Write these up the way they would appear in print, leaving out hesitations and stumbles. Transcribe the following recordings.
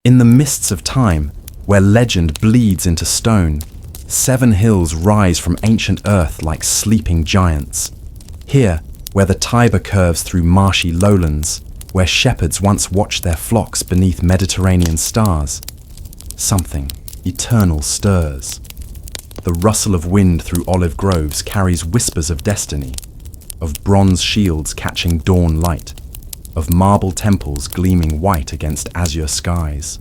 In the mists of time, where legend bleeds into stone, 7 hills rise from ancient earth like sleeping giants. Here, where the Tiber curves through marshy lowlands, where shepherds once watched their flocks beneath Mediterranean stars, something eternal stirs. The rustle of wind through olive groves carries whispers of destiny, of bronze shields catching dawn light, of marble temples gleaming white against azure skies,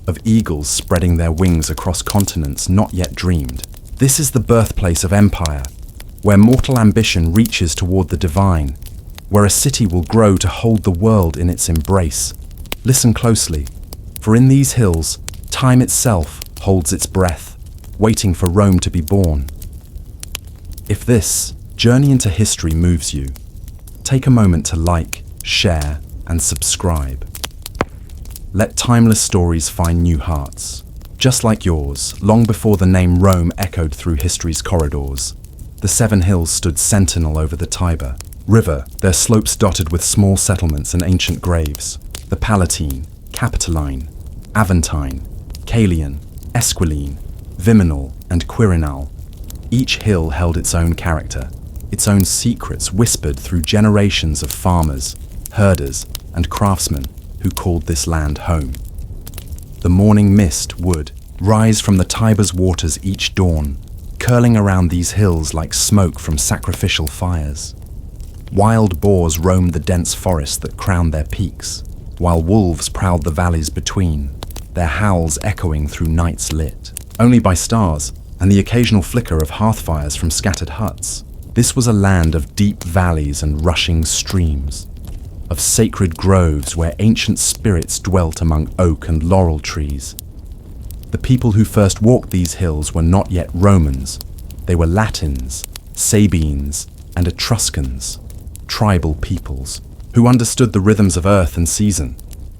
of eagles spreading their wings across continents not yet dreamed. This is the birthplace of empire, where mortal ambition reaches toward the divine, where a city will grow to hold the world in its embrace. Listen closely, for in these hills, time itself holds its breath, waiting for Rome to be born. If this journey into history moves you, take a moment to like, share, and subscribe. Let timeless stories find new hearts, just like yours. Long before the name Rome echoed through history's corridors, the 7 hills stood sentinel over the Tiber River, their slopes dotted with small settlements and ancient graves. The Palatine, Capitoline, Aventine, Caelian, Esquiline, Viminal, and Quirinal. Each hill held its own character, its own secrets whispered through generations of farmers, herders, and craftsmen who called this land home. The morning mist would rise from the Tiber's waters each dawn, curling around these hills like smoke from sacrificial fires. Wild boars roamed the dense forest that crowned their peaks, while wolves prowled the valleys between, their howls echoing through nights lit only by stars and the occasional flicker of hearth fires from scattered huts. This was a land of deep valleys and rushing streams, of sacred groves where ancient spirits dwelt among oak and laurel trees. The people who first walked these hills were not yet Romans. They were Latins, Sabines, and Etruscans, tribal peoples, who understood the rhythms of earth and season,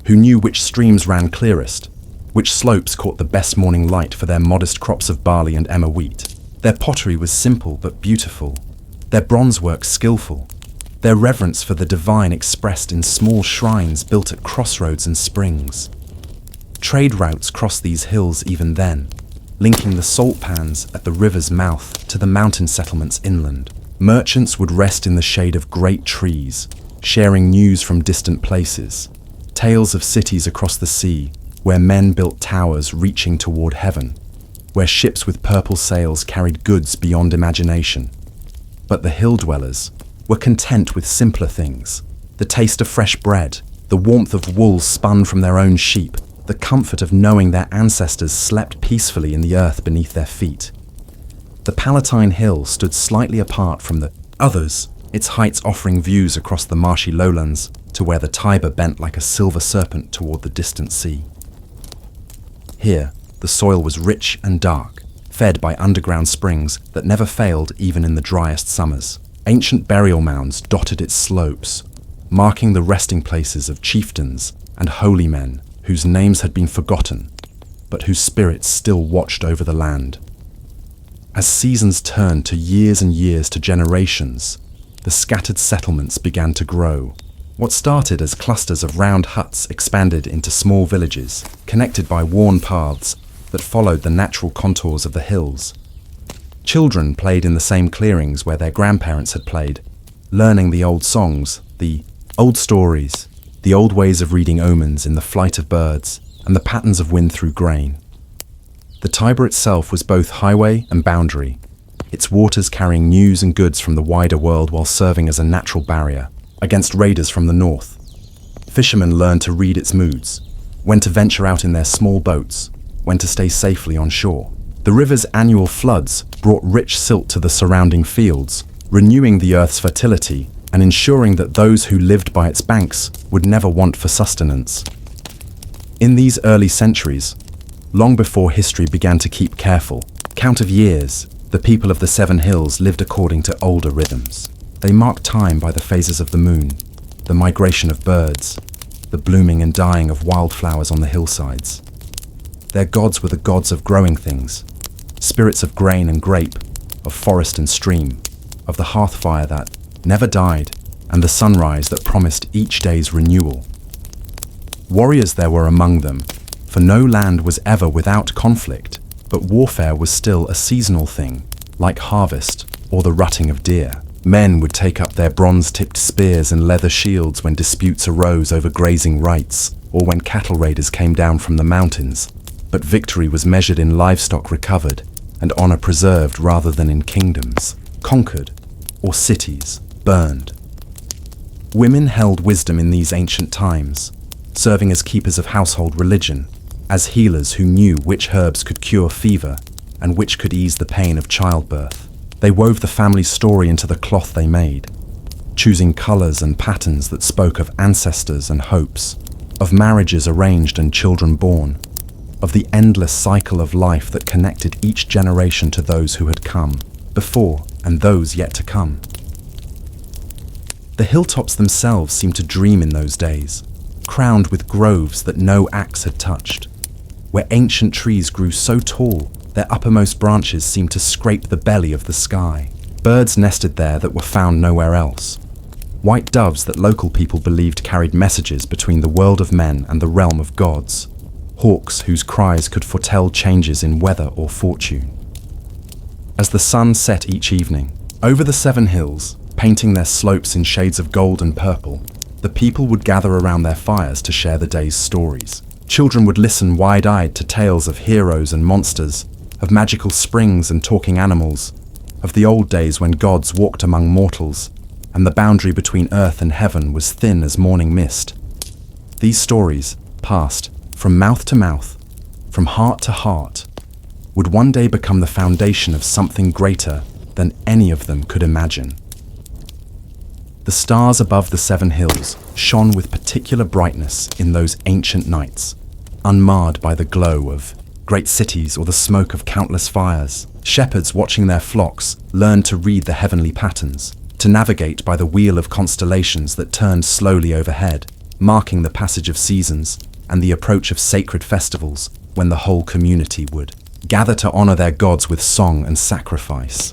who knew which streams ran clearest, which slopes caught the best morning light for their modest crops of barley and emmer wheat. Their pottery was simple but beautiful, their bronze work skillful, their reverence for the divine expressed in small shrines built at crossroads and springs. Trade routes crossed these hills even then, linking the salt pans at the river's mouth to the mountain settlements inland. Merchants would rest in the shade of great trees, sharing news from distant places, tales of cities across the sea, where men built towers reaching toward heaven, where ships with purple sails carried goods beyond imagination. But the hill dwellers were content with simpler things: the taste of fresh bread, the warmth of wool spun from their own sheep, the comfort of knowing their ancestors slept peacefully in the earth beneath their feet. The Palatine Hill stood slightly apart from the others, its heights offering views across the marshy lowlands to where the Tiber bent like a silver serpent toward the distant sea. Here, the soil was rich and dark, fed by underground springs that never failed even in the driest summers. Ancient burial mounds dotted its slopes, marking the resting places of chieftains and holy men whose names had been forgotten, but whose spirits still watched over the land. As seasons turned to years and years to generations, the scattered settlements began to grow. What started as clusters of round huts expanded into small villages, connected by worn paths that followed the natural contours of the hills. Children played in the same clearings where their grandparents had played, learning the old songs, the old stories, the old ways of reading omens in the flight of birds and the patterns of wind through grain. The Tiber itself was both highway and boundary, its waters carrying news and goods from the wider world while serving as a natural barrier against raiders from the north. Fishermen learned to read its moods, when to venture out in their small boats, when to stay safely on shore. The river's annual floods brought rich silt to the surrounding fields, renewing the earth's fertility and ensuring that those who lived by its banks would never want for sustenance. In these early centuries, long before history began to keep careful count of years, the people of the 7 hills lived according to older rhythms. They marked time by the phases of the moon, the migration of birds, the blooming and dying of wildflowers on the hillsides. Their gods were the gods of growing things, spirits of grain and grape, of forest and stream, of the hearth fire that never died, and the sunrise that promised each day's renewal. Warriors there were among them, for no land was ever without conflict, but warfare was still a seasonal thing, like harvest or the rutting of deer. Men would take up their bronze-tipped spears and leather shields when disputes arose over grazing rights, or when cattle raiders came down from the mountains. But victory was measured in livestock recovered, and honor preserved rather than in kingdoms conquered, or cities burned. Women held wisdom in these ancient times, serving as keepers of household religion, as healers who knew which herbs could cure fever and which could ease the pain of childbirth. They wove the family story into the cloth they made, choosing colors and patterns that spoke of ancestors and hopes, of marriages arranged and children born, of the endless cycle of life that connected each generation to those who had come before and those yet to come. The hilltops themselves seemed to dream in those days, crowned with groves that no axe had touched, where ancient trees grew so tall their uppermost branches seemed to scrape the belly of the sky. Birds nested there that were found nowhere else. White doves that local people believed carried messages between the world of men and the realm of gods. Hawks whose cries could foretell changes in weather or fortune. As the sun set each evening, over the 7 hills, painting their slopes in shades of gold and purple, the people would gather around their fires to share the day's stories. Children would listen wide-eyed to tales of heroes and monsters, of magical springs and talking animals, of the old days when gods walked among mortals, and the boundary between earth and heaven was thin as morning mist. These stories, passed from mouth to mouth, from heart to heart, would one day become the foundation of something greater than any of them could imagine. The stars above the 7 hills shone with particular brightness in those ancient nights, unmarred by the glow of great cities or the smoke of countless fires. Shepherds watching their flocks learned to read the heavenly patterns, to navigate by the wheel of constellations that turned slowly overhead, marking the passage of seasons and the approach of sacred festivals when the whole community would gather to honor their gods with song and sacrifice.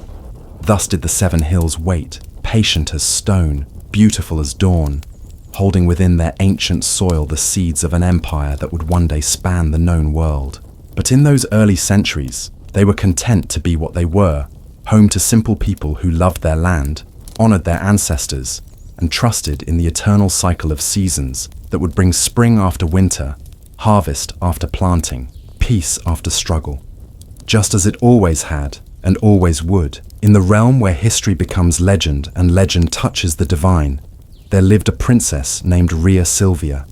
Thus did the 7 hills wait, patient as stone, beautiful as dawn, holding within their ancient soil the seeds of an empire that would one day span the known world. But in those early centuries, they were content to be what they were, home to simple people who loved their land, honored their ancestors, and trusted in the eternal cycle of seasons that would bring spring after winter, harvest after planting, peace after struggle. Just as it always had, and always would, in the realm where history becomes legend and legend touches the divine, there lived a princess named Rhea Silvia,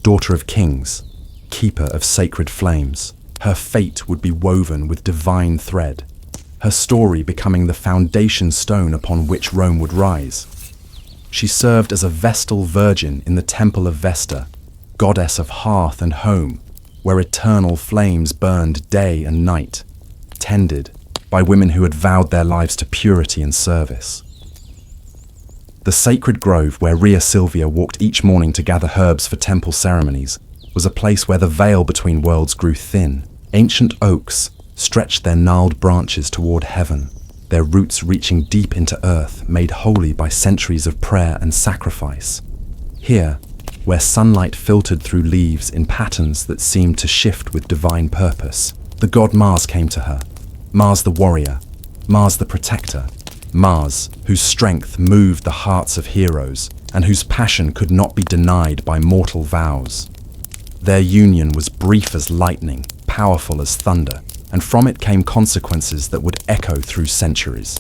daughter of kings, keeper of sacred flames. Her fate would be woven with divine thread, her story becoming the foundation stone upon which Rome would rise. She served as a Vestal virgin in the temple of Vesta, goddess of hearth and home, where eternal flames burned day and night, tended by women who had vowed their lives to purity and service. The sacred grove where Rhea Silvia walked each morning to gather herbs for temple ceremonies was a place where the veil between worlds grew thin. Ancient oaks stretched their gnarled branches toward heaven, their roots reaching deep into earth, made holy by centuries of prayer and sacrifice. Here, where sunlight filtered through leaves in patterns that seemed to shift with divine purpose, the god Mars came to her. Mars the warrior, Mars the protector, Mars whose strength moved the hearts of heroes and whose passion could not be denied by mortal vows. Their union was brief as lightning, powerful as thunder, and from it came consequences that would echo through centuries.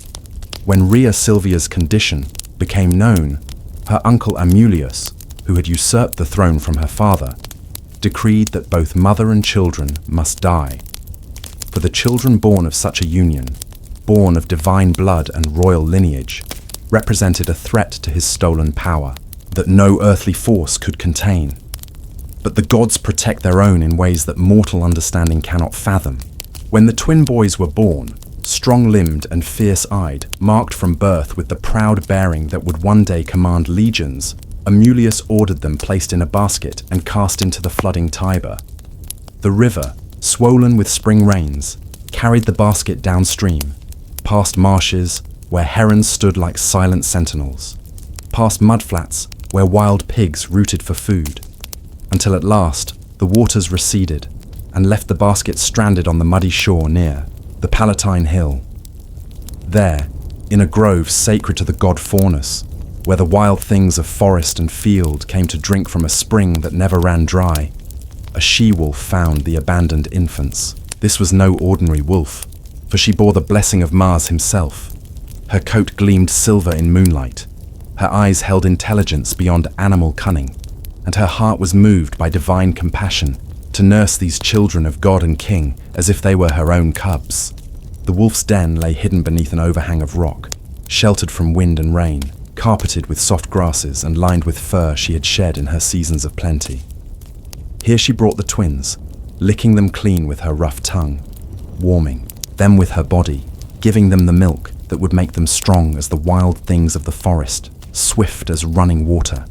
When Rhea Silvia's condition became known, her uncle Romulus, who had usurped the throne from her father, decreed that both mother and children must die. For the children born of such a union, born of divine blood and royal lineage, represented a threat to his stolen power that no earthly force could contain. But the gods protect their own in ways that mortal understanding cannot fathom. When the twin boys were born, strong-limbed and fierce-eyed, marked from birth with the proud bearing that would one day command legions, Romulus ordered them placed in a basket and cast into the flooding Tiber. The river, swollen with spring rains, carried the basket downstream, past marshes where herons stood like silent sentinels, past mudflats where wild pigs rooted for food, until at last the waters receded and left the basket stranded on the muddy shore near the Palatine Hill. There, in a grove sacred to the god Faunus, where the wild things of forest and field came to drink from a spring that never ran dry, a she-wolf found the abandoned infants. This was no ordinary wolf, for she bore the blessing of Mars himself. Her coat gleamed silver in moonlight, her eyes held intelligence beyond animal cunning, and her heart was moved by divine compassion to nurse these children of God and King as if they were her own cubs. The wolf's den lay hidden beneath an overhang of rock, sheltered from wind and rain, carpeted with soft grasses and lined with fur she had shed in her seasons of plenty. Here she brought the twins, licking them clean with her rough tongue, warming them with her body, giving them the milk that would make them strong as the wild things of the forest, swift as running water,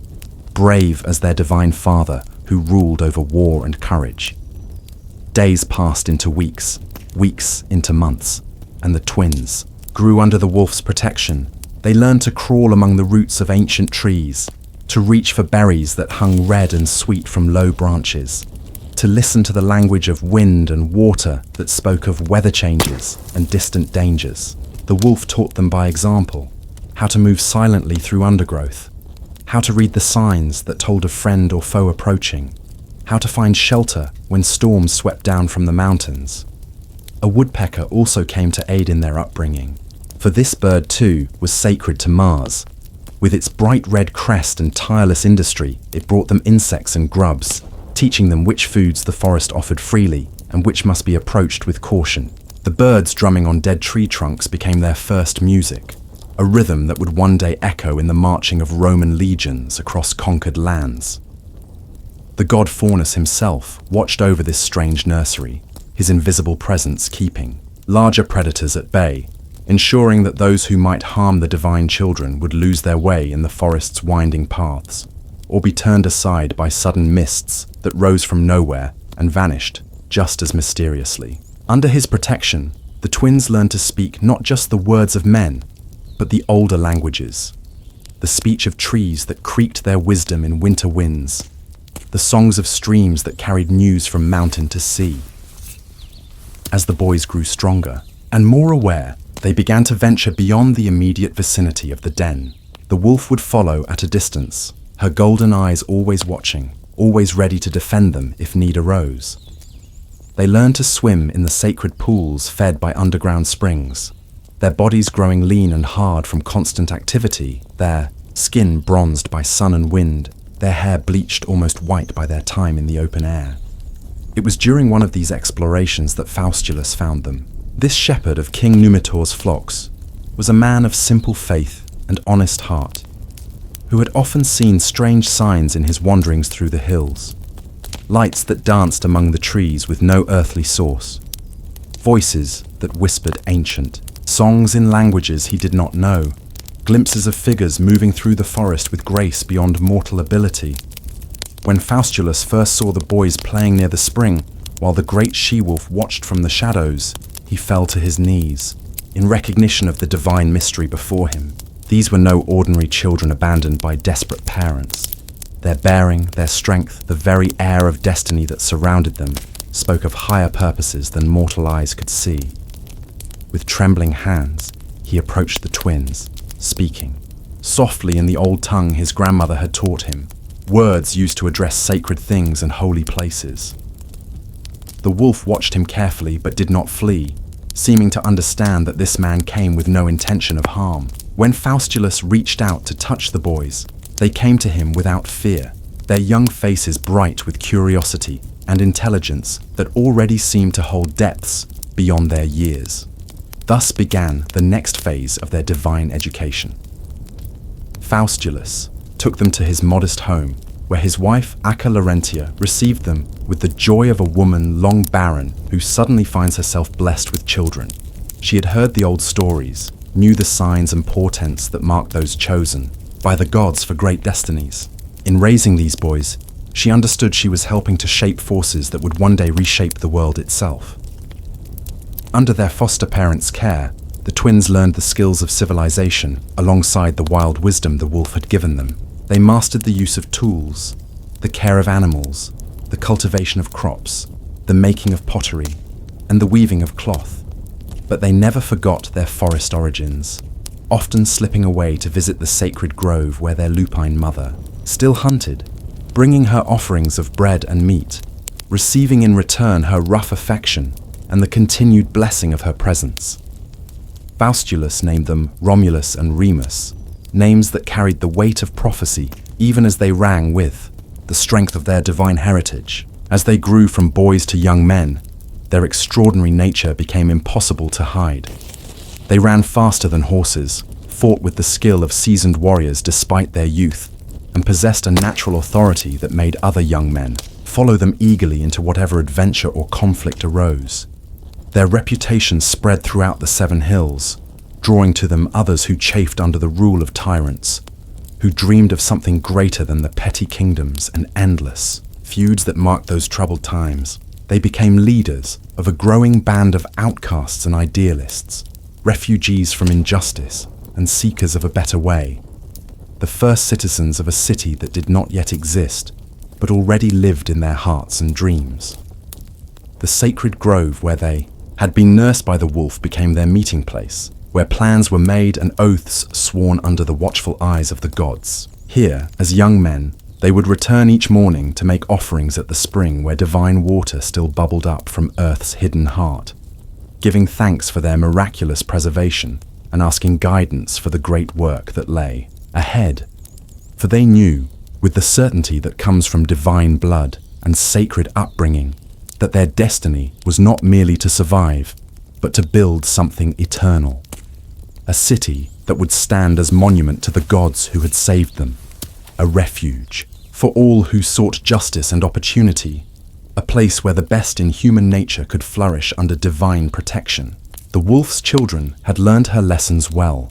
brave as their divine father who ruled over war and courage. Days passed into weeks, weeks into months, and the twins grew under the wolf's protection. They learned to crawl among the roots of ancient trees, to reach for berries that hung red and sweet from low branches, to listen to the language of wind and water that spoke of weather changes and distant dangers. The wolf taught them by example, how to move silently through undergrowth, how to read the signs that told of friend or foe approaching, how to find shelter when storms swept down from the mountains. A woodpecker also came to aid in their upbringing, for this bird too was sacred to Mars. With its bright red crest and tireless industry, it brought them insects and grubs, teaching them which foods the forest offered freely and which must be approached with caution. The birds drumming on dead tree trunks became their first music, a rhythm that would one day echo in the marching of Roman legions across conquered lands. The god Faunus himself watched over this strange nursery, his invisible presence keeping larger predators at bay, ensuring that those who might harm the divine children would lose their way in the forest's winding paths, or be turned aside by sudden mists that rose from nowhere and vanished just as mysteriously. Under his protection, the twins learned to speak not just the words of men, but the older languages, the speech of trees that creaked their wisdom in winter winds, the songs of streams that carried news from mountain to sea. As the boys grew stronger and more aware, they began to venture beyond the immediate vicinity of the den. The wolf would follow at a distance, her golden eyes always watching, always ready to defend them if need arose. They learned to swim in the sacred pools fed by underground springs, their bodies growing lean and hard from constant activity, their skin bronzed by sun and wind, their hair bleached almost white by their time in the open air. It was during one of these explorations that Faustulus found them. This shepherd of King Numitor's flocks was a man of simple faith and honest heart, who had often seen strange signs in his wanderings through the hills, lights that danced among the trees with no earthly source, voices that whispered ancient, songs in languages he did not know, glimpses of figures moving through the forest with grace beyond mortal ability. When Faustulus first saw the boys playing near the spring, while the great she-wolf watched from the shadows, he fell to his knees, in recognition of the divine mystery before him. These were no ordinary children abandoned by desperate parents. Their bearing, their strength, the very air of destiny that surrounded them, spoke of higher purposes than mortal eyes could see. With trembling hands, he approached the twins, speaking, softly in the old tongue his grandmother had taught him, words used to address sacred things and holy places. The wolf watched him carefully but did not flee, seeming to understand that this man came with no intention of harm. When Faustulus reached out to touch the boys, they came to him without fear, their young faces bright with curiosity and intelligence that already seemed to hold depths beyond their years. Thus began the next phase of their divine education. Faustulus took them to his modest home, where his wife Acca Laurentia received them with the joy of a woman long barren who suddenly finds herself blessed with children. She had heard the old stories, knew the signs and portents that marked those chosen by the gods for great destinies. In raising these boys, she understood she was helping to shape forces that would one day reshape the world itself. Under their foster parents' care, the twins learned the skills of civilization alongside the wild wisdom the wolf had given them. They mastered the use of tools, the care of animals, the cultivation of crops, the making of pottery, and the weaving of cloth. But they never forgot their forest origins, often slipping away to visit the sacred grove where their lupine mother still hunted, bringing her offerings of bread and meat, receiving in return her rough affection and the continued blessing of her presence. Faustulus named them Romulus and Remus, names that carried the weight of prophecy even as they rang with the strength of their divine heritage. As they grew from boys to young men, their extraordinary nature became impossible to hide. They ran faster than horses, fought with the skill of seasoned warriors despite their youth, and possessed a natural authority that made other young men follow them eagerly into whatever adventure or conflict arose. Their reputation spread throughout the Seven Hills, drawing to them others who chafed under the rule of tyrants, who dreamed of something greater than the petty kingdoms and endless feuds that marked those troubled times. They became leaders of a growing band of outcasts and idealists, refugees from injustice and seekers of a better way, the first citizens of a city that did not yet exist, but already lived in their hearts and dreams. The sacred grove where they had been nursed by the wolf became their meeting place, where plans were made and oaths sworn under the watchful eyes of the gods. Here, as young men, they would return each morning to make offerings at the spring where divine water still bubbled up from Earth's hidden heart, giving thanks for their miraculous preservation and asking guidance for the great work that lay ahead. For they knew, with the certainty that comes from divine blood and sacred upbringing, that their destiny was not merely to survive, but to build something eternal. A city that would stand as monument to the gods who had saved them, a refuge for all who sought justice and opportunity, a place where the best in human nature could flourish under divine protection. The wolf's children had learned her lessons well.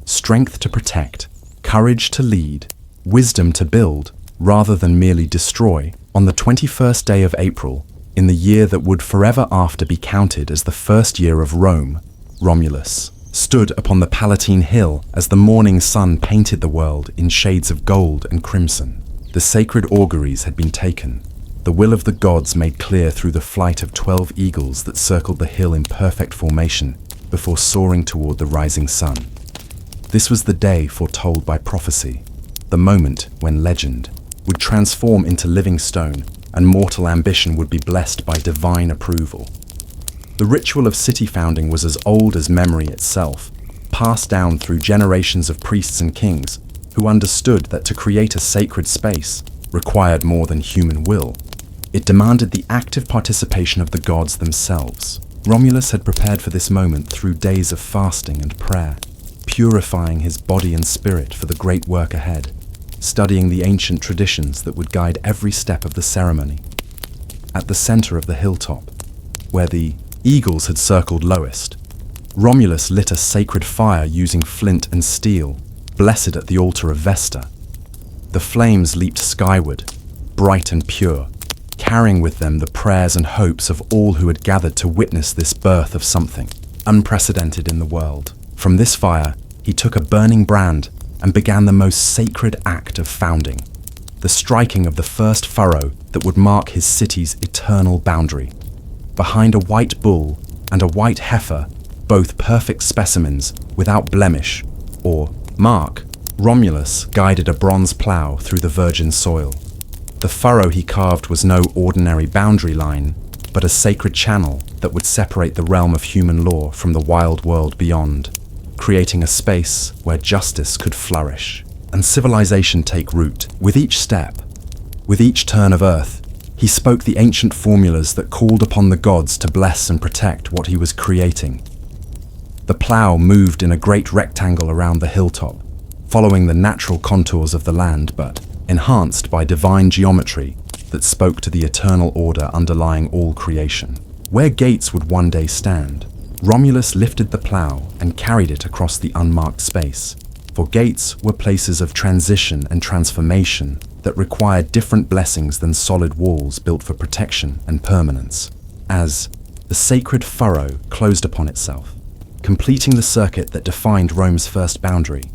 Strength to protect, courage to lead, wisdom to build, rather than merely destroy. On the 21st day of April, in the year that would forever after be counted as the first year of Rome, Romulus stood upon the Palatine Hill as the morning sun painted the world in shades of gold and crimson. The sacred auguries had been taken, the will of the gods made clear through the flight of 12 eagles that circled the hill in perfect formation before soaring toward the rising sun. This was the day foretold by prophecy, the moment when legend would transform into living stone and mortal ambition would be blessed by divine approval. The ritual of city founding was as old as memory itself, passed down through generations of priests and kings who understood that to create a sacred space required more than human will. It demanded the active participation of the gods themselves. Romulus had prepared for this moment through days of fasting and prayer, purifying his body and spirit for the great work ahead, studying the ancient traditions that would guide every step of the ceremony. At the center of the hilltop, where the eagles had circled lowest, Romulus lit a sacred fire using flint and steel, blessed at the altar of Vesta. The flames leaped skyward, bright and pure, carrying with them the prayers and hopes of all who had gathered to witness this birth of something unprecedented in the world. From this fire, he took a burning brand and began the most sacred act of founding, the striking of the first furrow that would mark his city's eternal boundary. Behind a white bull and a white heifer, both perfect specimens without blemish or mark, Romulus guided a bronze plough through the virgin soil. The furrow he carved was no ordinary boundary line, but a sacred channel that would separate the realm of human law from the wild world beyond, creating a space where justice could flourish and civilization take root. With each step, with each turn of earth, he spoke the ancient formulas that called upon the gods to bless and protect what he was creating. The plough moved in a great rectangle around the hilltop, following the natural contours of the land, but enhanced by divine geometry that spoke to the eternal order underlying all creation. Where gates would one day stand, Romulus lifted the plough and carried it across the unmarked space, for gates were places of transition and transformation that required different blessings than solid walls built for protection and permanence. As the sacred furrow closed upon itself, completing the circuit that defined Rome's first boundary,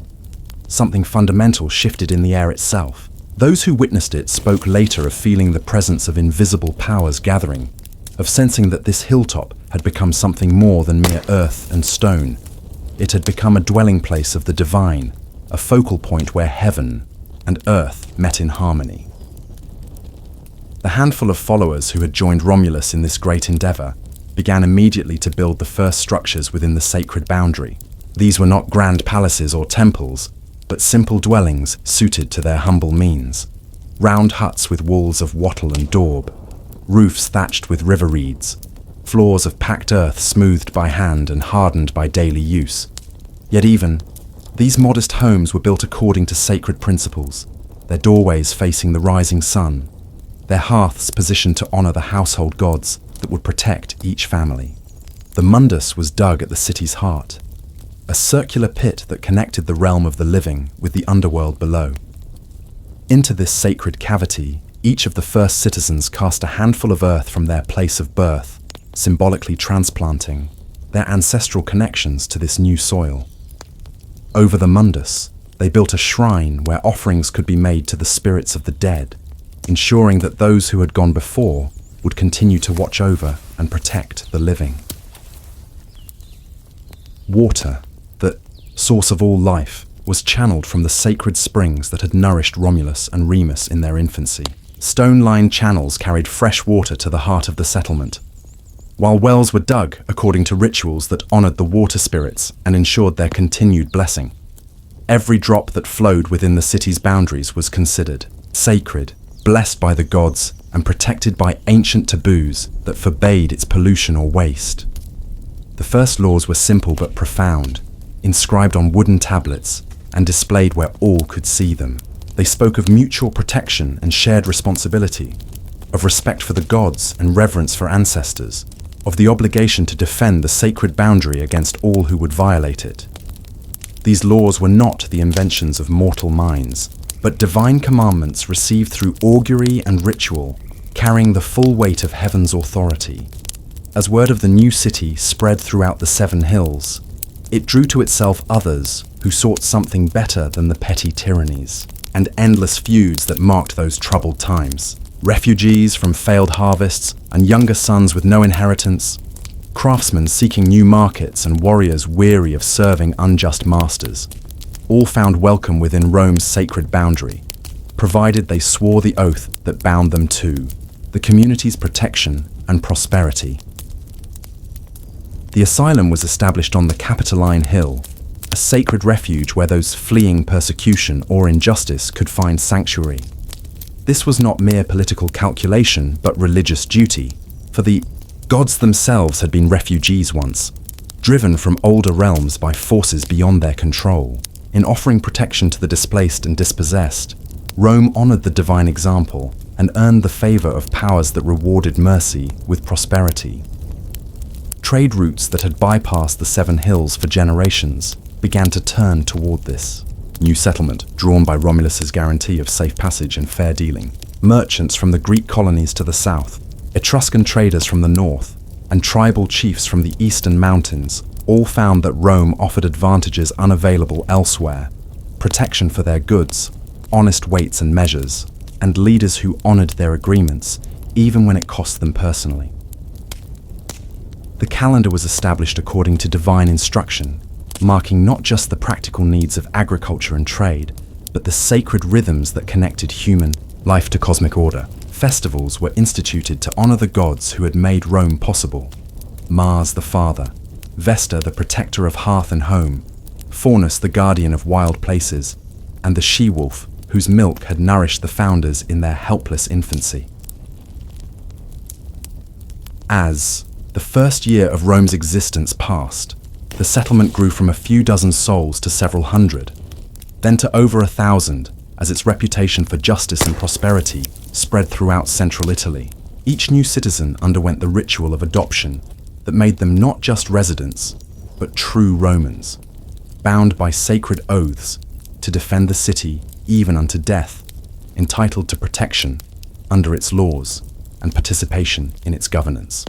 something fundamental shifted in the air itself. Those who witnessed it spoke later of feeling the presence of invisible powers gathering, of sensing that this hilltop had become something more than mere earth and stone. It had become a dwelling place of the divine, a focal point where heaven and earth met in harmony. The handful of followers who had joined Romulus in this great endeavour began immediately to build the first structures within the sacred boundary. These were not grand palaces or temples, but simple dwellings suited to their humble means. Round huts with walls of wattle and daub, roofs thatched with river reeds, floors of packed earth smoothed by hand and hardened by daily use. Yet even these modest homes were built according to sacred principles, their doorways facing the rising sun, their hearths positioned to honour the household gods that would protect each family. The mundus was dug at the city's heart, a circular pit that connected the realm of the living with the underworld below. Into this sacred cavity, each of the first citizens cast a handful of earth from their place of birth, symbolically transplanting their ancestral connections to this new soil. Over the mundus, they built a shrine where offerings could be made to the spirits of the dead, ensuring that those who had gone before would continue to watch over and protect the living. Water, the source of all life, was channeled from the sacred springs that had nourished Romulus and Remus in their infancy. Stone-lined channels carried fresh water to the heart of the settlement, while wells were dug according to rituals that honoured the water spirits and ensured their continued blessing. Every drop that flowed within the city's boundaries was considered sacred, blessed by the gods, and protected by ancient taboos that forbade its pollution or waste. The first laws were simple but profound, inscribed on wooden tablets and displayed where all could see them. They spoke of mutual protection and shared responsibility, of respect for the gods and reverence for ancestors, of the obligation to defend the sacred boundary against all who would violate it. These laws were not the inventions of mortal minds, but divine commandments received through augury and ritual, carrying the full weight of heaven's authority. As word of the new city spread throughout the 7 hills, it drew to itself others who sought something better than the petty tyrannies and endless feuds that marked those troubled times. Refugees from failed harvests and younger sons with no inheritance, craftsmen seeking new markets and warriors weary of serving unjust masters, all found welcome within Rome's sacred boundary, provided they swore the oath that bound them to the community's protection and prosperity. The asylum was established on the Capitoline Hill, a sacred refuge where those fleeing persecution or injustice could find sanctuary. This was not mere political calculation, but religious duty, for the gods themselves had been refugees once, driven from older realms by forces beyond their control. In offering protection to the displaced and dispossessed, Rome honored the divine example and earned the favor of powers that rewarded mercy with prosperity. Trade routes that had bypassed the 7 hills for generations began to turn toward this new settlement, drawn by Romulus's guarantee of safe passage and fair dealing. Merchants from the Greek colonies to the south, Etruscan traders from the north, and tribal chiefs from the eastern mountains all found that Rome offered advantages unavailable elsewhere: protection for their goods, honest weights and measures, and leaders who honored their agreements, even when it cost them personally. The calendar was established according to divine instruction, marking not just the practical needs of agriculture and trade, but the sacred rhythms that connected human life to cosmic order. Festivals were instituted to honor the gods who had made Rome possible: Mars the father, Vesta the protector of hearth and home, Faunus the guardian of wild places, and the she-wolf whose milk had nourished the founders in their helpless infancy. As the first year of Rome's existence passed, the settlement grew from a few dozen souls to several hundred, then to over 1,000, as its reputation for justice and prosperity spread throughout central Italy. Each new citizen underwent the ritual of adoption that made them not just residents, but true Romans, bound by sacred oaths to defend the city even unto death, entitled to protection under its laws and participation in its governance.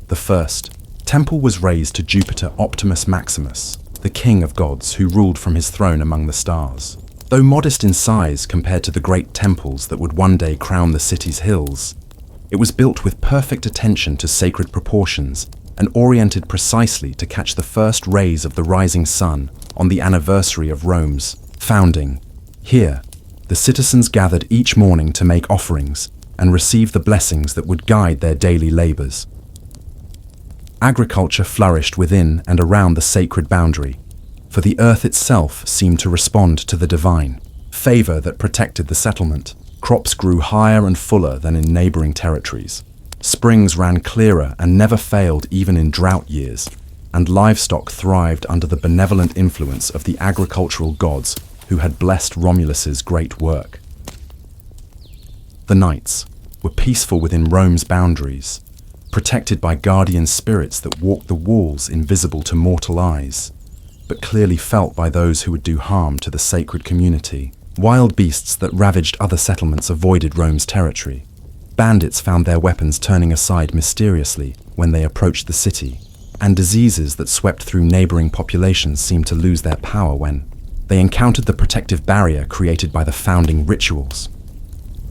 The first temple was raised to Jupiter Optimus Maximus, the king of gods who ruled from his throne among the stars. Though modest in size compared to the great temples that would one day crown the city's hills, It was built with perfect attention to sacred proportions and oriented precisely to catch the first rays of the rising sun on the anniversary of Rome's founding. Here, the citizens gathered each morning to make offerings and receive the blessings that would guide their daily labors. Agriculture flourished within and around the sacred boundary, for the earth itself seemed to respond to the divine favor that protected the settlement. Crops grew higher and fuller than in neighboring territories. Springs ran clearer and never failed even in drought years, and livestock thrived under the benevolent influence of the agricultural gods who had blessed Romulus's great work. The knights were peaceful within Rome's boundaries, protected by guardian spirits that walked the walls invisible to mortal eyes, but clearly felt by those who would do harm to the sacred community. Wild beasts that ravaged other settlements avoided Rome's territory. Bandits found their weapons turning aside mysteriously when they approached the city, and diseases that swept through neighboring populations seemed to lose their power when they encountered the protective barrier created by the founding rituals.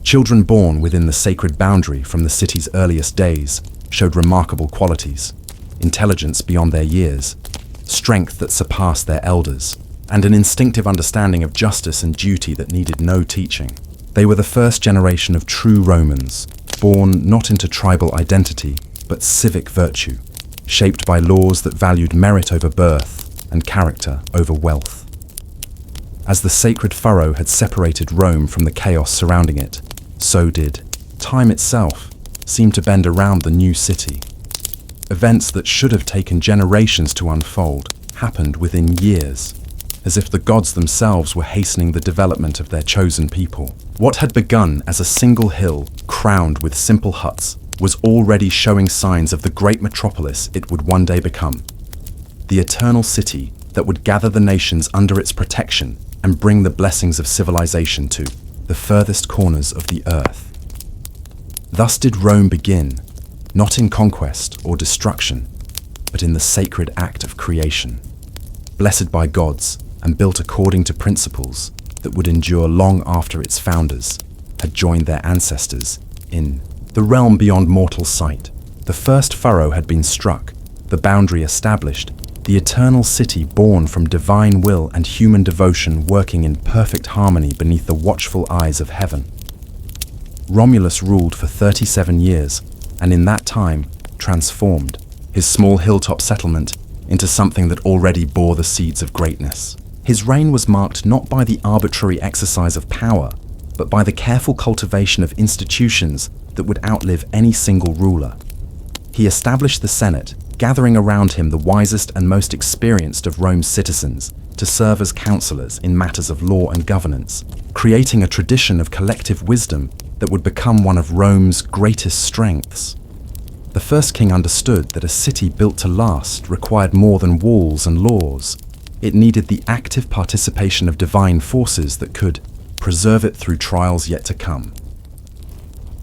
Children born within the sacred boundary from the city's earliest days showed remarkable qualities: intelligence beyond their years, strength that surpassed their elders, and an instinctive understanding of justice and duty that needed no teaching. They were the first generation of true Romans, born not into tribal identity, but civic virtue, shaped by laws that valued merit over birth and character over wealth. As the sacred Furrow had separated Rome from the chaos surrounding it, so did time itself seem to bend around the new city. Events that should have taken generations to unfold happened within years, as if the gods themselves were hastening the development of their chosen people. What had begun as a single hill crowned with simple huts was already showing signs of the great metropolis it would one day become. The eternal city that would gather the nations under its protection and bring the blessings of civilization to the furthest corners of the earth. Thus did Rome begin, not in conquest or destruction, but in the sacred act of creation, blessed by gods and built according to principles that would endure long after its founders had joined their ancestors in the realm beyond mortal sight. The first furrow had been struck, the boundary established, the eternal city born from divine will and human devotion working in perfect harmony beneath the watchful eyes of heaven. Romulus ruled for 37 years, and in that time transformed his small hilltop settlement into something that already bore the seeds of greatness. His reign was marked not by the arbitrary exercise of power, but by the careful cultivation of institutions that would outlive any single ruler. He established the Senate, gathering around him the wisest and most experienced of Rome's citizens to serve as counselors in matters of law and governance, creating a tradition of collective wisdom that would become one of Rome's greatest strengths. The first king understood that a city built to last required more than walls and laws. It needed the active participation of divine forces that could preserve it through trials yet to come.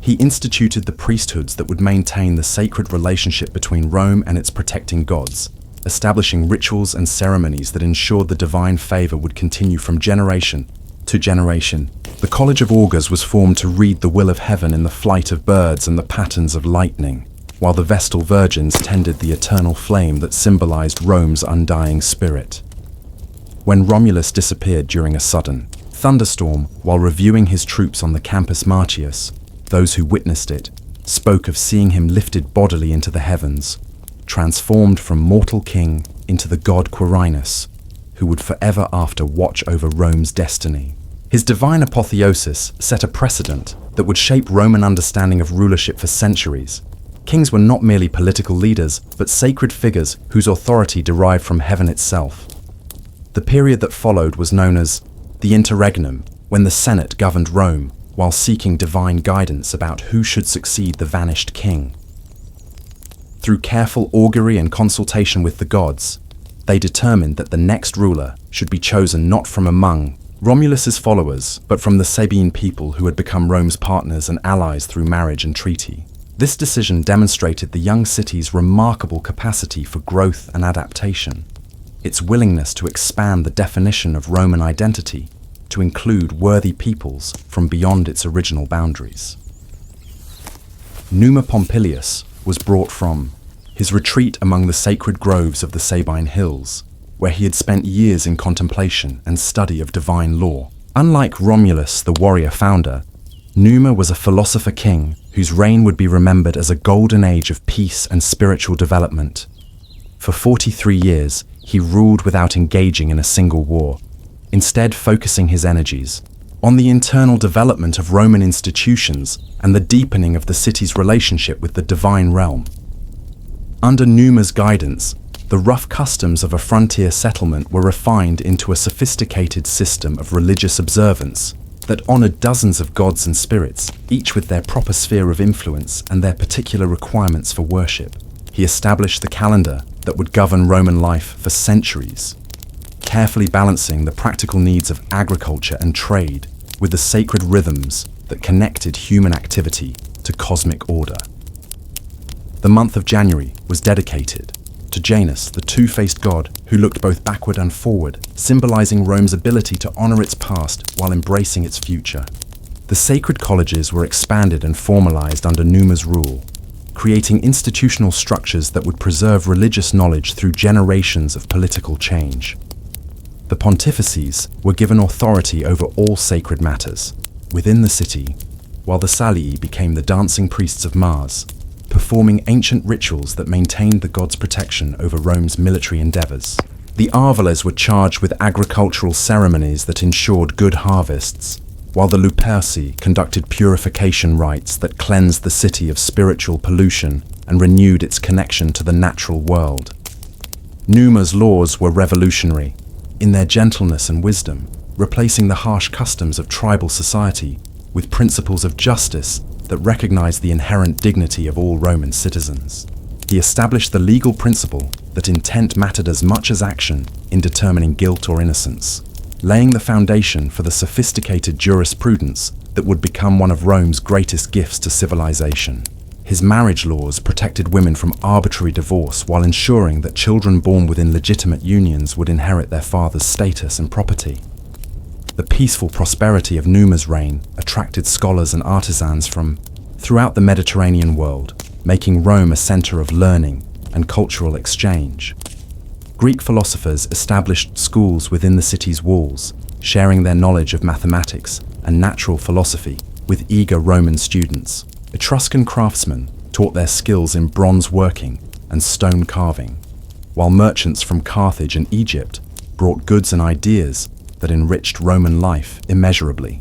He instituted the priesthoods that would maintain the sacred relationship between Rome and its protecting gods, establishing rituals and ceremonies that ensured the divine favor would continue from generation to generation. The College of Augurs was formed to read the will of heaven in the flight of birds and the patterns of lightning, while the Vestal Virgins tended the eternal flame that symbolized Rome's undying spirit. When Romulus disappeared during a sudden thunderstorm while reviewing his troops on the Campus Martius, those who witnessed it spoke of seeing him lifted bodily into the heavens, transformed from mortal king into the god Quirinus, who would forever after watch over Rome's destiny. His divine apotheosis set a precedent that would shape Roman understanding of rulership for centuries. Kings were not merely political leaders, but sacred figures whose authority derived from heaven itself. The period that followed was known as the Interregnum, when the Senate governed Rome while seeking divine guidance about who should succeed the vanished king. Through careful augury and consultation with the gods, they determined that the next ruler should be chosen not from among Romulus's followers, but from the Sabine people who had become Rome's partners and allies through marriage and treaty. This decision demonstrated the young city's remarkable capacity for growth and adaptation, its willingness to expand the definition of Roman identity to include worthy peoples from beyond its original boundaries. Numa Pompilius was brought from his retreat among the sacred groves of the Sabine hills, where he had spent years in contemplation and study of divine law. Unlike Romulus, the warrior founder, Numa was a philosopher king whose reign would be remembered as a golden age of peace and spiritual development. For 43 years, he ruled without engaging in a single war, instead focusing his energies on the internal development of Roman institutions and the deepening of the city's relationship with the divine realm. Under Numa's guidance, the rough customs of a frontier settlement were refined into a sophisticated system of religious observance that honored dozens of gods and spirits, each with their proper sphere of influence and their particular requirements for worship. He established the calendar that would govern Roman life for centuries, carefully balancing the practical needs of agriculture and trade with the sacred rhythms that connected human activity to cosmic order. The month of January was dedicated to Janus, the two-faced god who looked both backward and forward, symbolizing Rome's ability to honor its past while embracing its future. The sacred colleges were expanded and formalized under Numa's rule, creating institutional structures that would preserve religious knowledge through generations of political change. The pontifices were given authority over all sacred matters within the city, while the Salii became the dancing priests of Mars, performing ancient rituals that maintained the god's protection over Rome's military endeavors. The Arveles were charged with agricultural ceremonies that ensured good harvests, while the Luperci conducted purification rites that cleansed the city of spiritual pollution and renewed its connection to the natural world. Numa's laws were revolutionary in their gentleness and wisdom, replacing the harsh customs of tribal society with principles of justice that recognized the inherent dignity of all Roman citizens. He established the legal principle that intent mattered as much as action in determining guilt or innocence, laying the foundation for the sophisticated jurisprudence that would become one of Rome's greatest gifts to civilization. His marriage laws protected women from arbitrary divorce while ensuring that children born within legitimate unions would inherit their father's status and property. The peaceful prosperity of Numa's reign attracted scholars and artisans from throughout the Mediterranean world, making Rome a center of learning and cultural exchange. Greek philosophers established schools within the city's walls, sharing their knowledge of mathematics and natural philosophy with eager Roman students. Etruscan craftsmen taught their skills in bronze working and stone carving, while merchants from Carthage and Egypt brought goods and ideas that enriched Roman life immeasurably.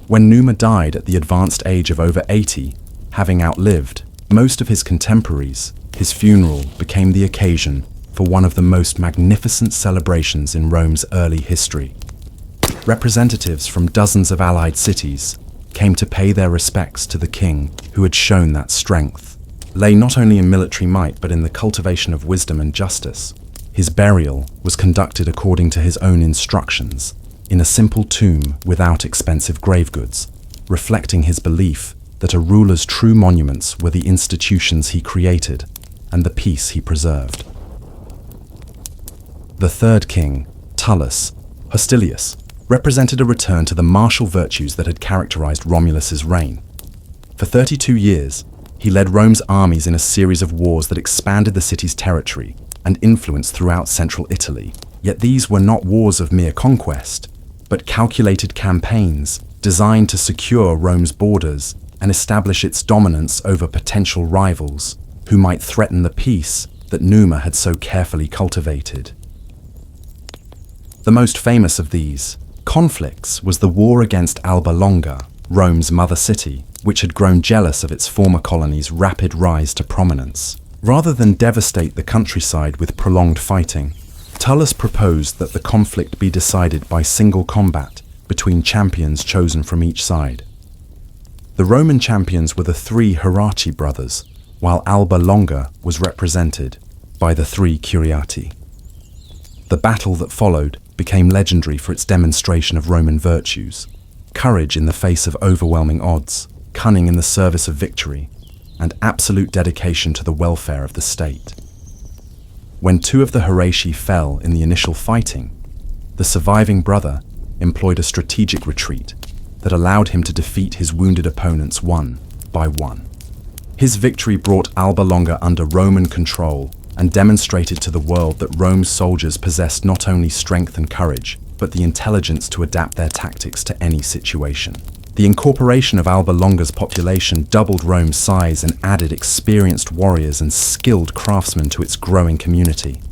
When Numa died at the advanced age of over 80, having outlived most of his contemporaries, his funeral became the occasion for one of the most magnificent celebrations in Rome's early history. Representatives from dozens of allied cities came to pay their respects to the king who had shown that strength lay not only in military might but in the cultivation of wisdom and justice. His burial was conducted according to his own instructions, in a simple tomb without expensive grave goods, reflecting his belief that a ruler's true monuments were the institutions he created and the peace he preserved. The third king, Tullus Hostilius, represented a return to the martial virtues that had characterized Romulus's reign. For 32 years, he led Rome's armies in a series of wars that expanded the city's territory and influence throughout central Italy. Yet these were not wars of mere conquest, but calculated campaigns designed to secure Rome's borders and establish its dominance over potential rivals who might threaten the peace that Numa had so carefully cultivated. The most famous of these conflicts was the war against Alba Longa, Rome's mother city, which had grown jealous of its former colony's rapid rise to prominence. Rather than devastate the countryside with prolonged fighting, Tullus proposed that the conflict be decided by single combat between champions chosen from each side. The Roman champions were the three Horatii brothers, while Alba Longa was represented by the three Curiati. The battle that followed became legendary for its demonstration of Roman virtues: courage in the face of overwhelming odds, cunning in the service of victory, and absolute dedication to the welfare of the state. When two of the Horatii fell in the initial fighting, the surviving brother employed a strategic retreat that allowed him to defeat his wounded opponents one by one. His victory brought Alba Longa under Roman control and demonstrated to the world that Rome's soldiers possessed not only strength and courage, but the intelligence to adapt their tactics to any situation. The incorporation of Alba Longa's population doubled Rome's size and added experienced warriors and skilled craftsmen to its growing community.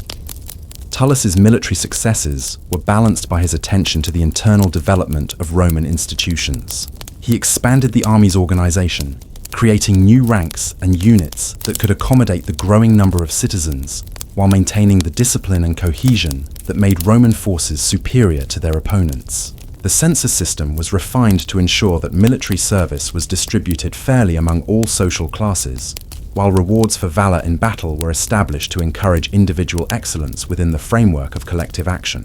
Tullus's military successes were balanced by his attention to the internal development of Roman institutions. He expanded the army's organization, creating new ranks and units that could accommodate the growing number of citizens, while maintaining the discipline and cohesion that made Roman forces superior to their opponents. The census system was refined to ensure that military service was distributed fairly among all social classes, while rewards for valor in battle were established to encourage individual excellence within the framework of collective action.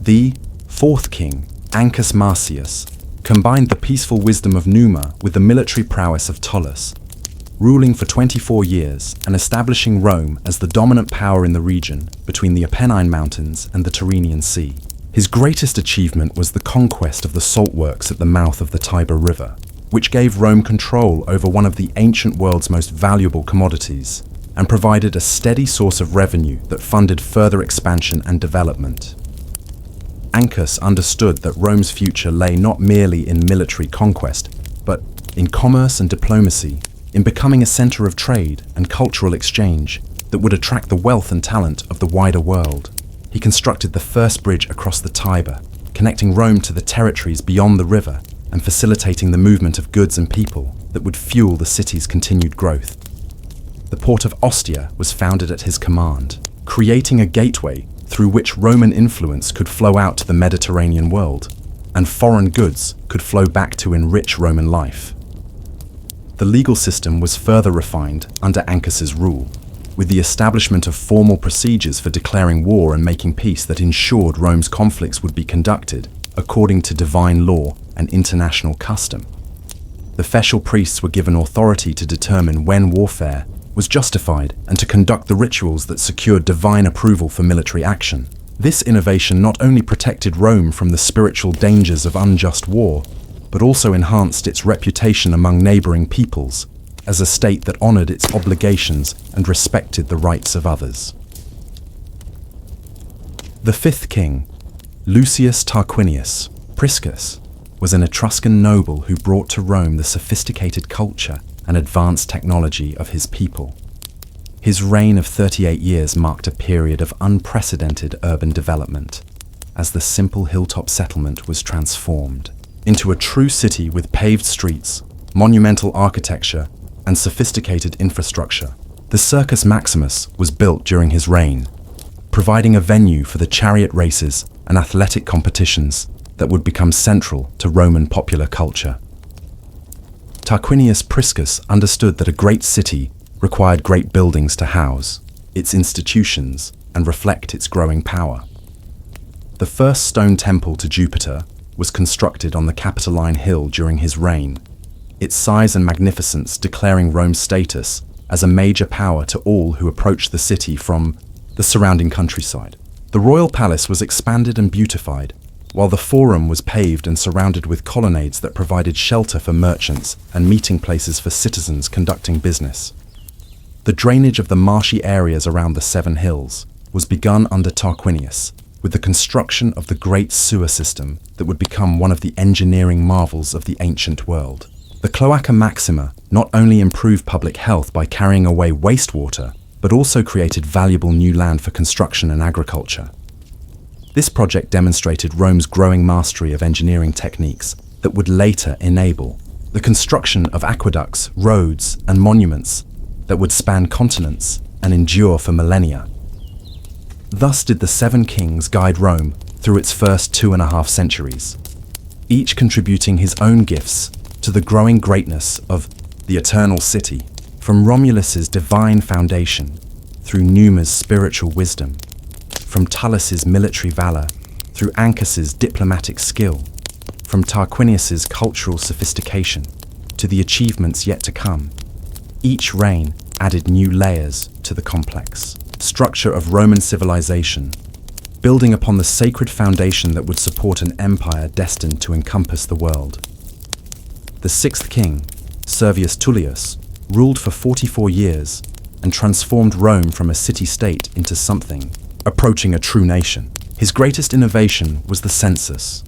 The fourth king, Ancus Marcius, combined the peaceful wisdom of Numa with the military prowess of Tullus, ruling for 24 years and establishing Rome as the dominant power in the region between the Apennine Mountains and the Tyrrhenian Sea. His greatest achievement was the conquest of the salt works at the mouth of the Tiber River, which gave Rome control over one of the ancient world's most valuable commodities and provided a steady source of revenue that funded further expansion and development. Ancus understood that Rome's future lay not merely in military conquest, but in commerce and diplomacy, in becoming a center of trade and cultural exchange that would attract the wealth and talent of the wider world. He constructed the first bridge across the Tiber, connecting Rome to the territories beyond the river and facilitating the movement of goods and people that would fuel the city's continued growth. The port of Ostia was founded at his command, creating a gateway through which Roman influence could flow out to the Mediterranean world, and foreign goods could flow back to enrich Roman life. The legal system was further refined under Ancus's rule, with the establishment of formal procedures for declaring war and making peace that ensured Rome's conflicts would be conducted according to divine law and international custom. The Fetial priests were given authority to determine when warfare was justified and to conduct the rituals that secured divine approval for military action. This innovation not only protected Rome from the spiritual dangers of unjust war, but also enhanced its reputation among neighboring peoples as a state that honored its obligations and respected the rights of others. The fifth king, Lucius Tarquinius Priscus, was an Etruscan noble who brought to Rome the sophisticated culture and advanced technology of his people. His reign of 38 years marked a period of unprecedented urban development, as the simple hilltop settlement was transformed into a true city with paved streets, monumental architecture, and sophisticated infrastructure. The Circus Maximus was built during his reign, providing a venue for the chariot races and athletic competitions that would become central to Roman popular culture. Tarquinius Priscus understood that a great city required great buildings to house its institutions and reflect its growing power. The first stone temple to Jupiter was constructed on the Capitoline Hill during his reign, its size and magnificence declaring Rome's status as a major power to all who approached the city from the surrounding countryside. The royal palace was expanded and beautified, while the forum was paved and surrounded with colonnades that provided shelter for merchants and meeting places for citizens conducting business. The drainage of the marshy areas around the Seven Hills was begun under Tarquinius, with the construction of the great sewer system that would become one of the engineering marvels of the ancient world. The Cloaca Maxima not only improved public health by carrying away wastewater, but also created valuable new land for construction and agriculture. This project demonstrated Rome's growing mastery of engineering techniques that would later enable the construction of aqueducts, roads, and monuments that would span continents and endure for millennia. Thus did the Seven Kings guide Rome through its first 2.5 centuries, each contributing his own gifts to the growing greatness of the Eternal City, from Romulus's divine foundation through Numa's spiritual wisdom, from Tullus's military valor through Ancus's diplomatic skill, from Tarquinius's cultural sophistication to the achievements yet to come. Each reign added new layers to the complex structure of Roman civilization, building upon the sacred foundation that would support an empire destined to encompass the world. The sixth king, Servius Tullius, ruled for 44 years and transformed Rome from a city-state into something approaching a true nation. His greatest innovation was the census,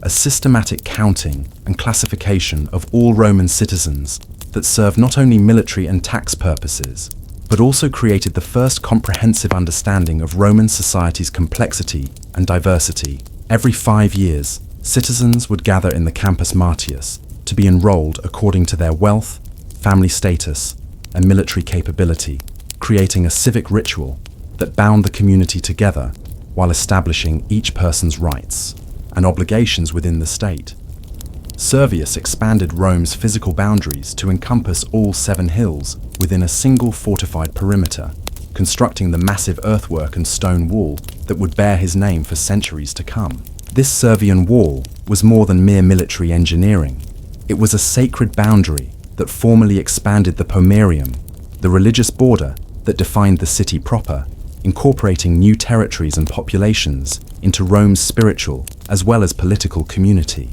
a systematic counting and classification of all Roman citizens that served not only military and tax purposes, but also created the first comprehensive understanding of Roman society's complexity and diversity. Every 5 years, citizens would gather in the Campus Martius to be enrolled according to their wealth, family status, and military capability, creating a civic ritual that bound the community together while establishing each person's rights and obligations within the state. Servius expanded Rome's physical boundaries to encompass all 7 hills within a single fortified perimeter, constructing the massive earthwork and stone wall that would bear his name for centuries to come. This Servian wall was more than mere military engineering. It was a sacred boundary that formally expanded the Pomerium, the religious border that defined the city proper, incorporating new territories and populations into Rome's spiritual as well as political community.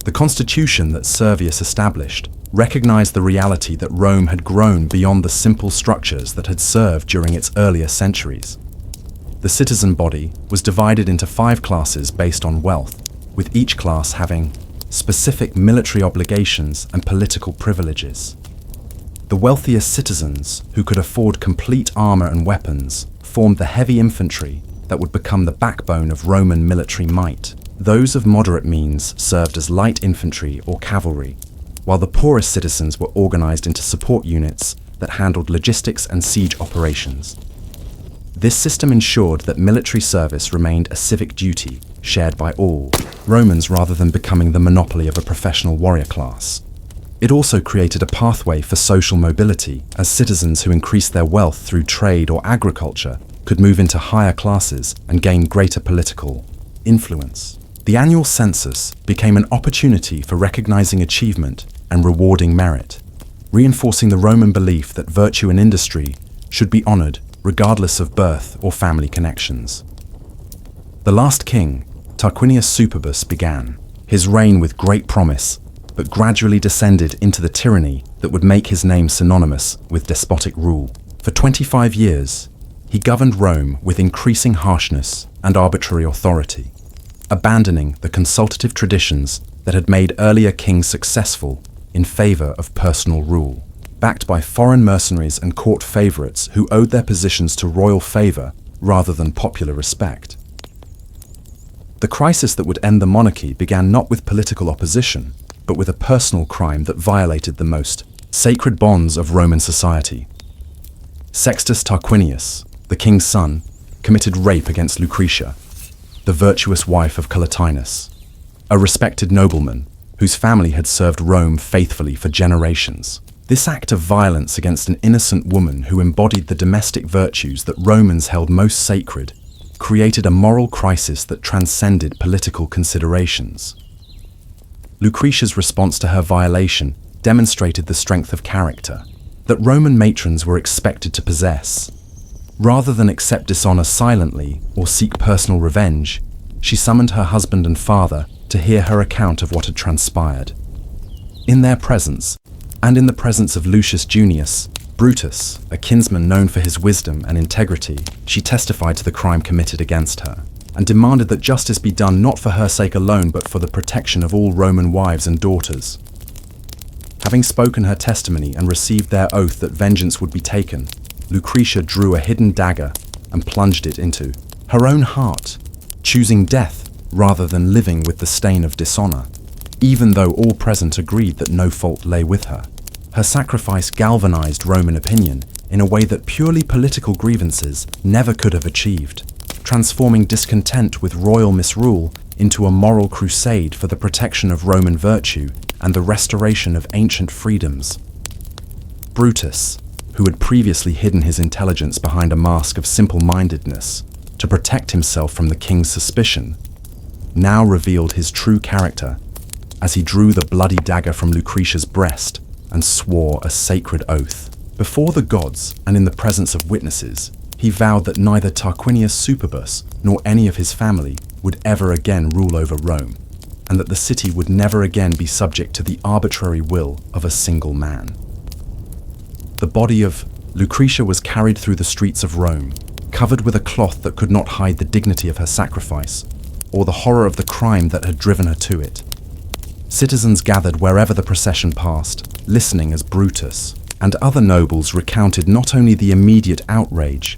The constitution that Servius established recognized the reality that Rome had grown beyond the simple structures that had served during its earlier centuries. The citizen body was divided into 5 classes based on wealth, with each class having specific military obligations and political privileges. The wealthiest citizens, who could afford complete armor and weapons, formed the heavy infantry that would become the backbone of Roman military might. Those of moderate means served as light infantry or cavalry, while the poorest citizens were organized into support units that handled logistics and siege operations. This system ensured that military service remained a civic duty shared by all Romans rather than becoming the monopoly of a professional warrior class. It also created a pathway for social mobility, as citizens who increased their wealth through trade or agriculture could move into higher classes and gain greater political influence. The annual census became an opportunity for recognizing achievement and rewarding merit, reinforcing the Roman belief that virtue and industry should be honored regardless of birth or family connections. The last king, Tarquinius Superbus, began his reign with great promise, but gradually descended into the tyranny that would make his name synonymous with despotic rule. For 25 years, he governed Rome with increasing harshness and arbitrary authority, abandoning the consultative traditions that had made earlier kings successful in favor of personal rule. Backed by foreign mercenaries and court favorites who owed their positions to royal favor rather than popular respect. The crisis that would end the monarchy began not with political opposition, but with a personal crime that violated the most sacred bonds of Roman society. Sextus Tarquinius, the king's son, committed rape against Lucretia, the virtuous wife of Collatinus, a respected nobleman whose family had served Rome faithfully for generations. This act of violence against an innocent woman who embodied the domestic virtues that Romans held most sacred created a moral crisis that transcended political considerations. Lucretia's response to her violation demonstrated the strength of character that Roman matrons were expected to possess. Rather than accept dishonor silently or seek personal revenge, she summoned her husband and father to hear her account of what had transpired. In their presence, and in the presence of Lucius Junius, Brutus, a kinsman known for his wisdom and integrity, she testified to the crime committed against her, and demanded that justice be done not for her sake alone but for the protection of all Roman wives and daughters. Having spoken her testimony and received their oath that vengeance would be taken, Lucretia drew a hidden dagger and plunged it into her own heart, choosing death rather than living with the stain of dishonor, even though all present agreed that no fault lay with her. Her sacrifice galvanized Roman opinion in a way that purely political grievances never could have achieved, transforming discontent with royal misrule into a moral crusade for the protection of Roman virtue and the restoration of ancient freedoms. Brutus, who had previously hidden his intelligence behind a mask of simple-mindedness to protect himself from the king's suspicion, now revealed his true character as he drew the bloody dagger from Lucretia's breast and swore a sacred oath. Before the gods and in the presence of witnesses, he vowed that neither Tarquinius Superbus nor any of his family would ever again rule over Rome. and that the city would never again be subject to the arbitrary will of a single man. The body of Lucretia was carried through the streets of Rome, covered with a cloth that could not hide the dignity of her sacrifice, or the horror of the crime that had driven her to it. Citizens gathered wherever the procession passed, listening as Brutus and other nobles recounted not only the immediate outrage,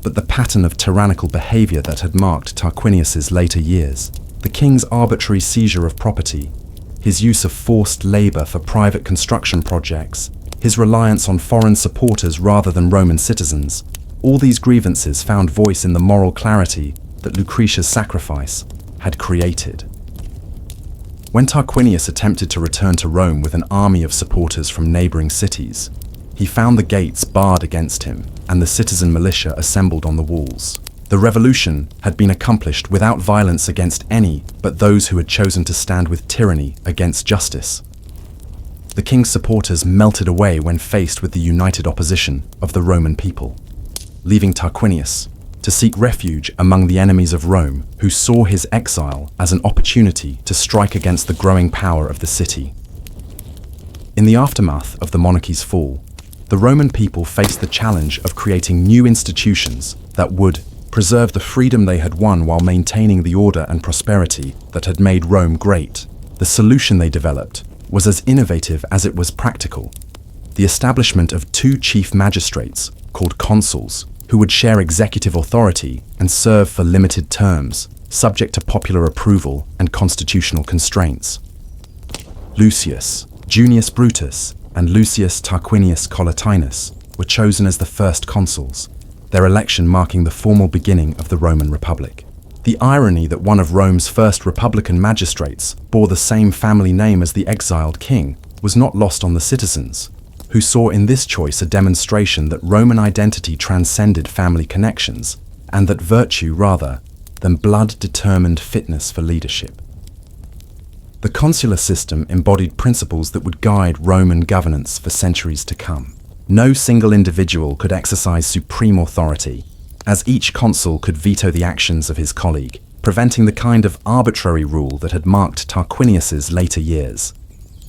but the pattern of tyrannical behavior that had marked Tarquinius's later years. The king's arbitrary seizure of property, his use of forced labor for private construction projects, his reliance on foreign supporters rather than Roman citizens, all these grievances found voice in the moral clarity that Lucretia's sacrifice had created. When Tarquinius attempted to return to Rome with an army of supporters from neighboring cities, he found the gates barred against him and the citizen militia assembled on the walls. The revolution had been accomplished without violence against any but those who had chosen to stand with tyranny against justice. The king's supporters melted away when faced with the united opposition of the Roman people, leaving Tarquinius to seek refuge among the enemies of Rome, who saw his exile as an opportunity to strike against the growing power of the city. In the aftermath of the monarchy's fall, the Roman people faced the challenge of creating new institutions that would preserve the freedom they had won while maintaining the order and prosperity that had made Rome great. The solution they developed was as innovative as it was practical: the establishment of two chief magistrates, called consuls, who would share executive authority and serve for limited terms, subject to popular approval and constitutional constraints. Lucius, Junius Brutus, and Lucius Tarquinius Collatinus were chosen as the first consuls, their election marking the formal beginning of the Roman Republic. The irony that one of Rome's first republican magistrates bore the same family name as the exiled king was not lost on the citizens, who saw in this choice a demonstration that Roman identity transcended family connections, and that virtue rather than blood determined fitness for leadership. The consular system embodied principles that would guide Roman governance for centuries to come. No single individual could exercise supreme authority, as each consul could veto the actions of his colleague, preventing the kind of arbitrary rule that had marked Tarquinius's later years.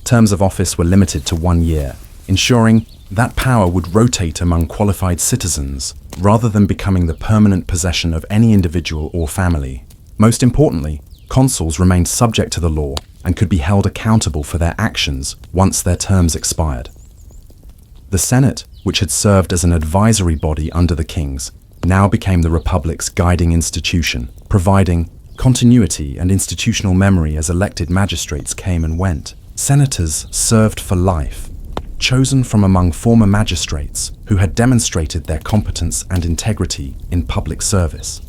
Terms of office were limited to 1 year, ensuring that power would rotate among qualified citizens rather than becoming the permanent possession of any individual or family. Most importantly, consuls remained subject to the law and could be held accountable for their actions once their terms expired. The Senate, which had served as an advisory body under the kings, now became the Republic's guiding institution, providing continuity and institutional memory as elected magistrates came and went. Senators served for life, chosen from among former magistrates who had demonstrated their competence and integrity in public service.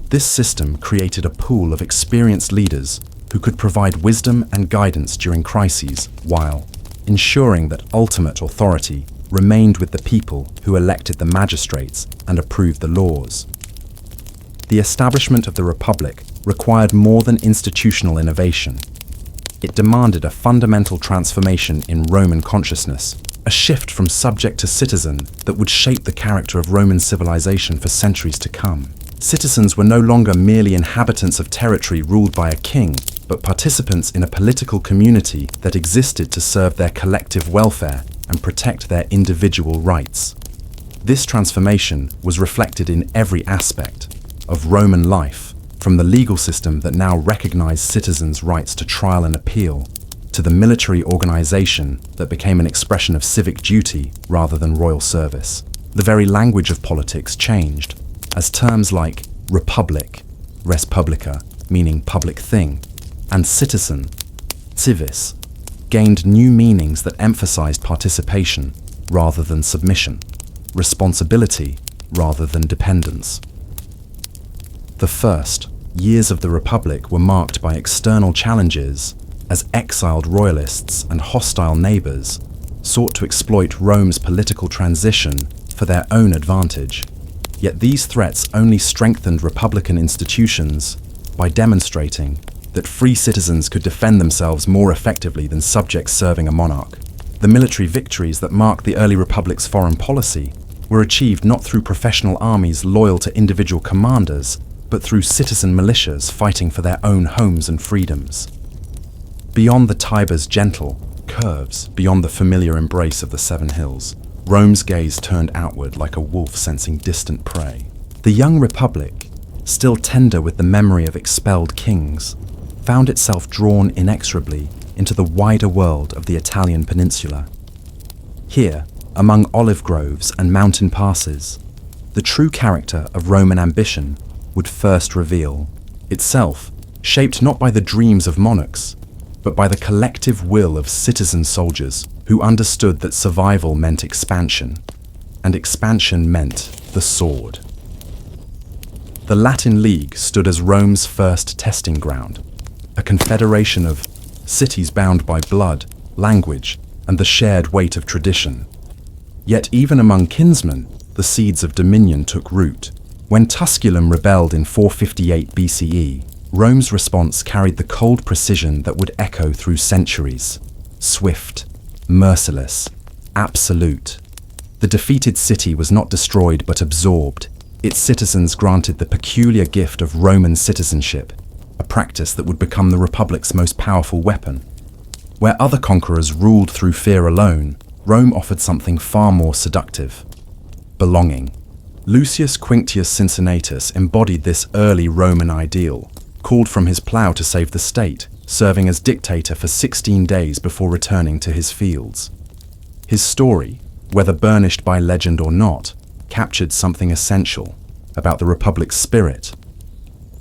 This system created a pool of experienced leaders who could provide wisdom and guidance during crises while ensuring that ultimate authority remained with the people who elected the magistrates and approved the laws. The establishment of the Republic required more than institutional innovation. It demanded a fundamental transformation in Roman consciousness, a shift from subject to citizen that would shape the character of Roman civilization for centuries to come. Citizens were no longer merely inhabitants of territory ruled by a king, but participants in a political community that existed to serve their collective welfare and protect their individual rights. This transformation was reflected in every aspect of Roman life, from the legal system that now recognized citizens' rights to trial and appeal, to the military organization that became an expression of civic duty rather than royal service. The very language of politics changed, as terms like republic, res publica, meaning public thing, and citizen, civis, gained new meanings that emphasized participation rather than submission, responsibility rather than dependence. The first years of the Republic were marked by external challenges as exiled royalists and hostile neighbors sought to exploit Rome's political transition for their own advantage. Yet these threats only strengthened republican institutions by demonstrating that free citizens could defend themselves more effectively than subjects serving a monarch. The military victories that marked the early republic's foreign policy were achieved not through professional armies loyal to individual commanders, but through citizen militias fighting for their own homes and freedoms. Beyond the Tiber's gentle curves, beyond the familiar embrace of the Seven Hills, Rome's gaze turned outward like a wolf sensing distant prey. The young republic, still tender with the memory of expelled kings, found itself drawn inexorably into the wider world of the Italian peninsula. Here, among olive groves and mountain passes, the true character of Roman ambition would first reveal itself, shaped not by the dreams of monarchs, but by the collective will of citizen soldiers who understood that survival meant expansion, and expansion meant the sword. The Latin League stood as Rome's first testing ground, a confederation of cities bound by blood, language, and the shared weight of tradition. Yet even among kinsmen, the seeds of dominion took root. When Tusculum rebelled in 458 BCE, Rome's response carried the cold precision that would echo through centuries. Swift, merciless, absolute. The defeated city was not destroyed but absorbed. Its citizens granted the peculiar gift of Roman citizenship, a practice that would become the Republic's most powerful weapon. Where other conquerors ruled through fear alone, Rome offered something far more seductive: belonging. Lucius Quinctius Cincinnatus embodied this early Roman ideal, called from his plough to save the state, serving as dictator for 16 days before returning to his fields. His story, whether burnished by legend or not, captured something essential about the Republic's spirit.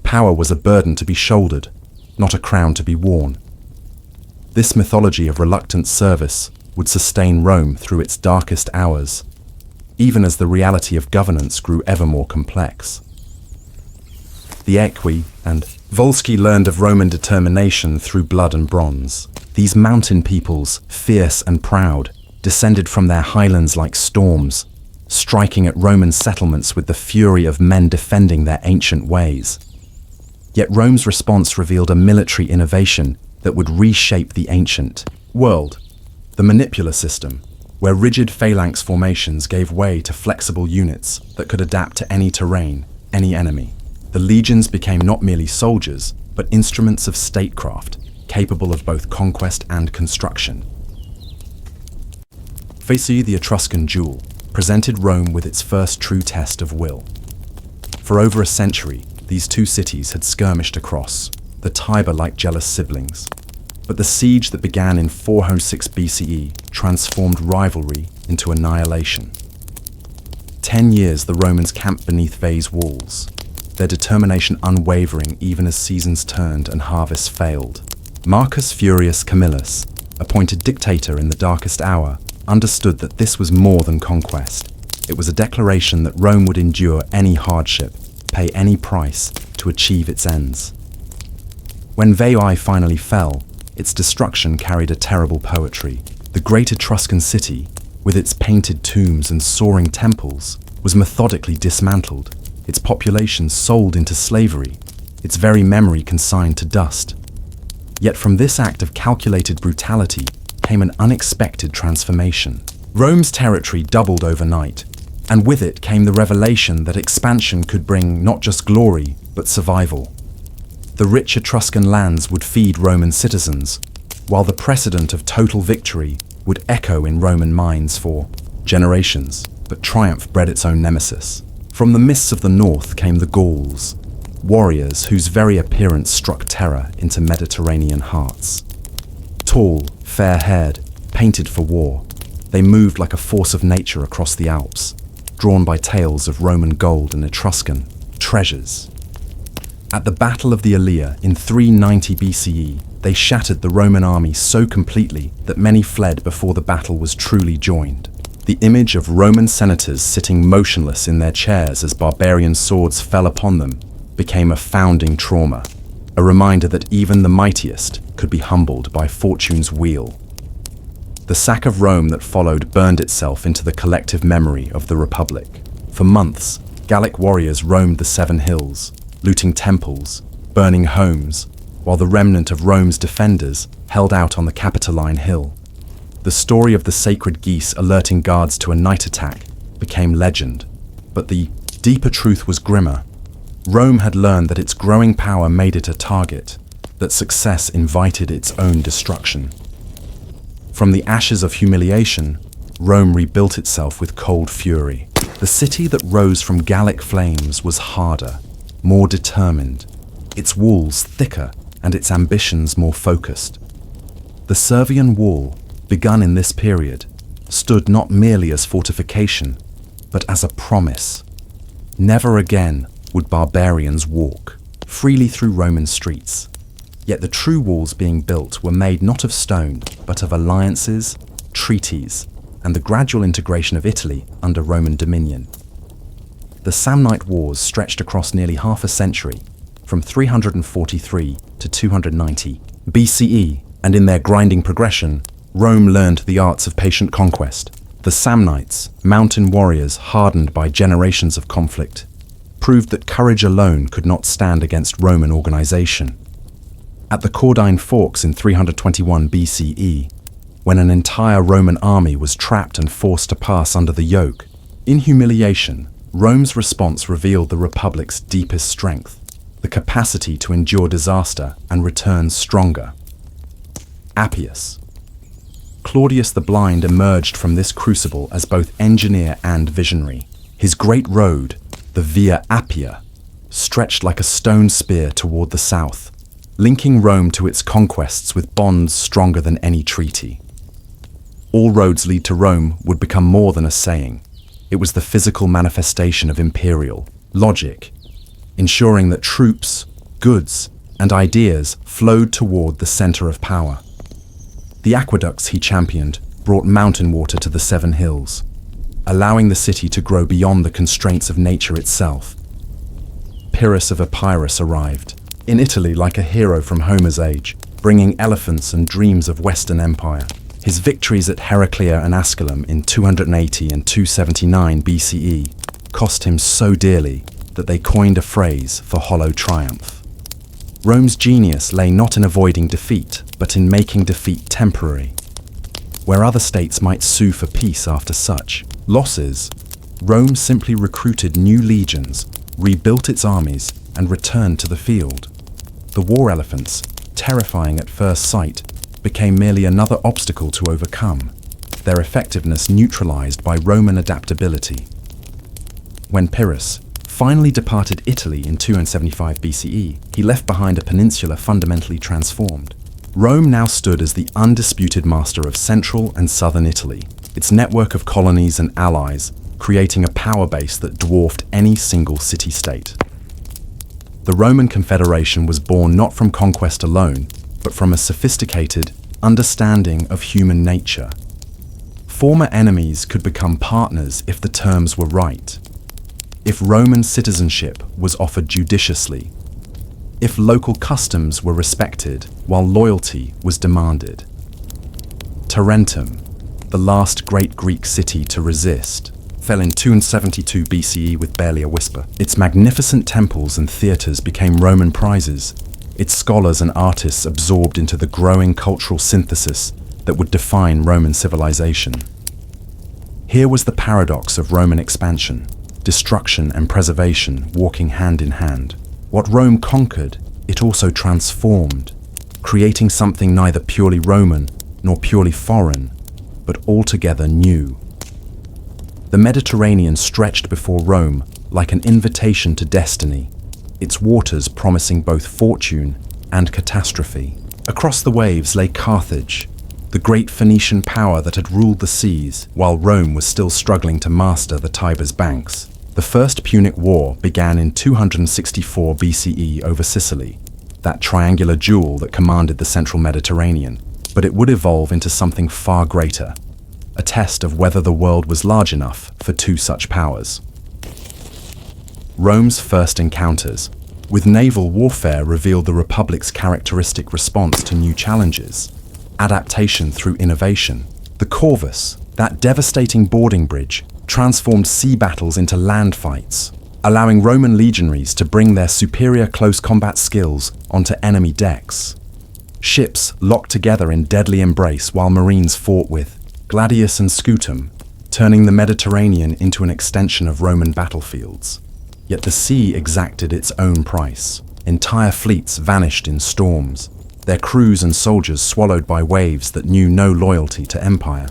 Power was a burden to be shouldered, not a crown to be worn. This mythology of reluctant service would sustain Rome through its darkest hours, even as the reality of governance grew ever more complex. The Equi and Volsci learned of Roman determination through blood and bronze. These mountain peoples, fierce and proud, descended from their highlands like storms, striking at Roman settlements with the fury of men defending their ancient ways. Yet Rome's response revealed a military innovation that would reshape the ancient world: the manipular system, where rigid phalanx formations gave way to flexible units that could adapt to any terrain, any enemy. The legions became not merely soldiers, but instruments of statecraft, capable of both conquest and construction. Veii, the Etruscan jewel, presented Rome with its first true test of will. For over a century, these two cities had skirmished across, the Tiber like jealous siblings. But the siege that began in 406 BCE transformed rivalry into annihilation. 10 years the Romans camped beneath Veii's walls, their determination unwavering even as seasons turned and harvests failed. Marcus Furius Camillus, appointed dictator in the darkest hour, understood that this was more than conquest. It was a declaration that Rome would endure any hardship, pay any price to achieve its ends. When Veii finally fell, its destruction carried a terrible poetry. The great Etruscan city, with its painted tombs and soaring temples, was methodically dismantled, its population sold into slavery, its very memory consigned to dust. Yet from this act of calculated brutality came an unexpected transformation. Rome's territory doubled overnight, and with it came the revelation that expansion could bring not just glory, but survival. The rich Etruscan lands would feed Roman citizens, while the precedent of total victory would echo in Roman minds for generations, but triumph bred its own nemesis. From the mists of the north came the Gauls, warriors whose very appearance struck terror into Mediterranean hearts. Tall, fair-haired, painted for war, they moved like a force of nature across the Alps, drawn by tales of Roman gold and Etruscan treasures. At the Battle of the Alesia in 390 BCE, they shattered the Roman army so completely that many fled before the battle was truly joined. The image of Roman senators sitting motionless in their chairs as barbarian swords fell upon them became a founding trauma, a reminder that even the mightiest could be humbled by fortune's wheel. The sack of Rome that followed burned itself into the collective memory of the Republic. For months, Gallic warriors roamed the Seven Hills, looting temples, burning homes, while the remnant of Rome's defenders held out on the Capitoline Hill. The story of the sacred geese alerting guards to a night attack became legend, but the deeper truth was grimmer. Rome had learned that its growing power made it a target, that success invited its own destruction. From the ashes of humiliation, Rome rebuilt itself with cold fury. The city that rose from Gallic flames was harder, more determined, its walls thicker and its ambitions more focused. The Servian wall, begun in this period, stood not merely as fortification, but as a promise. Never again would barbarians walk freely through Roman streets. Yet the true walls being built were made not of stone, but of alliances, treaties, and the gradual integration of Italy under Roman dominion. The Samnite Wars stretched across nearly half a century, from 343 to 290 BCE, and in their grinding progression, Rome learned the arts of patient conquest. The Samnites, mountain warriors hardened by generations of conflict, proved that courage alone could not stand against Roman organization. At the Caudine Forks in 321 BCE, when an entire Roman army was trapped and forced to pass under the yoke, in humiliation, Rome's response revealed the Republic's deepest strength, the capacity to endure disaster and return stronger. Appius. Claudius the Blind emerged from this crucible as both engineer and visionary. His great road, the Via Appia, stretched like a stone spear toward the south, linking Rome to its conquests with bonds stronger than any treaty. All roads lead to Rome would become more than a saying. It was the physical manifestation of imperial logic, ensuring that troops, goods, and ideas flowed toward the center of power. The aqueducts he championed brought mountain water to the seven hills, allowing the city to grow beyond the constraints of nature itself. Pyrrhus of Epirus arrived, in Italy like a hero from Homer's age, bringing elephants and dreams of Western Empire. His victories at Heraclea and Asculum in 280 and 279 BCE cost him so dearly that they coined a phrase for hollow triumph. Rome's genius lay not in avoiding defeat, but in making defeat temporary. Where other states might sue for peace after such losses, Rome simply recruited new legions, rebuilt its armies, and returned to the field. The war elephants, terrifying at first sight, became merely another obstacle to overcome, their effectiveness neutralized by Roman adaptability. When Pyrrhus finally departed Italy in 275 BCE, he left behind a peninsula fundamentally transformed. Rome now stood as the undisputed master of central and southern Italy, its network of colonies and allies creating a power base that dwarfed any single city-state. The Roman Confederation was born not from conquest alone, but from a sophisticated understanding of human nature. Former enemies could become partners if the terms were right, if Roman citizenship was offered judiciously, if local customs were respected while loyalty was demanded. Tarentum, the last great Greek city to resist, fell in 272 BCE with barely a whisper. Its magnificent temples and theatres became Roman prizes, its scholars and artists absorbed into the growing cultural synthesis that would define Roman civilization. Here was the paradox of Roman expansion, destruction and preservation walking hand in hand. What Rome conquered, it also transformed, creating something neither purely Roman nor purely foreign, but altogether new. The Mediterranean stretched before Rome like an invitation to destiny, its waters promising both fortune and catastrophe. Across the waves lay Carthage, the great Phoenician power that had ruled the seas while Rome was still struggling to master the Tiber's banks. The First Punic War began in 264 BCE over Sicily, that triangular jewel that commanded the central Mediterranean, but it would evolve into something far greater, a test of whether the world was large enough for two such powers. Rome's first encounters with naval warfare revealed the Republic's characteristic response to new challenges, adaptation through innovation. The Corvus, that devastating boarding bridge, transformed sea battles into land fights, allowing Roman legionaries to bring their superior close combat skills onto enemy decks. Ships locked together in deadly embrace while Marines fought with Gladius and Scutum, turning the Mediterranean into an extension of Roman battlefields. Yet the sea exacted its own price. Entire fleets vanished in storms, their crews and soldiers swallowed by waves that knew no loyalty to empire.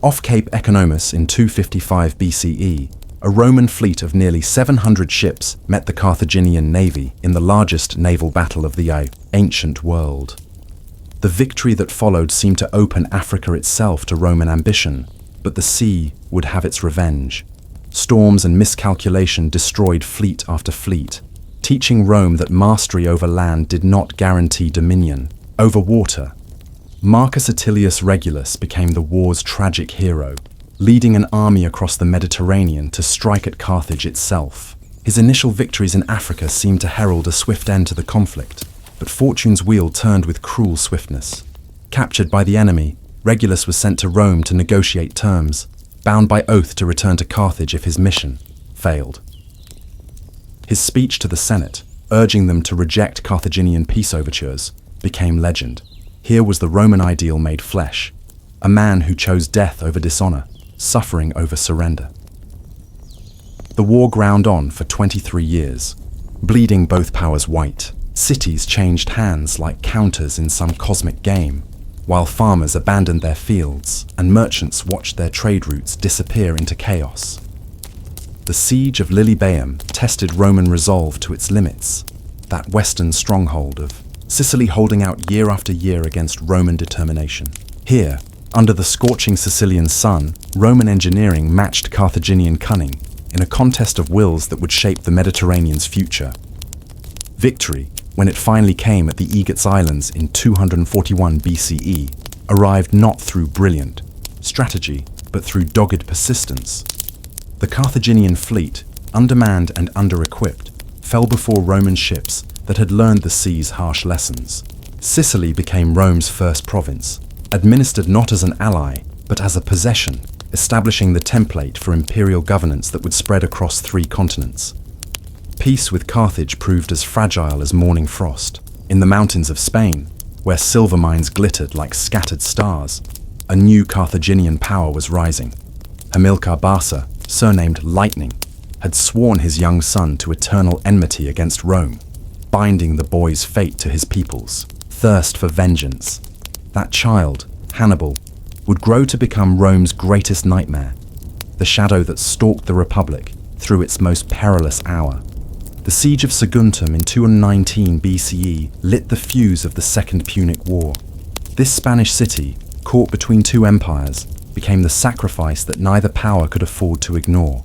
Off Cape Economus in 255 BCE, a Roman fleet of nearly 700 ships met the Carthaginian navy in the largest naval battle of the ancient world. The victory that followed seemed to open Africa itself to Roman ambition, but the sea would have its revenge. Storms and miscalculation destroyed fleet after fleet, teaching Rome that mastery over land did not guarantee dominion over water. Marcus Atilius Regulus became the war's tragic hero, leading an army across the Mediterranean to strike at Carthage itself. His initial victories in Africa seemed to herald a swift end to the conflict, but fortune's wheel turned with cruel swiftness. Captured by the enemy, Regulus was sent to Rome to negotiate terms, bound by oath to return to Carthage if his mission failed. His speech to the Senate, urging them to reject Carthaginian peace overtures, became legend. Here was the Roman ideal made flesh, a man who chose death over dishonor, suffering over surrender. The war ground on for 23 years, bleeding both powers white. Cities changed hands like counters in some cosmic game, while farmers abandoned their fields and merchants watched their trade routes disappear into chaos. The siege of Lilybaeum tested Roman resolve to its limits, that western stronghold of Sicily holding out year after year against Roman determination. Here, under the scorching Sicilian sun, Roman engineering matched Carthaginian cunning in a contest of wills that would shape the Mediterranean's future. Victory, when it finally came at the Aegates Islands in 241 BCE, arrived not through brilliant strategy, but through dogged persistence. The Carthaginian fleet, undermanned and under-equipped, fell before Roman ships that had learned the sea's harsh lessons. Sicily became Rome's first province, administered not as an ally, but as a possession, establishing the template for imperial governance that would spread across 3 continents. Peace with Carthage proved as fragile as morning frost. In the mountains of Spain, where silver mines glittered like scattered stars, a new Carthaginian power was rising. Hamilcar Barca, surnamed Lightning, had sworn his young son to eternal enmity against Rome, binding the boy's fate to his people's thirst for vengeance. That child, Hannibal, would grow to become Rome's greatest nightmare, the shadow that stalked the Republic through its most perilous hour. The siege of Saguntum in 219 BCE lit the fuse of the Second Punic War. This Spanish city, caught between 2 empires, became the sacrifice that neither power could afford to ignore.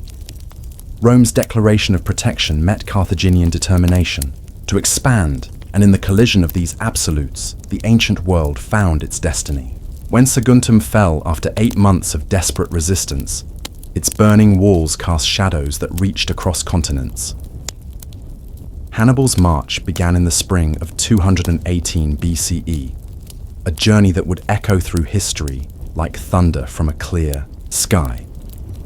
Rome's declaration of protection met Carthaginian determination to expand, and in the collision of these absolutes, the ancient world found its destiny. When Saguntum fell after 8 months of desperate resistance, its burning walls cast shadows that reached across continents. Hannibal's march began in the spring of 218 BCE, a journey that would echo through history like thunder from a clear sky.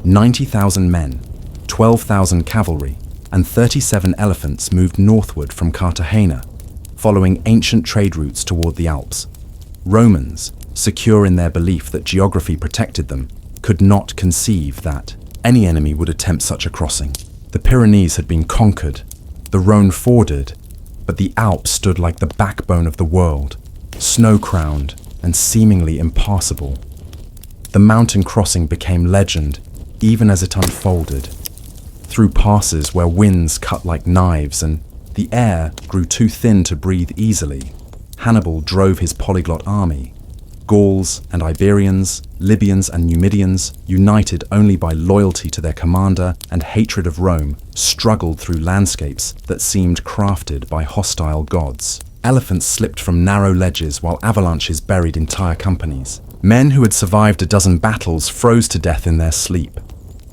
90,000 men, 12,000 cavalry, and 37 elephants moved northward from Cartagena, following ancient trade routes toward the Alps. Romans, secure in their belief that geography protected them, could not conceive that any enemy would attempt such a crossing. The Pyrenees had been conquered, the Rhone forded, but the Alps stood like the backbone of the world, snow-crowned and seemingly impassable. The mountain crossing became legend even as it unfolded, through passes where winds cut like knives and the air grew too thin to breathe easily. Hannibal drove his polyglot army. Gauls and Iberians, Libyans and Numidians, united only by loyalty to their commander and hatred of Rome, struggled through landscapes that seemed crafted by hostile gods. Elephants slipped from narrow ledges while avalanches buried entire companies. Men who had survived a dozen battles froze to death in their sleep,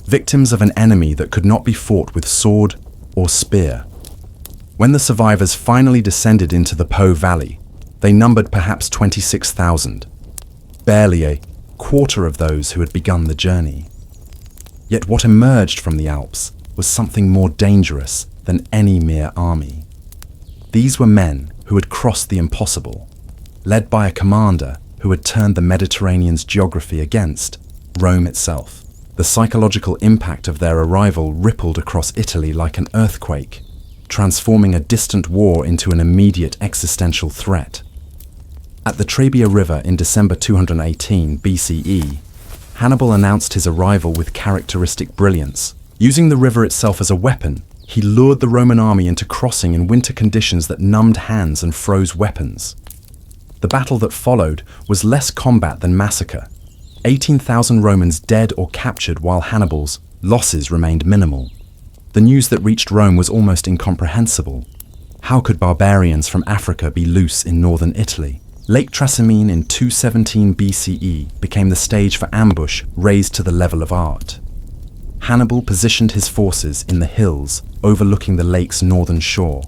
victims of an enemy that could not be fought with sword or spear. When the survivors finally descended into the Po Valley, they numbered perhaps 26,000. Barely a quarter of those who had begun the journey. Yet what emerged from the Alps was something more dangerous than any mere army. These were men who had crossed the impossible, led by a commander who had turned the Mediterranean's geography against Rome itself. The psychological impact of their arrival rippled across Italy like an earthquake. transforming a distant war into an immediate existential threat. At the Trebia River in December 218 BCE, Hannibal announced his arrival with characteristic brilliance. Using the river itself as a weapon, he lured the Roman army into crossing in winter conditions that numbed hands and froze weapons. The battle that followed was less combat than massacre. 18,000 Romans dead or captured, while Hannibal's losses remained minimal. The news that reached Rome was almost incomprehensible. How could barbarians from Africa be loose in northern Italy? Lake Trasimene in 217 BCE became the stage for ambush raised to the level of art. Hannibal positioned his forces in the hills overlooking the lake's northern shore,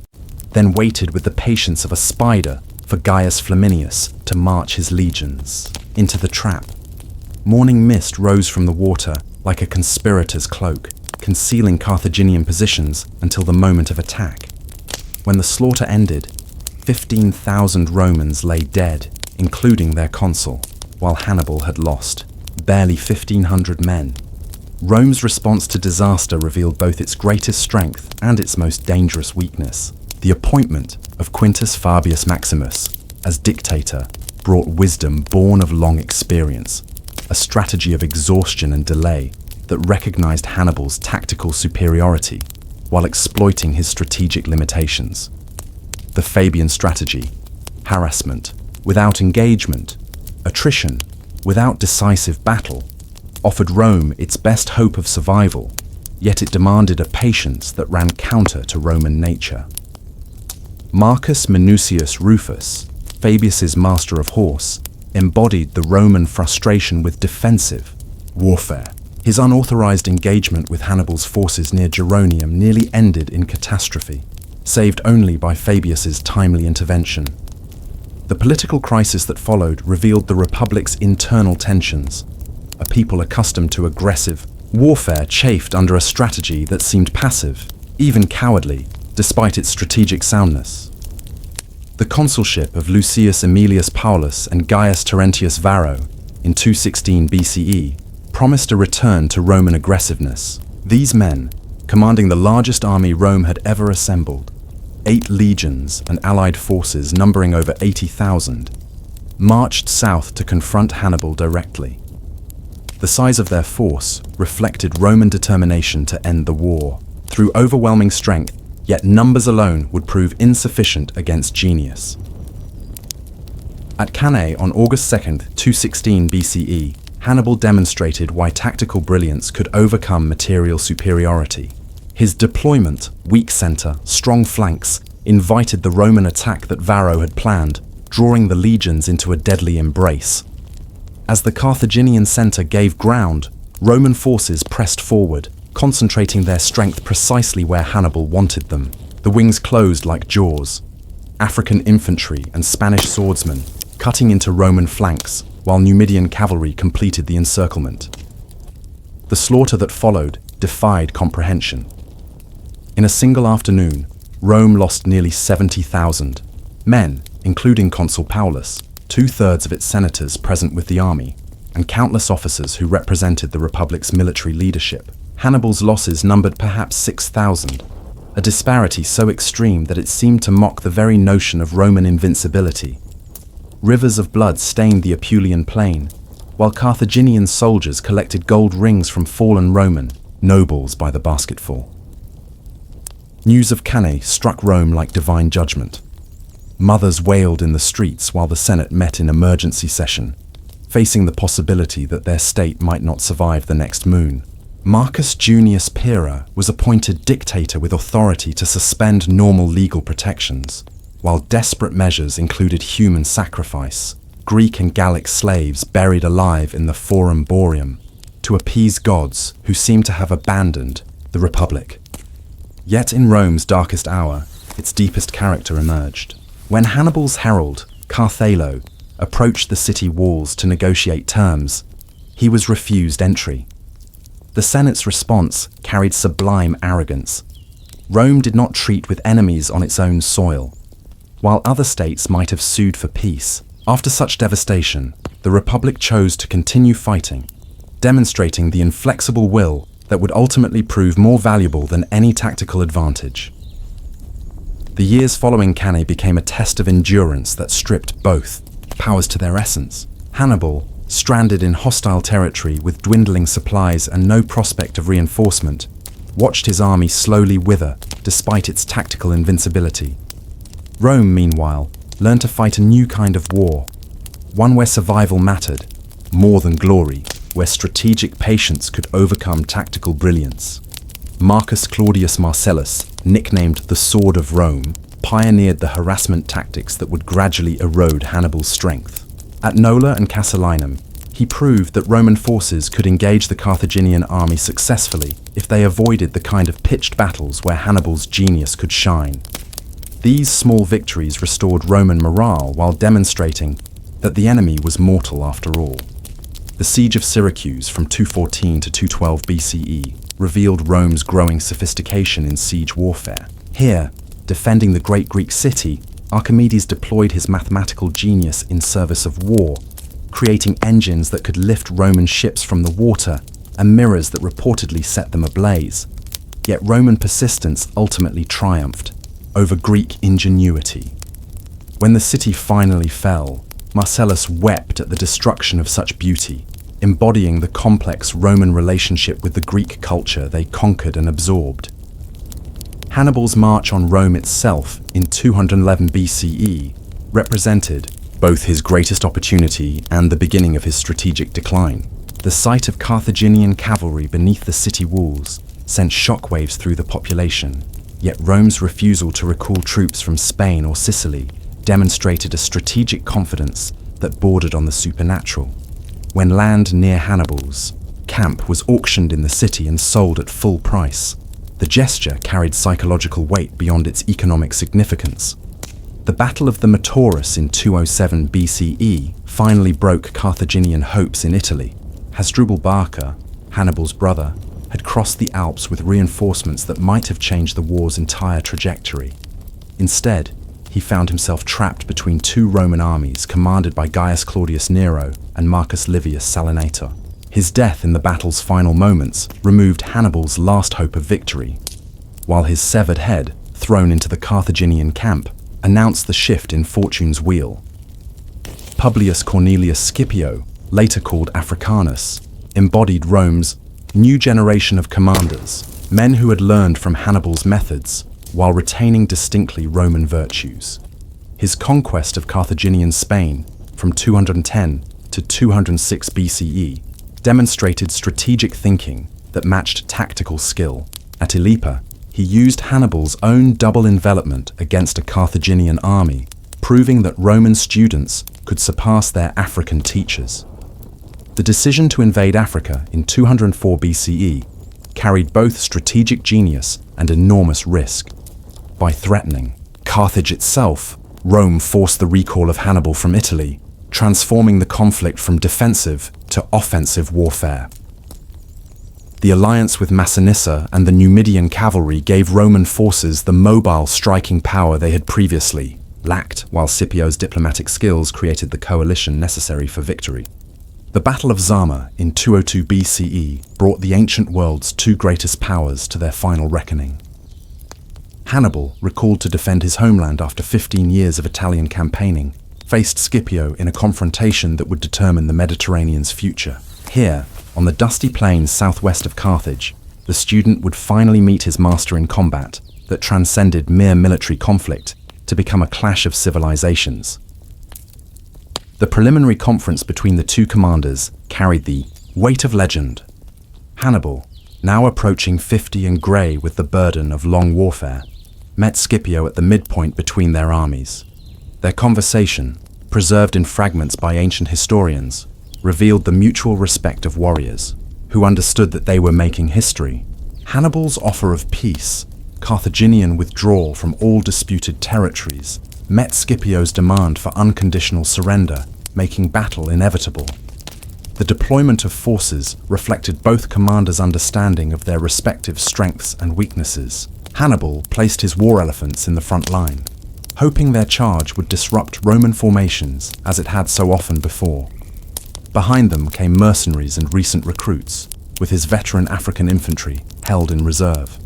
then waited with the patience of a spider for Gaius Flaminius to march his legions into the trap. Morning mist rose from the water like a conspirator's cloak, concealing Carthaginian positions until the moment of attack. When the slaughter ended, 15,000 Romans lay dead, including their consul, while Hannibal had lost barely 1,500 men. Rome's response to disaster revealed both its greatest strength and its most dangerous weakness. The appointment of Quintus Fabius Maximus as dictator brought wisdom born of long experience, a strategy of exhaustion and delay that recognized Hannibal's tactical superiority while exploiting his strategic limitations. The Fabian strategy: harassment without engagement, attrition without decisive battle, offered Rome its best hope of survival, yet it demanded a patience that ran counter to Roman nature. Marcus Minucius Rufus, Fabius's master of horse, embodied the Roman frustration with defensive warfare. His unauthorized engagement with Hannibal's forces near Geronium nearly ended in catastrophe, saved only by Fabius's timely intervention. The political crisis that followed revealed the Republic's internal tensions. A people accustomed to aggressive warfare chafed under a strategy that seemed passive, even cowardly, despite its strategic soundness. The consulship of Lucius Aemilius Paulus and Gaius Terentius Varro in 216 BCE promised a return to Roman aggressiveness. These men, commanding the largest army Rome had ever assembled, 8 legions and allied forces numbering over 80,000, marched south to confront Hannibal directly. The size of their force reflected Roman determination to end the war. Through overwhelming strength, yet numbers alone would prove insufficient against genius. At Cannae on August 2nd, 216 BCE, Hannibal demonstrated why tactical brilliance could overcome material superiority. His deployment, weak center, strong flanks, invited the Roman attack that Varro had planned, drawing the legions into a deadly embrace. As the Carthaginian center gave ground, Roman forces pressed forward, concentrating their strength precisely where Hannibal wanted them. The wings closed like jaws. African infantry and Spanish swordsmen cutting into Roman flanks, while Numidian cavalry completed the encirclement. The slaughter that followed defied comprehension. In a single afternoon, Rome lost nearly 70,000 men, including Consul Paulus, 2/3 of its senators present with the army, and countless officers who represented the Republic's military leadership. Hannibal's losses numbered perhaps 6,000, a disparity so extreme that it seemed to mock the very notion of Roman invincibility. Rivers of blood stained the Apulian plain, while Carthaginian soldiers collected gold rings from fallen Roman nobles by the basketful. News of Cannae struck Rome like divine judgment. Mothers wailed in the streets while the Senate met in emergency session, facing the possibility that their state might not survive the next moon. Marcus Junius Pyrrhus was appointed dictator with authority to suspend normal legal protections, while desperate measures included human sacrifice, Greek and Gallic slaves buried alive in the Forum Boreum, to appease gods who seemed to have abandoned the Republic. Yet in Rome's darkest hour, its deepest character emerged. When Hannibal's herald, Carthalo, approached the city walls to negotiate terms, he was refused entry. The Senate's response carried sublime arrogance. Rome did not treat with enemies on its own soil. While other states might have sued for peace, after such devastation, the Republic chose to continue fighting, demonstrating the inflexible will that would ultimately prove more valuable than any tactical advantage. The years following Cannae became a test of endurance that stripped both powers to their essence. Hannibal, stranded in hostile territory with dwindling supplies and no prospect of reinforcement, watched his army slowly wither despite its tactical invincibility. Rome, meanwhile, learned to fight a new kind of war, one where survival mattered more than glory, where strategic patience could overcome tactical brilliance. Marcus Claudius Marcellus, nicknamed the Sword of Rome, pioneered the harassment tactics that would gradually erode Hannibal's strength. At Nola and Casilinum, he proved that Roman forces could engage the Carthaginian army successfully if they avoided the kind of pitched battles where Hannibal's genius could shine. These small victories restored Roman morale while demonstrating that the enemy was mortal after all. The siege of Syracuse from 214 to 212 BCE revealed Rome's growing sophistication in siege warfare. Here, defending the great Greek city, Archimedes deployed his mathematical genius in service of war, creating engines that could lift Roman ships from the water and mirrors that reportedly set them ablaze. Yet Roman persistence ultimately triumphed over Greek ingenuity. When the city finally fell, Marcellus wept at the destruction of such beauty, embodying the complex Roman relationship with the Greek culture they conquered and absorbed. Hannibal's march on Rome itself in 211 BCE represented both his greatest opportunity and the beginning of his strategic decline. The sight of Carthaginian cavalry beneath the city walls sent shockwaves through the population, yet Rome's refusal to recall troops from Spain or Sicily demonstrated a strategic confidence that bordered on the supernatural. When land near Hannibal's camp was auctioned in the city and sold at full price, the gesture carried psychological weight beyond its economic significance. The Battle of the Metaurus in 207 BCE finally broke Carthaginian hopes in Italy. Hasdrubal Barca, Hannibal's brother, had crossed the Alps with reinforcements that might have changed the war's entire trajectory. Instead, he found himself trapped between two Roman armies commanded by Gaius Claudius Nero and Marcus Livius Salinator. His death in the battle's final moments removed Hannibal's last hope of victory, while his severed head, thrown into the Carthaginian camp, announced the shift in fortune's wheel. Publius Cornelius Scipio, later called Africanus, embodied Rome's new generation of commanders, men who had learned from Hannibal's methods while retaining distinctly Roman virtues. His conquest of Carthaginian Spain from 210 to 206 BCE demonstrated strategic thinking that matched tactical skill. At Ilipa, he used Hannibal's own double envelopment against a Carthaginian army, proving that Roman students could surpass their African teachers. The decision to invade Africa in 204 BCE carried both strategic genius and enormous risk. By threatening Carthage itself, Rome forced the recall of Hannibal from Italy, transforming the conflict from defensive to offensive warfare. The alliance with Massinissa and the Numidian cavalry gave Roman forces the mobile striking power they had previously lacked, while Scipio's diplomatic skills created the coalition necessary for victory. The Battle of Zama in 202 BCE brought the ancient world's two greatest powers to their final reckoning. Hannibal, recalled to defend his homeland after 15 years of Italian campaigning, faced Scipio in a confrontation that would determine the Mediterranean's future. Here, on the dusty plains southwest of Carthage, the student would finally meet his master in combat that transcended mere military conflict to become a clash of civilizations. The preliminary conference between the two commanders carried the weight of legend. Hannibal, now approaching 50 and grey with the burden of long warfare, met Scipio at the midpoint between their armies. Their conversation, preserved in fragments by ancient historians, revealed the mutual respect of warriors, who understood that they were making history. Hannibal's offer of peace, Carthaginian withdrawal from all disputed territories, met Scipio's demand for unconditional surrender, making battle inevitable. The deployment of forces reflected both commanders' understanding of their respective strengths and weaknesses. Hannibal placed his war elephants in the front line, hoping their charge would disrupt Roman formations as it had so often before. Behind them came mercenaries and recent recruits, with his veteran African infantry held in reserve.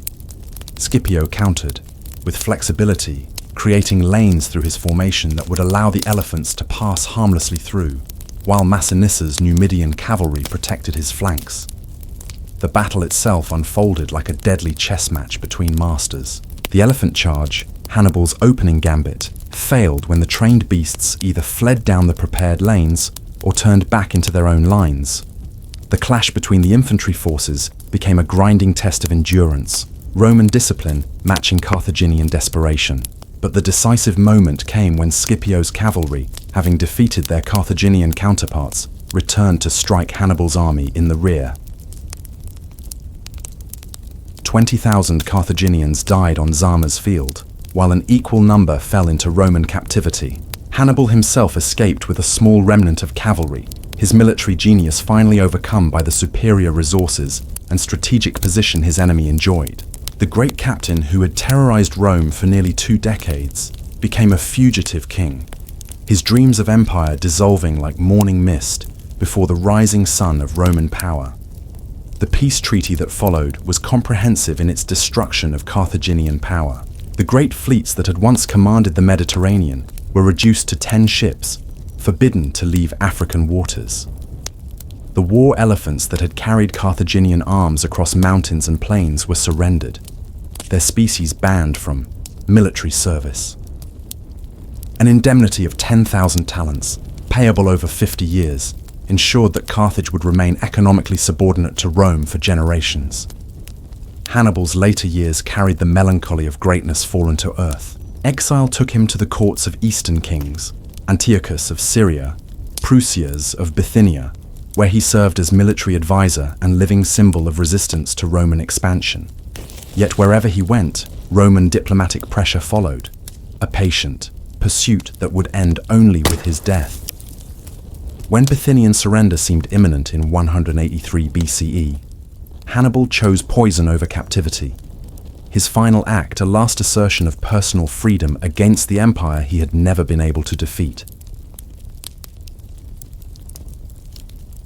Scipio countered, with flexibility creating lanes through his formation that would allow the elephants to pass harmlessly through, while Massiniss's Numidian cavalry protected his flanks. The battle itself unfolded like a deadly chess match between masters. The elephant charge, Hannibal's opening gambit, failed when the trained beasts either fled down the prepared lanes or turned back into their own lines. The clash between the infantry forces became a grinding test of endurance, Roman discipline matching Carthaginian desperation. But the decisive moment came when Scipio's cavalry, having defeated their Carthaginian counterparts, returned to strike Hannibal's army in the rear. 20,000 Carthaginians died on Zama's field, while an equal number fell into Roman captivity. Hannibal himself escaped with a small remnant of cavalry, his military genius finally overcome by the superior resources and strategic position his enemy enjoyed. The great captain who had terrorized Rome for nearly 2 decades became a fugitive king, his dreams of empire dissolving like morning mist before the rising sun of Roman power. The peace treaty that followed was comprehensive in its destruction of Carthaginian power. The great fleets that had once commanded the Mediterranean were reduced to 10 ships, forbidden to leave African waters. The war elephants that had carried Carthaginian arms across mountains and plains were surrendered, their species banned from military service. An indemnity of 10,000 talents, payable over 50 years, ensured that Carthage would remain economically subordinate to Rome for generations. Hannibal's later years carried the melancholy of greatness fallen to earth. Exile took him to the courts of eastern kings, Antiochus of Syria, Prusias of Bithynia, where he served as military advisor and living symbol of resistance to Roman expansion. Yet wherever he went, Roman diplomatic pressure followed, a patient pursuit that would end only with his death. When Bithynian surrender seemed imminent in 183 BCE, Hannibal chose poison over captivity. His final act, a last assertion of personal freedom against the empire he had never been able to defeat.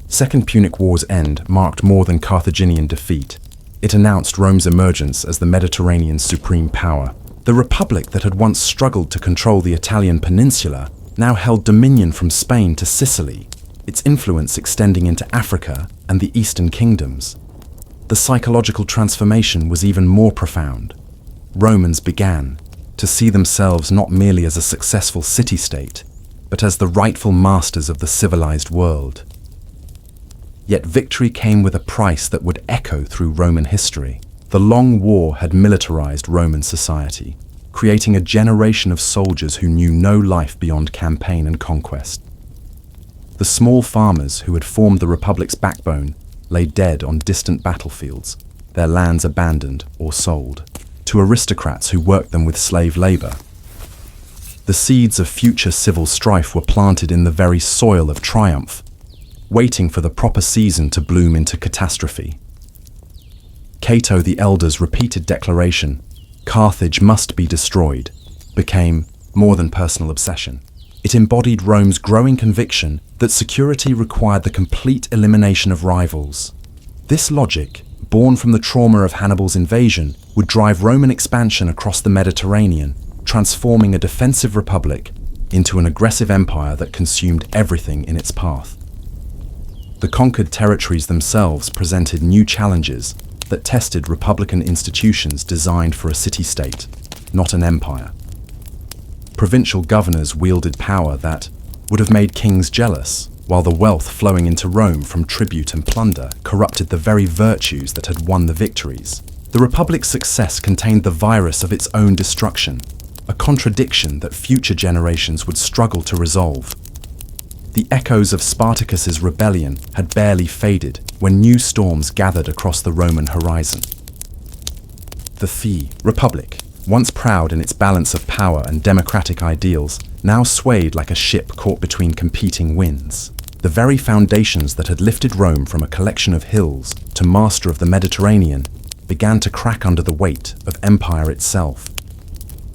Second Punic War's end marked more than Carthaginian defeat. It announced Rome's emergence as the Mediterranean's supreme power. The republic that had once struggled to control the Italian peninsula now held dominion from Spain to Sicily, its influence extending into Africa and the Eastern kingdoms. The psychological transformation was even more profound. Romans began to see themselves not merely as a successful city-state, but as the rightful masters of the civilized world. Yet victory came with a price that would echo through Roman history. The long war had militarized Roman society, creating a generation of soldiers who knew no life beyond campaign and conquest. The small farmers who had formed the Republic's backbone lay dead on distant battlefields, their lands abandoned or sold, to aristocrats who worked them with slave labor. The seeds of future civil strife were planted in the very soil of triumph, waiting for the proper season to bloom into catastrophe. Cato the Elder's repeated declaration, "Carthage must be destroyed," became more than personal obsession. It embodied Rome's growing conviction that security required the complete elimination of rivals. This logic, born from the trauma of Hannibal's invasion, would drive Roman expansion across the Mediterranean, transforming a defensive republic into an aggressive empire that consumed everything in its path. The conquered territories themselves presented new challenges that tested republican institutions designed for a city-state, not an empire. Provincial governors wielded power that would have made kings jealous, while the wealth flowing into Rome from tribute and plunder corrupted the very virtues that had won the victories. The Republic's success contained the virus of its own destruction, a contradiction that future generations would struggle to resolve. The echoes of Spartacus's rebellion had barely faded when new storms gathered across the Roman horizon. The Veii Republic, once proud in its balance of power and democratic ideals, now swayed like a ship caught between competing winds. The very foundations that had lifted Rome from a collection of hills to master of the Mediterranean began to crack under the weight of empire itself.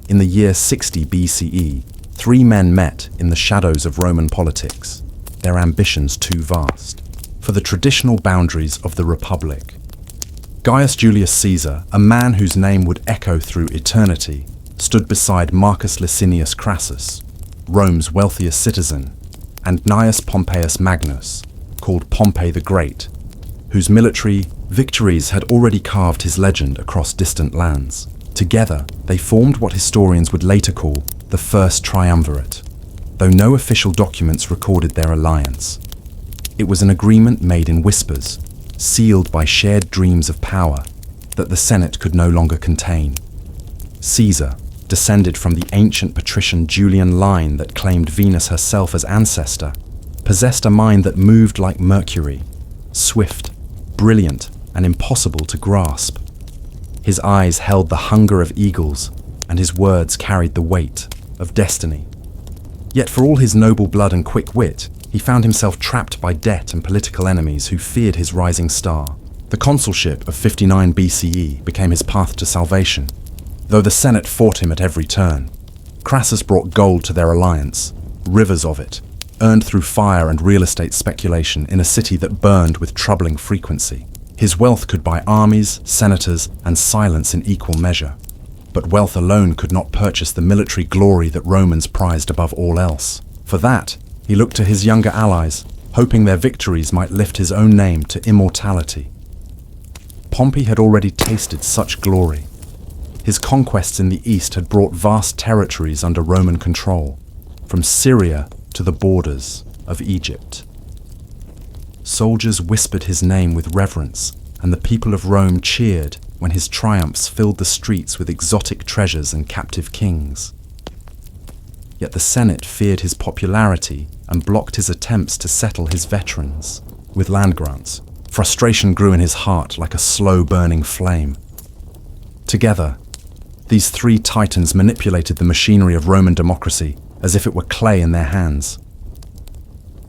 In the year 60 BCE, 3 men met in the shadows of Roman politics, their ambitions too vast for the traditional boundaries of the Republic. Gaius Julius Caesar, a man whose name would echo through eternity, stood beside Marcus Licinius Crassus, Rome's wealthiest citizen, and Gnaeus Pompeius Magnus, called Pompey the Great, whose military victories had already carved his legend across distant lands. Together, they formed what historians would later call the First Triumvirate, though no official documents recorded their alliance. It was an agreement made in whispers, sealed by shared dreams of power that the Senate could no longer contain. Caesar, descended from the ancient patrician Julian line that claimed Venus herself as ancestor, possessed a mind that moved like Mercury, swift, brilliant, and impossible to grasp. His eyes held the hunger of eagles, and his words carried the weight of destiny. Yet for all his noble blood and quick wit, he found himself trapped by debt and political enemies who feared his rising star. The consulship of 59 BCE became his path to salvation, though the Senate fought him at every turn. Crassus brought gold to their alliance, rivers of it, earned through fire and real estate speculation in a city that burned with troubling frequency. His wealth could buy armies, senators, and silence in equal measure. But wealth alone could not purchase the military glory that Romans prized above all else. For that, he looked to his younger allies, hoping their victories might lift his own name to immortality. Pompey had already tasted such glory. His conquests in the east had brought vast territories under Roman control, from Syria to the borders of Egypt. Soldiers whispered his name with reverence, and the people of Rome cheered when his triumphs filled the streets with exotic treasures and captive kings. Yet the Senate feared his popularity and blocked his attempts to settle his veterans with land grants. Frustration grew in his heart like a slow-burning flame. Together, these three titans manipulated the machinery of Roman democracy as if it were clay in their hands.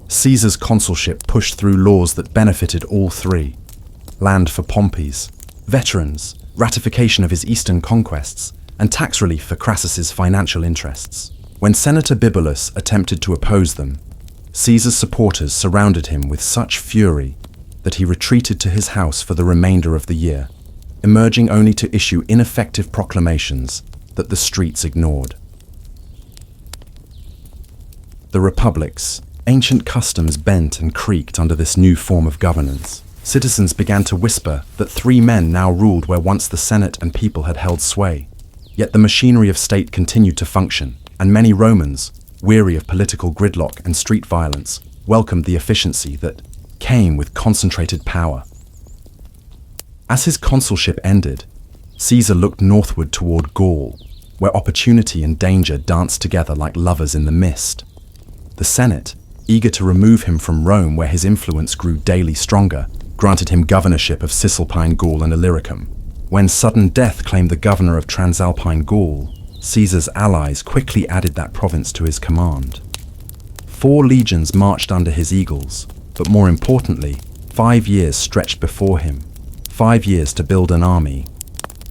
Caesar's consulship pushed through laws that benefited all three: land for Pompey's veterans, ratification of his eastern conquests, and tax relief for Crassus's financial interests. When Senator Bibulus attempted to oppose them, Caesar's supporters surrounded him with such fury that he retreated to his house for the remainder of the year, emerging only to issue ineffective proclamations that the streets ignored. The Republic's ancient customs bent and creaked under this new form of governance. Citizens began to whisper that three men now ruled where once the Senate and people had held sway. Yet the machinery of state continued to function, and many Romans, weary of political gridlock and street violence, welcomed the efficiency that came with concentrated power. As his consulship ended, Caesar looked northward toward Gaul, where opportunity and danger danced together like lovers in the mist. The Senate, eager to remove him from Rome where his influence grew daily stronger, granted him governorship of Cisalpine Gaul and Illyricum. When sudden death claimed the governor of Transalpine Gaul, Caesar's allies quickly added that province to his command. 4 legions marched under his eagles, but more importantly, 5 years stretched before him. 5 years to build an army,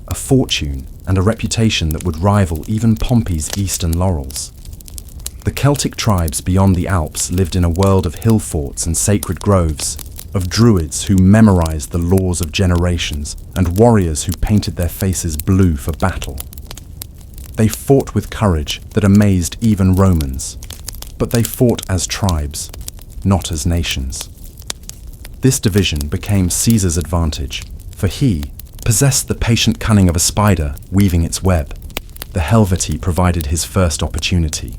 a fortune, and a reputation that would rival even Pompey's eastern laurels. The Celtic tribes beyond the Alps lived in a world of hill forts and sacred groves, of druids who memorized the laws of generations, and warriors who painted their faces blue for battle. They fought with courage that amazed even Romans, but they fought as tribes, not as nations. This division became Caesar's advantage, for he possessed the patient cunning of a spider weaving its web. The Helvetii provided his first opportunity.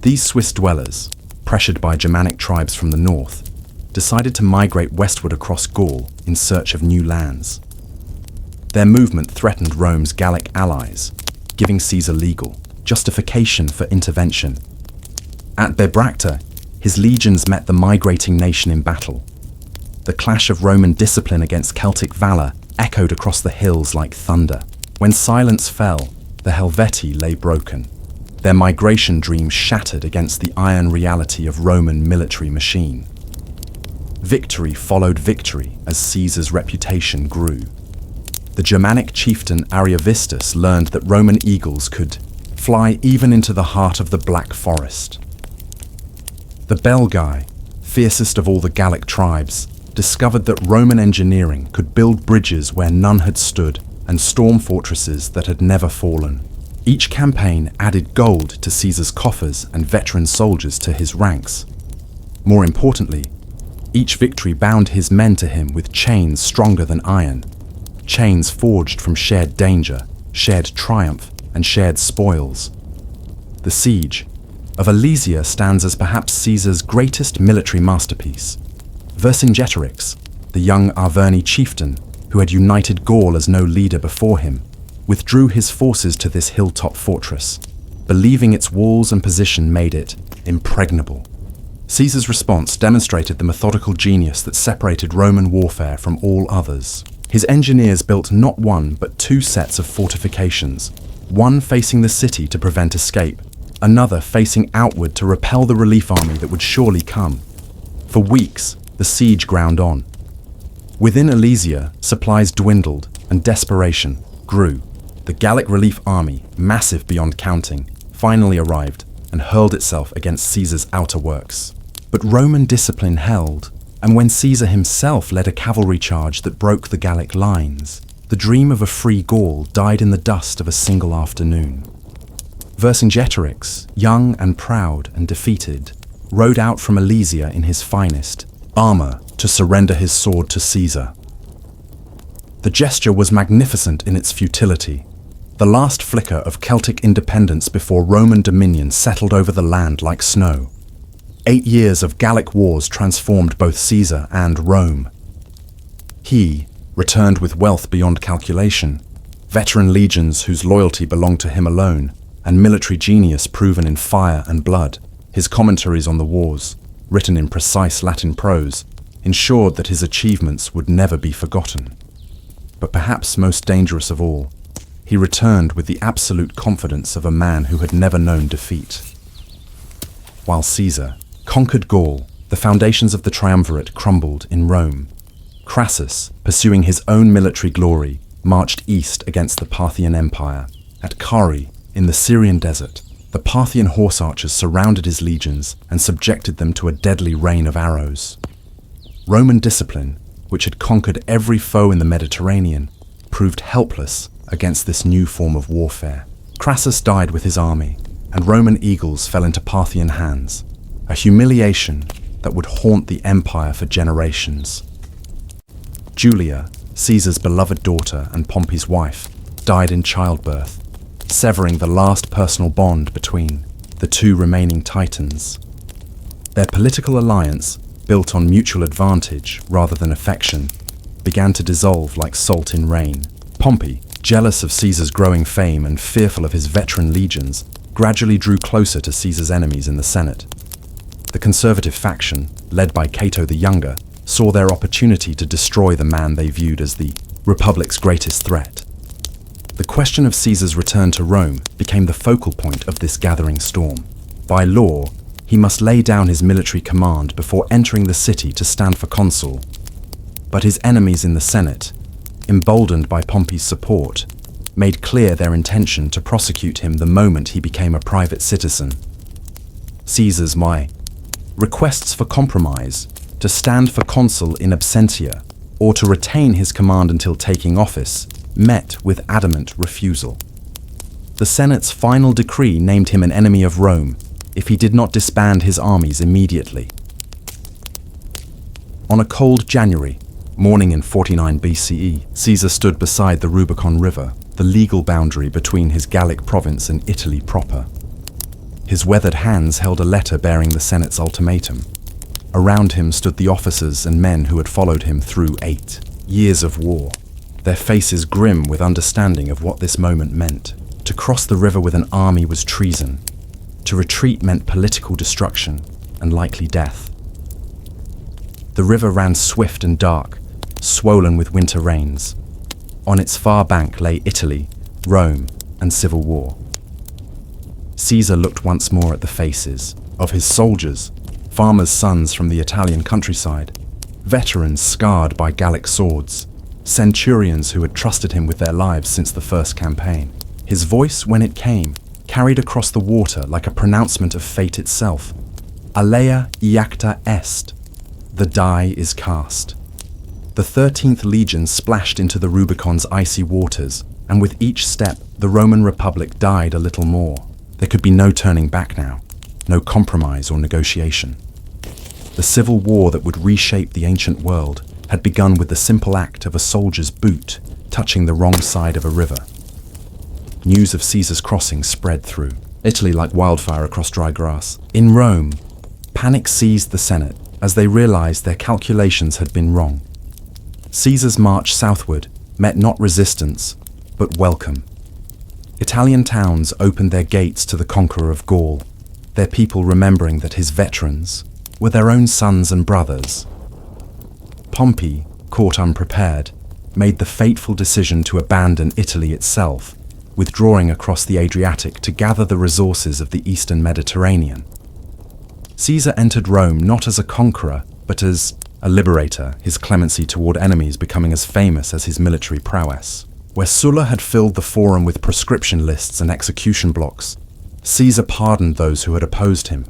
These Swiss dwellers, pressured by Germanic tribes from the north, decided to migrate westward across Gaul in search of new lands. Their movement threatened Rome's Gallic allies, giving Caesar legal justification for intervention. At Bibracta, his legions met the migrating nation in battle. The clash of Roman discipline against Celtic valor echoed across the hills like thunder. When silence fell, the Helvetii lay broken, their migration dreams shattered against the iron reality of Roman military machine. Victory followed victory as Caesar's reputation grew. The Germanic chieftain Ariovistus learned that Roman eagles could fly even into the heart of the Black Forest. The Belgae, fiercest of all the Gallic tribes, discovered that Roman engineering could build bridges where none had stood and storm fortresses that had never fallen. Each campaign added gold to Caesar's coffers and veteran soldiers to his ranks. More importantly, each victory bound his men to him with chains stronger than iron, chains forged from shared danger, shared triumph, and shared spoils. The siege of Alesia stands as perhaps Caesar's greatest military masterpiece. Vercingetorix, the young Arverni chieftain who had united Gaul as no leader before him, withdrew his forces to this hilltop fortress, believing its walls and position made it impregnable. Caesar's response demonstrated the methodical genius that separated Roman warfare from all others. His engineers built not one but two sets of fortifications, one facing the city to prevent escape, another facing outward to repel the relief army that would surely come. For weeks, the siege ground on. Within Alesia, supplies dwindled and desperation grew. The Gallic relief army, massive beyond counting, finally arrived and hurled itself against Caesar's outer works. But Roman discipline held, and when Caesar himself led a cavalry charge that broke the Gallic lines, the dream of a free Gaul died in the dust of a single afternoon. Vercingetorix, young and proud and defeated, rode out from Alesia in his finest armor to surrender his sword to Caesar. The gesture was magnificent in its futility, the last flicker of Celtic independence before Roman dominion settled over the land like snow. 8 years of Gallic wars transformed both Caesar and Rome. He returned with wealth beyond calculation, veteran legions whose loyalty belonged to him alone, and military genius proven in fire and blood. His commentaries on the wars, written in precise Latin prose, ensured that his achievements would never be forgotten. But perhaps most dangerous of all, he returned with the absolute confidence of a man who had never known defeat. While Caesar conquered Gaul, the foundations of the Triumvirate crumbled in Rome. Crassus, pursuing his own military glory, marched east against the Parthian Empire. At Carrhae, in the Syrian desert, the Parthian horse archers surrounded his legions and subjected them to a deadly rain of arrows. Roman discipline, which had conquered every foe in the Mediterranean, proved helpless against this new form of warfare. Crassus died with his army, and Roman eagles fell into Parthian hands, a humiliation that would haunt the empire for generations. Julia, Caesar's beloved daughter and Pompey's wife, died in childbirth, severing the last personal bond between the two remaining titans. Their political alliance, built on mutual advantage rather than affection, began to dissolve like salt in rain. Pompey, jealous of Caesar's growing fame and fearful of his veteran legions, gradually drew closer to Caesar's enemies in the Senate. The conservative faction, led by Cato the Younger, saw their opportunity to destroy the man they viewed as the Republic's greatest threat. The question of Caesar's return to Rome became the focal point of this gathering storm. By law, he must lay down his military command before entering the city to stand for consul. But his enemies in the Senate, emboldened by Pompey's support, made clear their intention to prosecute him the moment he became a private citizen. Caesar's requests for compromise, to stand for consul in absentia, or to retain his command until taking office, met with adamant refusal. The Senate's final decree named him an enemy of Rome if he did not disband his armies immediately. On a cold January morning in 49 BCE, Caesar stood beside the Rubicon River, the legal boundary between his Gallic province and Italy proper. His weathered hands held a letter bearing the Senate's ultimatum. Around him stood the officers and men who had followed him through 8 years of war, their faces grim with understanding of what this moment meant. To cross the river with an army was treason. To retreat meant political destruction and likely death. The river ran swift and dark, swollen with winter rains. On its far bank lay Italy, Rome, and civil war. Caesar looked once more at the faces of his soldiers, farmers' sons from the Italian countryside, veterans scarred by Gallic swords, centurions who had trusted him with their lives since the first campaign. His voice, when it came, carried across the water like a pronouncement of fate itself. Alea iacta est. The die is cast. The 13th Legion splashed into the Rubicon's icy waters, and with each step, the Roman Republic died a little more. There could be no turning back now, no compromise or negotiation. The civil war that would reshape the ancient world had begun with the simple act of a soldier's boot touching the wrong side of a river. News of Caesar's crossing spread through Italy like wildfire across dry grass. In Rome, panic seized the Senate as they realized their calculations had been wrong. Caesar's march southward met not resistance, but welcome. Italian towns opened their gates to the conqueror of Gaul, their people remembering that his veterans were their own sons and brothers. Pompey, caught unprepared, made the fateful decision to abandon Italy itself, withdrawing across the Adriatic to gather the resources of the eastern Mediterranean. Caesar entered Rome not as a conqueror, but as a liberator, his clemency toward enemies becoming as famous as his military prowess. Where Sulla had filled the forum with proscription lists and execution blocks, Caesar pardoned those who had opposed him.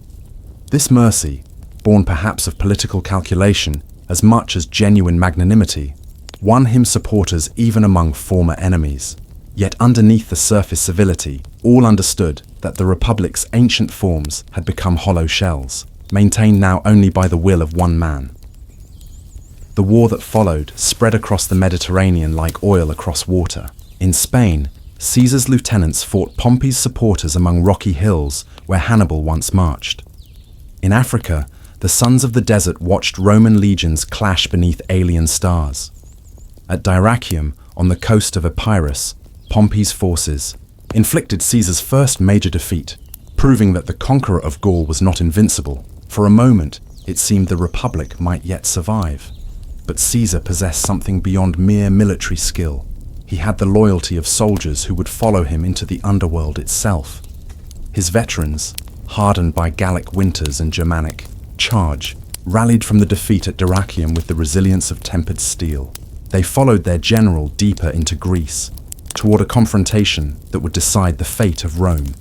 This mercy, born perhaps of political calculation as much as genuine magnanimity, won him supporters even among former enemies. Yet underneath the surface civility, all understood that the Republic's ancient forms had become hollow shells, maintained now only by the will of one man. The war that followed spread across the Mediterranean like oil across water. In Spain, Caesar's lieutenants fought Pompey's supporters among rocky hills where Hannibal once marched. In Africa, the sons of the desert watched Roman legions clash beneath alien stars. At Dyrrhachium, on the coast of Epirus, Pompey's forces inflicted Caesar's first major defeat, proving that the conqueror of Gaul was not invincible. For a moment, it seemed the Republic might yet survive. But Caesar possessed something beyond mere military skill. He had the loyalty of soldiers who would follow him into the underworld itself. His veterans, hardened by Gallic winters and Germanic charge, rallied from the defeat at Dyrrhachium with the resilience of tempered steel. They followed their general deeper into Greece, toward a confrontation that would decide the fate of Rome.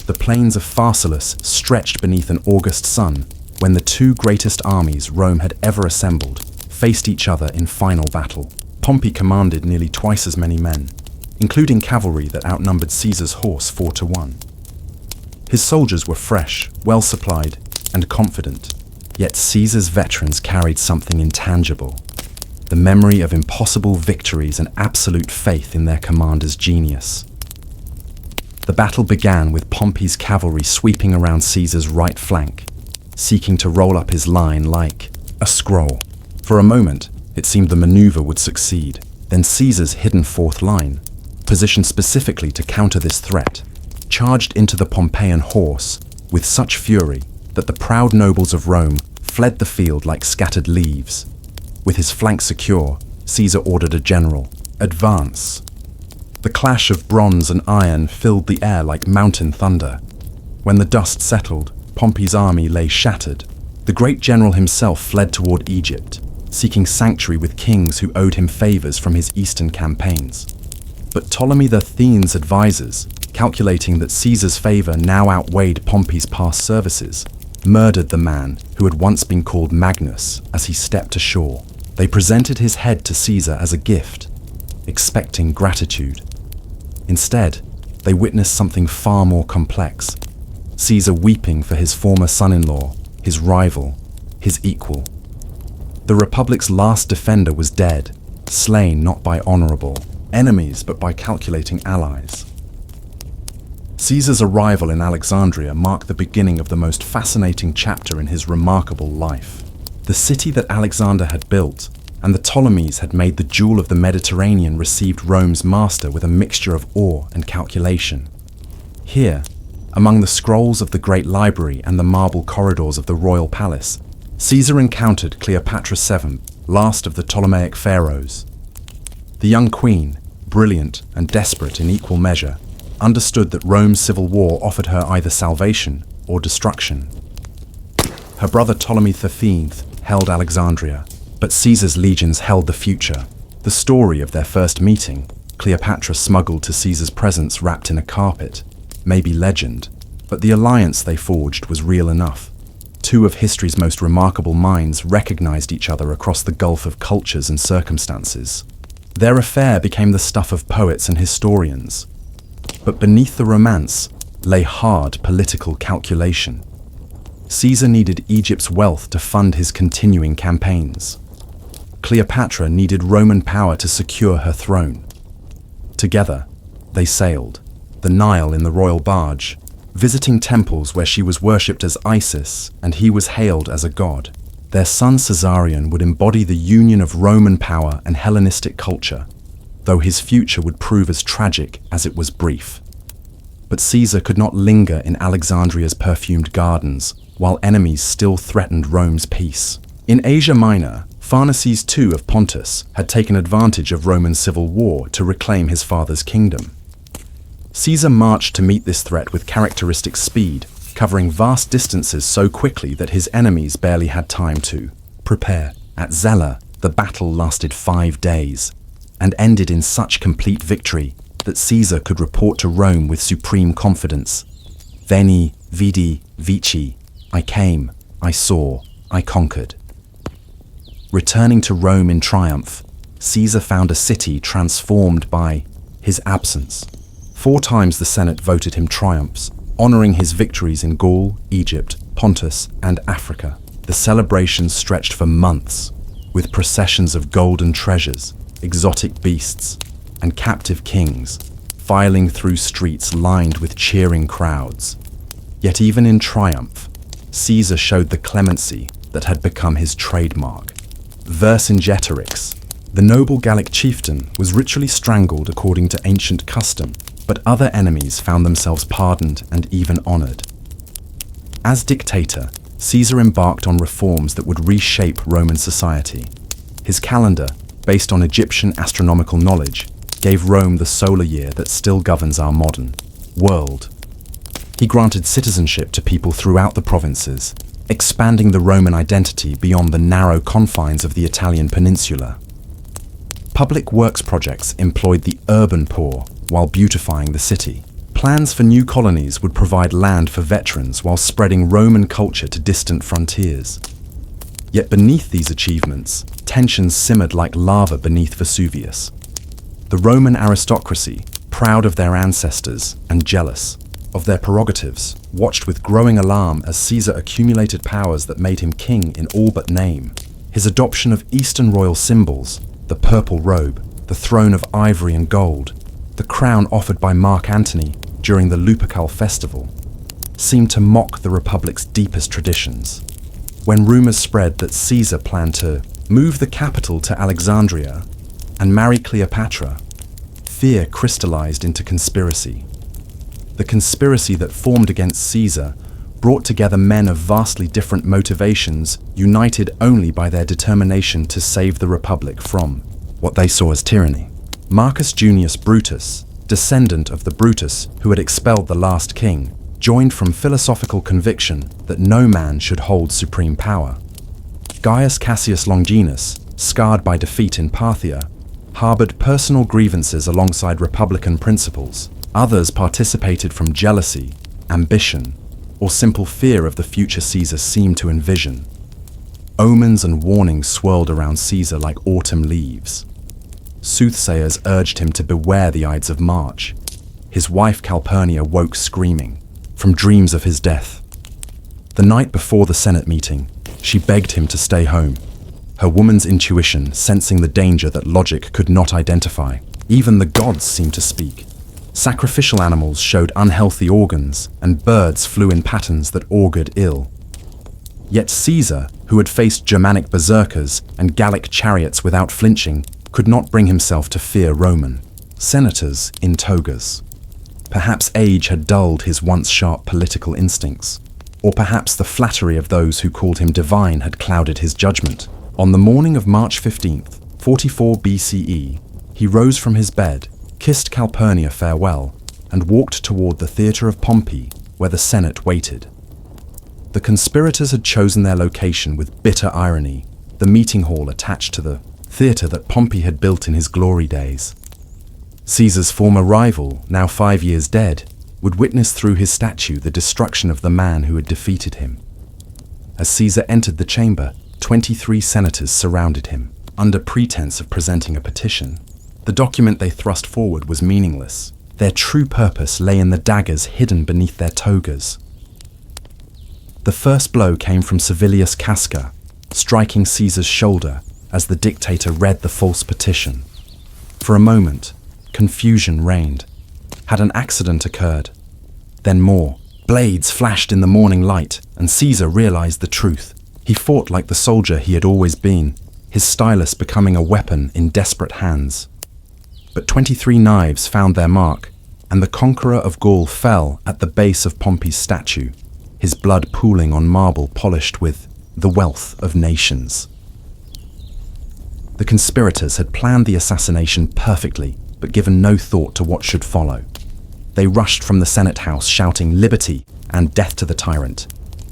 The plains of Pharsalus stretched beneath an August sun when the two greatest armies Rome had ever assembled faced each other in final battle. Pompey commanded nearly twice as many men, including cavalry that outnumbered Caesar's horse 4-1. His soldiers were fresh, well supplied, and confident, yet Caesar's veterans carried something intangible: the memory of impossible victories and absolute faith in their commander's genius. The battle began with Pompey's cavalry sweeping around Caesar's right flank, seeking to roll up his line like a scroll. For a moment, it seemed the maneuver would succeed. Then Caesar's hidden fourth line, positioned specifically to counter this threat, charged into the Pompeian horse with such fury that the proud nobles of Rome fled the field like scattered leaves. With his flank secure, Caesar ordered a general, "Advance." The clash of bronze and iron filled the air like mountain thunder. When the dust settled, Pompey's army lay shattered. The great general himself fled toward Egypt, seeking sanctuary with kings who owed him favors from his eastern campaigns. But Ptolemy the Thean's advisors, calculating that Caesar's favor now outweighed Pompey's past services, murdered the man who had once been called Magnus as he stepped ashore. They presented his head to Caesar as a gift, expecting gratitude. Instead, they witnessed something far more complex: Caesar weeping for his former son-in-law, his rival, his equal. The Republic's last defender was dead, slain not by honorable enemies but by calculating allies. Caesar's arrival in Alexandria marked the beginning of the most fascinating chapter in his remarkable life. The city that Alexander had built and the Ptolemies had made the jewel of the Mediterranean received Rome's master with a mixture of awe and calculation. Here, among the scrolls of the Great Library and the marble corridors of the royal palace, Caesar encountered Cleopatra VII, last of the Ptolemaic pharaohs. The young queen, brilliant and desperate in equal measure, understood that Rome's civil war offered her either salvation or destruction. Her brother Ptolemy XIII held Alexandria, but Caesar's legions held the future. The story of their first meeting, Cleopatra smuggled to Caesar's presence wrapped in a carpet, may be legend, but the alliance they forged was real enough. two of history's most remarkable minds recognized each other across the gulf of cultures and circumstances. Their affair became the stuff of poets and historians. But beneath the romance lay hard political calculation. Caesar needed Egypt's wealth to fund his continuing campaigns. Cleopatra needed Roman power to secure her throne. Together, they sailed, the Nile in the royal barge, visiting temples where she was worshipped as Isis and he was hailed as a god. Their son Caesarion would embody the union of Roman power and Hellenistic culture, though his future would prove as tragic as it was brief. But Caesar could not linger in Alexandria's perfumed gardens, while enemies still threatened Rome's peace. In Asia Minor, Pharnaces II of Pontus had taken advantage of Roman civil war to reclaim his father's kingdom. Caesar marched to meet this threat with characteristic speed, covering vast distances so quickly that his enemies barely had time to prepare. At Zela, the battle lasted 5 days, and ended in such complete victory that Caesar could report to Rome with supreme confidence. Veni, vidi, vici. I came, I saw, I conquered. Returning to Rome in triumph, Caesar found a city transformed by his absence. 4 times the Senate voted him triumphs, honoring his victories in Gaul, Egypt, Pontus, and Africa. The celebrations stretched for months, with processions of golden treasures, exotic beasts, and captive kings, filing through streets lined with cheering crowds. Yet even in triumph, Caesar showed the clemency that had become his trademark. Vercingetorix, the noble Gallic chieftain, was ritually strangled according to ancient custom, but other enemies found themselves pardoned and even honored. As dictator, Caesar embarked on reforms that would reshape Roman society. His calendar, based on Egyptian astronomical knowledge, gave Rome the solar year that still governs our modern world. He granted citizenship to people throughout the provinces, expanding the Roman identity beyond the narrow confines of the Italian peninsula. Public works projects employed the urban poor while beautifying the city. Plans for new colonies would provide land for veterans while spreading Roman culture to distant frontiers. Yet beneath these achievements, tensions simmered like lava beneath Vesuvius. The Roman aristocracy, proud of their ancestors and jealous of their prerogatives, watched with growing alarm as Caesar accumulated powers that made him king in all but name. His adoption of Eastern royal symbols, the purple robe, the throne of ivory and gold, the crown offered by Mark Antony during the Lupercal festival, seemed to mock the Republic's deepest traditions. When rumors spread that Caesar planned to move the capital to Alexandria and marry Cleopatra, fear crystallized into conspiracy. The conspiracy that formed against Caesar brought together men of vastly different motivations, united only by their determination to save the Republic from what they saw as tyranny. Marcus Junius Brutus, descendant of the Brutus who had expelled the last king, joined from philosophical conviction that no man should hold supreme power. Gaius Cassius Longinus, scarred by defeat in Parthia, harbored personal grievances alongside republican principles. Others participated from jealousy, ambition, or simple fear of the future Caesar seemed to envision. Omens and warnings swirled around Caesar like autumn leaves. Soothsayers urged him to beware the Ides of March. His wife Calpurnia woke screaming from dreams of his death. The night before the Senate meeting, she begged him to stay home, her woman's intuition sensing the danger that logic could not identify. Even the gods seemed to speak. Sacrificial animals showed unhealthy organs, and birds flew in patterns that augured ill. Yet Caesar, who had faced Germanic berserkers and Gallic chariots without flinching, could not bring himself to fear Roman senators in togas. Perhaps age had dulled his once sharp political instincts, or perhaps the flattery of those who called him divine had clouded his judgment. On the morning of March 15th, 44 BCE, he rose from his bed, kissed Calpurnia farewell, and walked toward the theatre of Pompey, where the Senate waited. The conspirators had chosen their location with bitter irony, the meeting hall attached to the theatre that Pompey had built in his glory days. Caesar's former rival, now 5 years dead, would witness through his statue the destruction of the man who had defeated him. As Caesar entered the chamber, 23 senators surrounded him, under pretense of presenting a petition. The document they thrust forward was meaningless. Their true purpose lay in the daggers hidden beneath their togas. The first blow came from Servius Casca, striking Caesar's shoulder as the dictator read the false petition. For a moment, confusion reigned. Had an accident occurred? Then more. Blades flashed in the morning light, and Caesar realized the truth. He fought like the soldier he had always been, his stylus becoming a weapon in desperate hands. But 23 knives found their mark, and the conqueror of Gaul fell at the base of Pompey's statue, his blood pooling on marble polished with the wealth of nations. The conspirators had planned the assassination perfectly, but given no thought to what should follow. They rushed from the Senate house shouting liberty and death to the tyrant,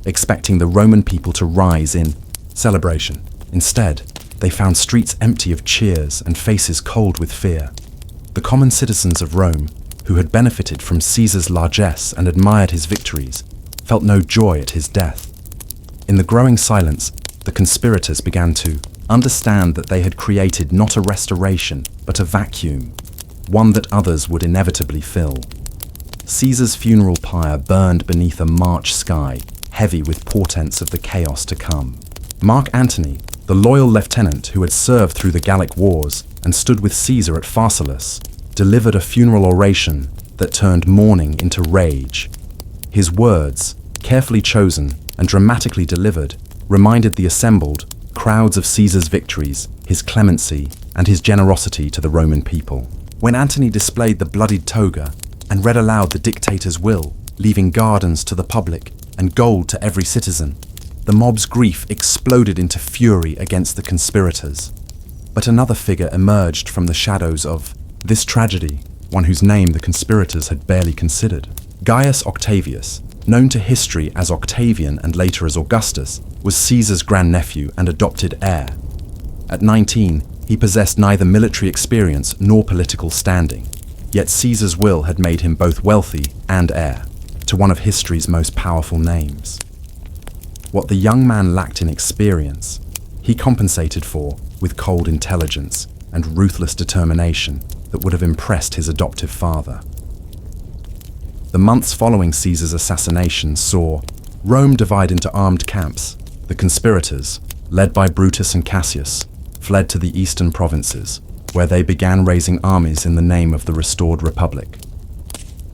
expecting the Roman people to rise in celebration. Instead, they found streets empty of cheers and faces cold with fear. The common citizens of Rome, who had benefited from Caesar's largesse and admired his victories, felt no joy at his death. In the growing silence, the conspirators began to understand that they had created not a restoration, but a vacuum, one that others would inevitably fill. Caesar's funeral pyre burned beneath a March sky, heavy with portents of the chaos to come. Mark Antony, the loyal lieutenant who had served through the Gallic wars and stood with Caesar at Pharsalus, delivered a funeral oration that turned mourning into rage. His words, carefully chosen and dramatically delivered, reminded the assembled crowds of Caesar's victories, his clemency, and his generosity to the Roman people. When Antony displayed the bloodied toga and read aloud the dictator's will, leaving gardens to the public and gold to every citizen, the mob's grief exploded into fury against the conspirators. But another figure emerged from the shadows of this tragedy, one whose name the conspirators had barely considered. Gaius Octavius, known to history as Octavian and later as Augustus, was Caesar's grandnephew and adopted heir. At 19, he possessed neither military experience nor political standing, yet Caesar's will had made him both wealthy and heir to one of history's most powerful names. What the young man lacked in experience, he compensated for with cold intelligence and ruthless determination that would have impressed his adoptive father. The months following Caesar's assassination saw Rome divide into armed camps. The conspirators, led by Brutus and Cassius, fled to the eastern provinces, where they began raising armies in the name of the restored republic.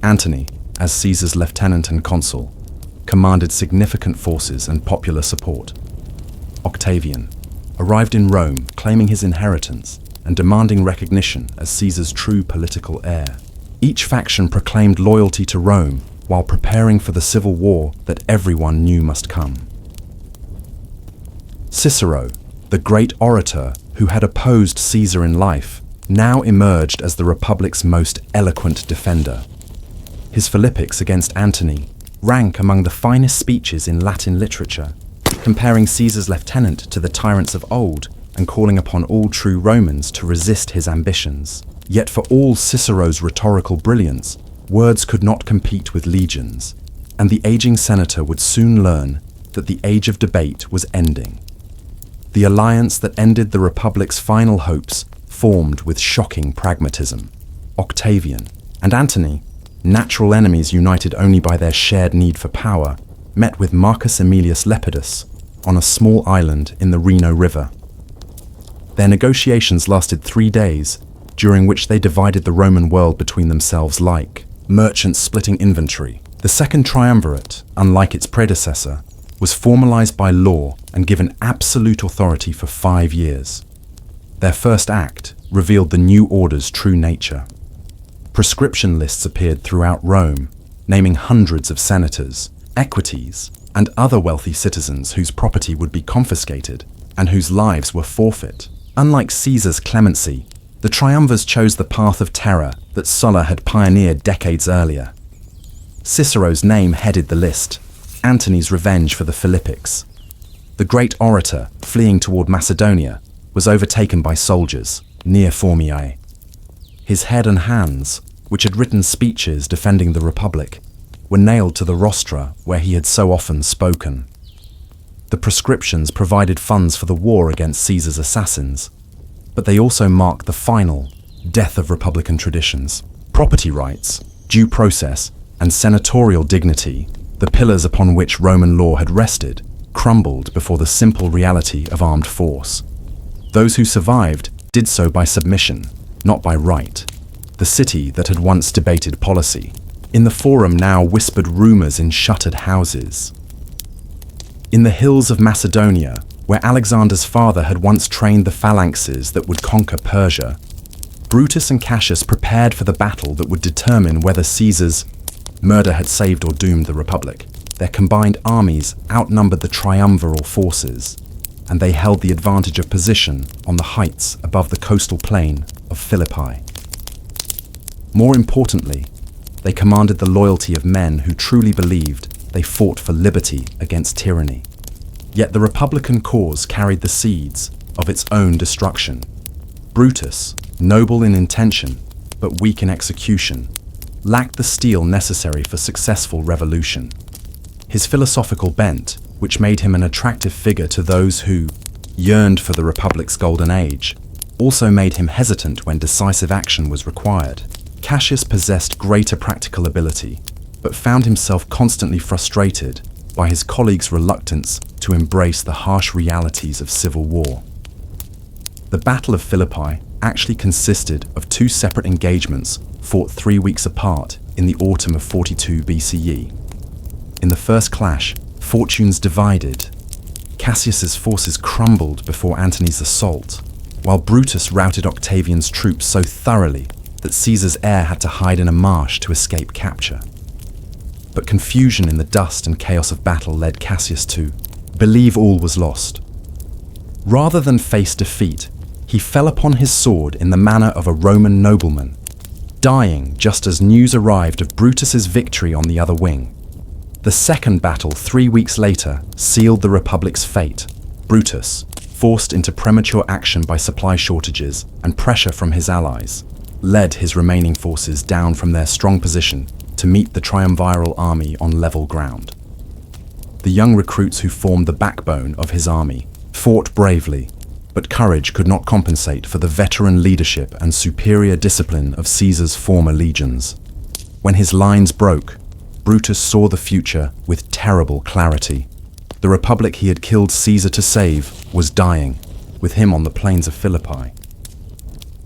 Antony, as Caesar's lieutenant and consul, commanded significant forces and popular support. Octavian arrived in Rome claiming his inheritance and demanding recognition as Caesar's true political heir. Each faction proclaimed loyalty to Rome while preparing for the civil war that everyone knew must come. Cicero, the great orator who had opposed Caesar in life, now emerged as the Republic's most eloquent defender. His Philippics against Antony rank among the finest speeches in Latin literature, comparing Caesar's lieutenant to the tyrants of old and calling upon all true Romans to resist his ambitions. Yet for all Cicero's rhetorical brilliance, words could not compete with legions, and the aging senator would soon learn that the age of debate was ending. The alliance that ended the Republic's final hopes formed with shocking pragmatism. Octavian and Antony, natural enemies united only by their shared need for power, met with Marcus Aemilius Lepidus on a small island in the Reno River. Their negotiations lasted 3 days, during which they divided the Roman world between themselves like merchants splitting inventory. The second triumvirate, unlike its predecessor, was formalized by law and given absolute authority for 5 years. Their first act revealed the new order's true nature. Prescription lists appeared throughout Rome, naming hundreds of senators, equities, and other wealthy citizens whose property would be confiscated and whose lives were forfeit. Unlike Caesar's clemency, the triumvirs chose the path of terror that Sulla had pioneered decades earlier. Cicero's name headed the list, Antony's revenge for the Philippics. The great orator, fleeing toward Macedonia, was overtaken by soldiers near Formiae. His head and hands, which had written speeches defending the Republic, were nailed to the rostra where he had so often spoken. The prescriptions provided funds for the war against Caesar's assassins, but they also mark the final death of Republican traditions. Property rights, due process, and senatorial dignity, the pillars upon which Roman law had rested, crumbled before the simple reality of armed force. Those who survived did so by submission, not by right. The city that had once debated policy, in the forum now whispered rumors in shuttered houses. In the hills of Macedonia, where Alexander's father had once trained the phalanxes that would conquer Persia, Brutus and Cassius prepared for the battle that would determine whether Caesar's murder had saved or doomed the Republic. Their combined armies outnumbered the triumviral forces, and they held the advantage of position on the heights above the coastal plain of Philippi. More importantly, they commanded the loyalty of men who truly believed they fought for liberty against tyranny. Yet the Republican cause carried the seeds of its own destruction. Brutus, noble in intention but weak in execution, lacked the steel necessary for successful revolution. His philosophical bent, which made him an attractive figure to those who yearned for the Republic's golden age, also made him hesitant when decisive action was required. Cassius possessed greater practical ability, but found himself constantly frustrated by his colleagues' reluctance to embrace the harsh realities of civil war. The Battle of Philippi actually consisted of two separate engagements fought 3 weeks apart in the autumn of 42 BCE. In the first clash, fortunes divided. Cassius's forces crumbled before Antony's assault, while Brutus routed Octavian's troops so thoroughly that Caesar's heir had to hide in a marsh to escape capture. But confusion in the dust and chaos of battle led Cassius to believe all was lost. Rather than face defeat, he fell upon his sword in the manner of a Roman nobleman, dying just as news arrived of Brutus's victory on the other wing. The second battle 3 weeks later sealed the Republic's fate. Brutus, forced into premature action by supply shortages and pressure from his allies, led his remaining forces down from their strong position to meet the triumviral army on level ground. The young recruits who formed the backbone of his army fought bravely, but courage could not compensate for the veteran leadership and superior discipline of Caesar's former legions. When his lines broke, Brutus saw the future with terrible clarity. The Republic he had killed Caesar to save was dying, with him on the plains of Philippi.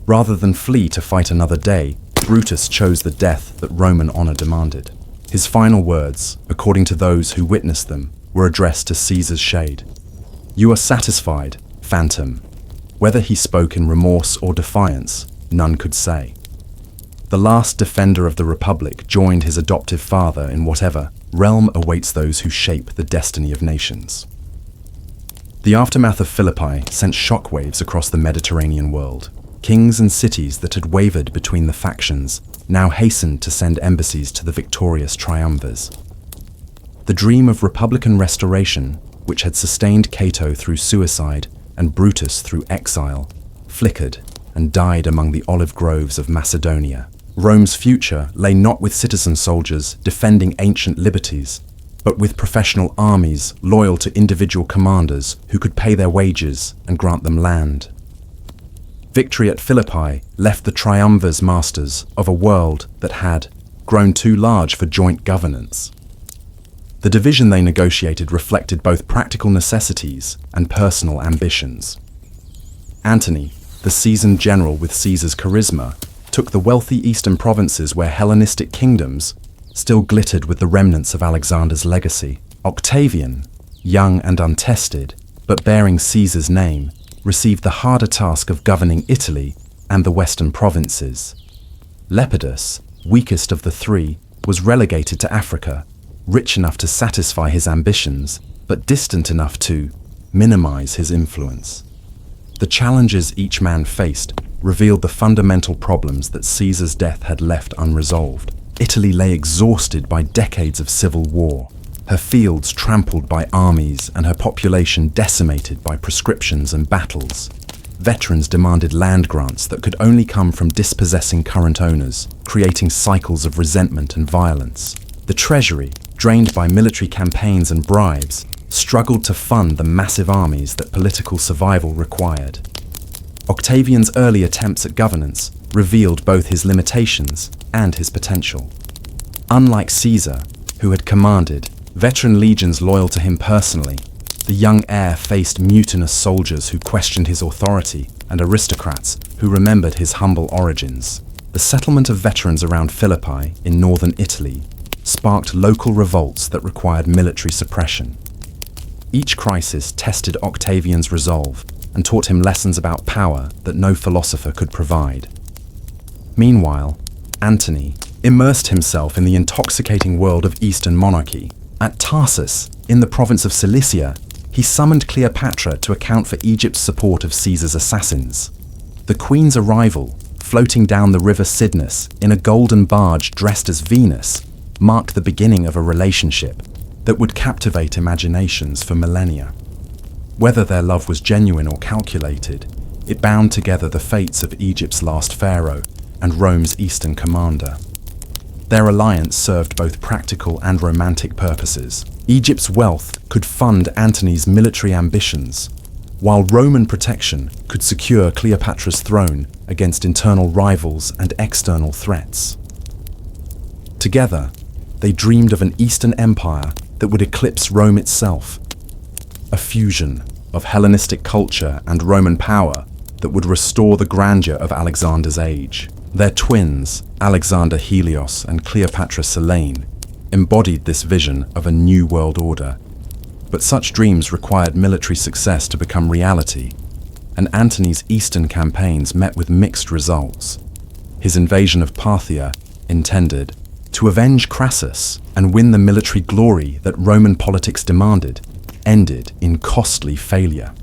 Rather than flee to fight another day, Brutus chose the death that Roman honor demanded. His final words, according to those who witnessed them, were addressed to Caesar's shade. "You are satisfied, Phantom." Whether he spoke in remorse or defiance, none could say. The last defender of the Republic joined his adoptive father in whatever realm awaits those who shape the destiny of nations. The aftermath of Philippi sent shockwaves across the Mediterranean world. Kings and cities that had wavered between the factions now hastened to send embassies to the victorious triumvirs. The dream of Republican restoration, which had sustained Cato through suicide and Brutus through exile, flickered and died among the olive groves of Macedonia. Rome's future lay not with citizen soldiers defending ancient liberties, but with professional armies loyal to individual commanders who could pay their wages and grant them land. Victory at Philippi left the triumvirs masters of a world that had grown too large for joint governance. The division they negotiated reflected both practical necessities and personal ambitions. Antony, the seasoned general with Caesar's charisma, took the wealthy eastern provinces where Hellenistic kingdoms still glittered with the remnants of Alexander's legacy. Octavian, young and untested, but bearing Caesar's name, received the harder task of governing Italy and the western provinces. Lepidus, weakest of the three, was relegated to Africa, rich enough to satisfy his ambitions, but distant enough to minimize his influence. The challenges each man faced revealed the fundamental problems that Caesar's death had left unresolved. Italy lay exhausted by decades of civil war, her fields trampled by armies and her population decimated by proscriptions and battles. Veterans demanded land grants that could only come from dispossessing current owners, creating cycles of resentment and violence. The treasury, drained by military campaigns and bribes, struggled to fund the massive armies that political survival required. Octavian's early attempts at governance revealed both his limitations and his potential. Unlike Caesar, who had commanded veteran legions loyal to him personally, the young heir faced mutinous soldiers who questioned his authority and aristocrats who remembered his humble origins. The settlement of veterans around Philippi in northern Italy sparked local revolts that required military suppression. Each crisis tested Octavian's resolve and taught him lessons about power that no philosopher could provide. Meanwhile, Antony immersed himself in the intoxicating world of Eastern monarchy. At Tarsus, in the province of Cilicia, he summoned Cleopatra to account for Egypt's support of Caesar's assassins. The queen's arrival, floating down the river Cydnus in a golden barge dressed as Venus, marked the beginning of a relationship that would captivate imaginations for millennia. Whether their love was genuine or calculated, it bound together the fates of Egypt's last pharaoh and Rome's eastern commander. Their alliance served both practical and romantic purposes. Egypt's wealth could fund Antony's military ambitions, while Roman protection could secure Cleopatra's throne against internal rivals and external threats. Together, they dreamed of an Eastern empire that would eclipse Rome itself, a fusion of Hellenistic culture and Roman power that would restore the grandeur of Alexander's age. Their twins, Alexander Helios and Cleopatra Selene, embodied this vision of a new world order. But such dreams required military success to become reality, and Antony's eastern campaigns met with mixed results. His invasion of Parthia, intended to avenge Crassus and win the military glory that Roman politics demanded, ended in costly failure.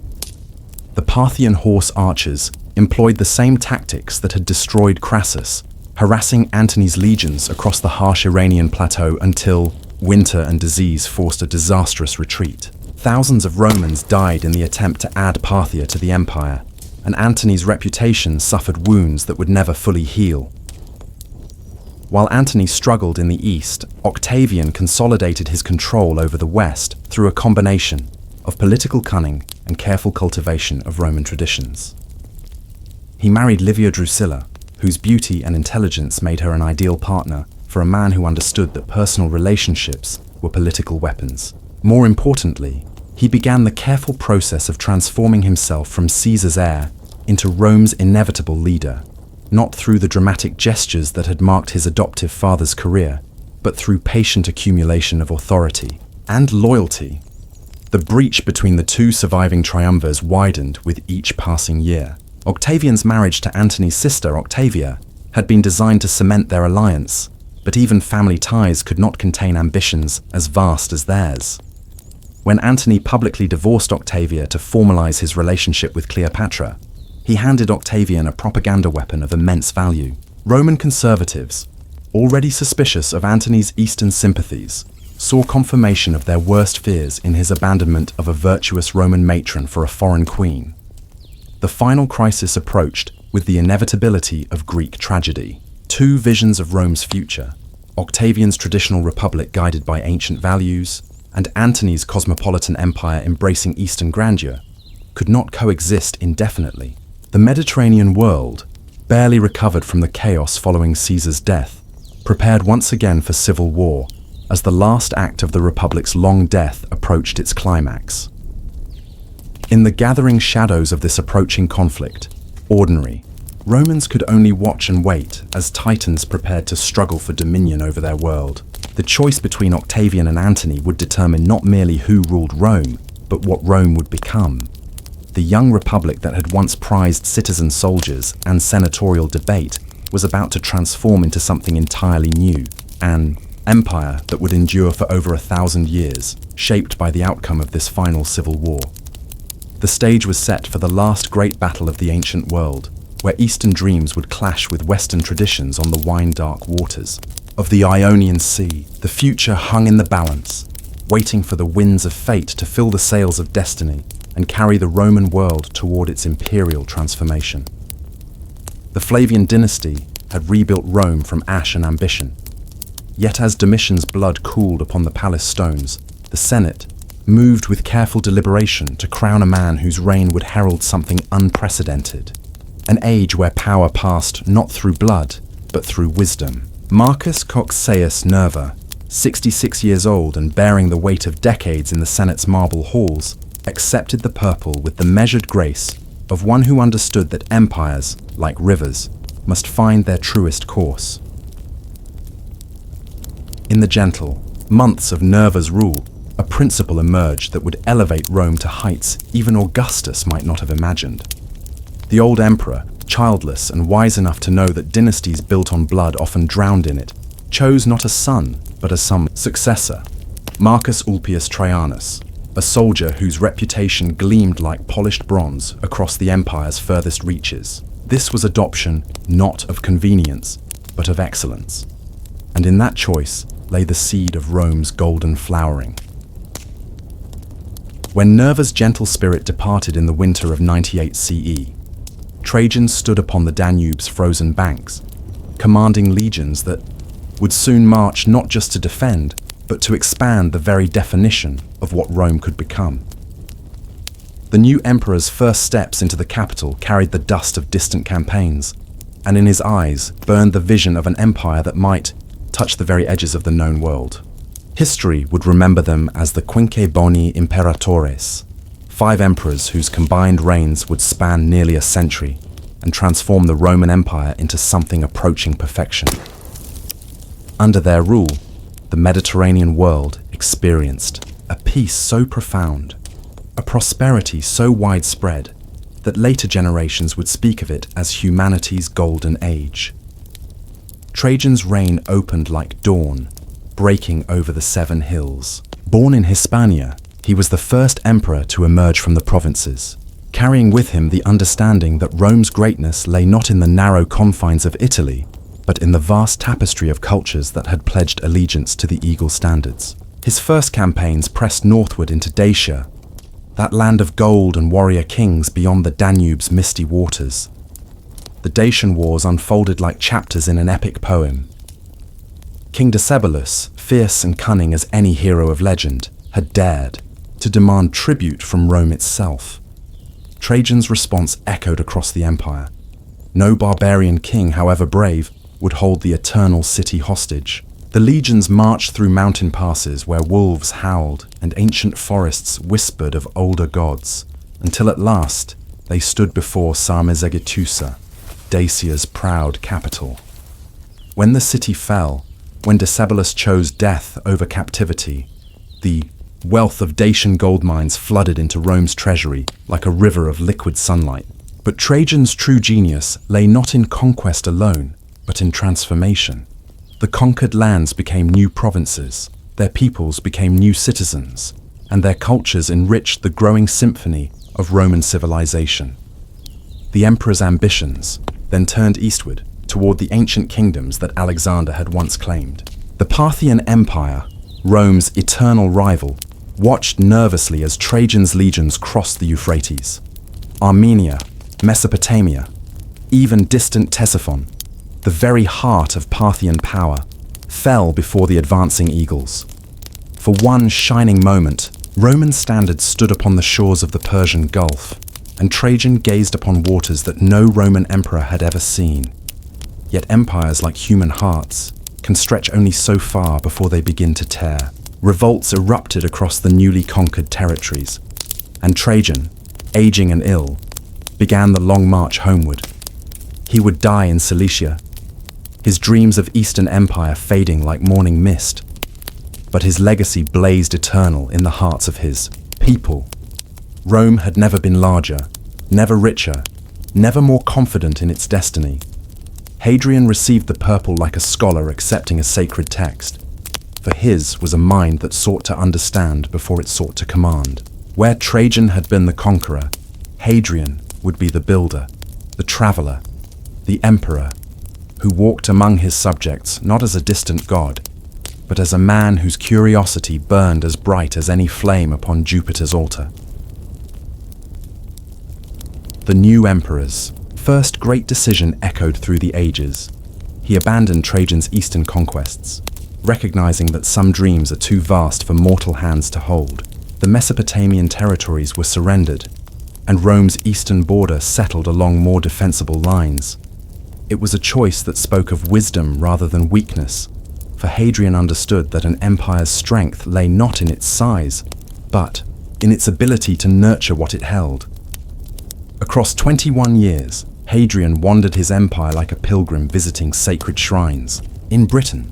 The Parthian horse archers employed the same tactics that had destroyed Crassus, harassing Antony's legions across the harsh Iranian plateau until winter and disease forced a disastrous retreat. Thousands of Romans died in the attempt to add Parthia to the empire, and Antony's reputation suffered wounds that would never fully heal. While Antony struggled in the east, Octavian consolidated his control over the west through a combination of political cunning and careful cultivation of Roman traditions. He married Livia Drusilla, whose beauty and intelligence made her an ideal partner for a man who understood that personal relationships were political weapons. More importantly, he began the careful process of transforming himself from Caesar's heir into Rome's inevitable leader, not through the dramatic gestures that had marked his adoptive father's career, but through patient accumulation of authority and loyalty. The breach between the two surviving triumvirs widened with each passing year. Octavian's marriage to Antony's sister, Octavia, had been designed to cement their alliance, but even family ties could not contain ambitions as vast as theirs. When Antony publicly divorced Octavia to formalize his relationship with Cleopatra, he handed Octavian a propaganda weapon of immense value. Roman conservatives, already suspicious of Antony's Eastern sympathies, saw confirmation of their worst fears in his abandonment of a virtuous Roman matron for a foreign queen. The final crisis approached with the inevitability of Greek tragedy. Two visions of Rome's future, Octavian's traditional republic guided by ancient values, and Antony's cosmopolitan empire embracing Eastern grandeur, could not coexist indefinitely. The Mediterranean world, barely recovered from the chaos following Caesar's death, prepared once again for civil war as the last act of the Republic's long death approached its climax. In the gathering shadows of this approaching conflict, ordinary Romans could only watch and wait as Titans prepared to struggle for dominion over their world. The choice between Octavian and Antony would determine not merely who ruled Rome, but what Rome would become. The young republic that had once prized citizen soldiers and senatorial debate was about to transform into something entirely new, an empire that would endure for over 1,000 years, shaped by the outcome of this final civil war. The stage was set for the last great battle of the ancient world, where Eastern dreams would clash with Western traditions on the wine-dark waters of the Ionian Sea. The future hung in the balance, waiting for the winds of fate to fill the sails of destiny and carry the Roman world toward its imperial transformation. The Flavian dynasty had rebuilt Rome from ash and ambition. Yet as Domitian's blood cooled upon the palace stones, the Senate, moved with careful deliberation to crown a man whose reign would herald something unprecedented. An age where power passed not through blood, but through wisdom. Marcus Cocceius Nerva, 66 years old and bearing the weight of decades in the Senate's marble halls, accepted the purple with the measured grace of one who understood that empires, like rivers, must find their truest course. In the gentle months of Nerva's rule, a principle emerged that would elevate Rome to heights even Augustus might not have imagined. The old emperor, childless and wise enough to know that dynasties built on blood often drowned in it, chose not a son, but as some successor, Marcus Ulpius Traianus, a soldier whose reputation gleamed like polished bronze across the empire's furthest reaches. This was adoption not of convenience, but of excellence. And in that choice lay the seed of Rome's golden flowering. When Nerva's gentle spirit departed in the winter of 98 CE, Trajan stood upon the Danube's frozen banks, commanding legions that would soon march not just to defend, but to expand the very definition of what Rome could become. The new emperor's first steps into the capital carried the dust of distant campaigns, and in his eyes burned the vision of an empire that might touch the very edges of the known world. History would remember them as the Quinque Boni Imperatores, 5 emperors whose combined reigns would span nearly a century and transform the Roman Empire into something approaching perfection. Under their rule, the Mediterranean world experienced a peace so profound, a prosperity so widespread, that later generations would speak of it as humanity's golden age. Trajan's reign opened like dawn, breaking over the 7 hills. Born in Hispania, he was the first emperor to emerge from the provinces, carrying with him the understanding that Rome's greatness lay not in the narrow confines of Italy, but in the vast tapestry of cultures that had pledged allegiance to the eagle standards. His first campaigns pressed northward into Dacia, that land of gold and warrior kings beyond the Danube's misty waters. The Dacian wars unfolded like chapters in an epic poem. King Decebalus, fierce and cunning as any hero of legend, had dared to demand tribute from Rome itself. Trajan's response echoed across the empire. No barbarian king, however brave, would hold the eternal city hostage. The legions marched through mountain passes where wolves howled and ancient forests whispered of older gods, until at last they stood before Sarmizegetusa, Dacia's proud capital. When the city fell, when Decebalus chose death over captivity, the wealth of Dacian gold mines flooded into Rome's treasury like a river of liquid sunlight. But Trajan's true genius lay not in conquest alone, but in transformation. The conquered lands became new provinces, their peoples became new citizens, and their cultures enriched the growing symphony of Roman civilization. The emperor's ambitions then turned eastward, toward the ancient kingdoms that Alexander had once claimed. The Parthian Empire, Rome's eternal rival, watched nervously as Trajan's legions crossed the Euphrates. Armenia, Mesopotamia, even distant Ctesiphon, the very heart of Parthian power, fell before the advancing eagles. For one shining moment, Roman standards stood upon the shores of the Persian Gulf, and Trajan gazed upon waters that no Roman emperor had ever seen. Yet empires, like human hearts, can stretch only so far before they begin to tear. Revolts erupted across the newly conquered territories, and Trajan, aging and ill, began the long march homeward. He would die in Cilicia, his dreams of Eastern Empire fading like morning mist, but his legacy blazed eternal in the hearts of his people. Rome had never been larger, never richer, never more confident in its destiny. Hadrian received the purple like a scholar accepting a sacred text, for his was a mind that sought to understand before it sought to command. Where Trajan had been the conqueror, Hadrian would be the builder, the traveler, the emperor, who walked among his subjects not as a distant god, but as a man whose curiosity burned as bright as any flame upon Jupiter's altar. The new emperor's first great decision echoed through the ages. He abandoned Trajan's eastern conquests, recognizing that some dreams are too vast for mortal hands to hold. the Mesopotamian territories were surrendered, and Rome's eastern border settled along more defensible lines. It was a choice that spoke of wisdom rather than weakness, for Hadrian understood that an empire's strength lay not in its size, but in its ability to nurture what it held. Across 21 years, Hadrian wandered his empire like a pilgrim visiting sacred shrines. In Britain,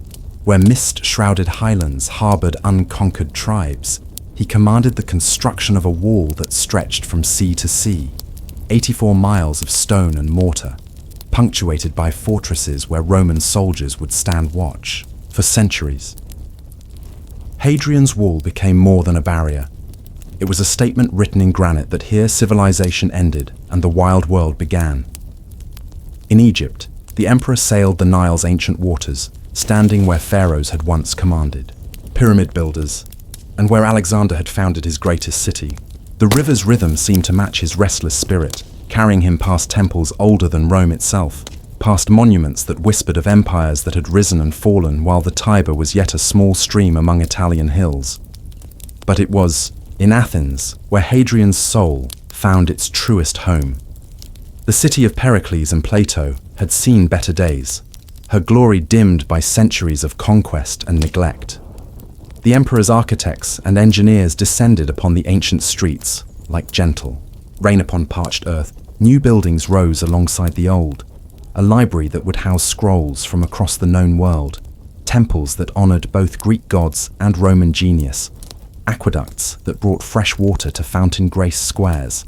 where mist-shrouded highlands harbored unconquered tribes, he commanded the construction of a wall that stretched from sea to sea, 84 miles of stone and mortar, punctuated by fortresses where Roman soldiers would stand watch for centuries. Hadrian's wall became more than a barrier. It was a statement written in granite that here civilization ended and the wild world began. In Egypt, the emperor sailed the Nile's ancient waters, standing where pharaohs had once commanded, pyramid builders, and where Alexander had founded his greatest city. The river's rhythm seemed to match his restless spirit, carrying him past temples older than Rome itself, past monuments that whispered of empires that had risen and fallen while the Tiber was yet a small stream among Italian hills. But it was in Athens where Hadrian's soul found its truest home. The city of Pericles and Plato had seen better days, her glory dimmed by centuries of conquest and neglect. The emperor's architects and engineers descended upon the ancient streets like gentle rain upon parched earth. New buildings rose alongside the old, a library that would house scrolls from across the known world, temples that honored both Greek gods and Roman genius, aqueducts that brought fresh water to fountain grace squares.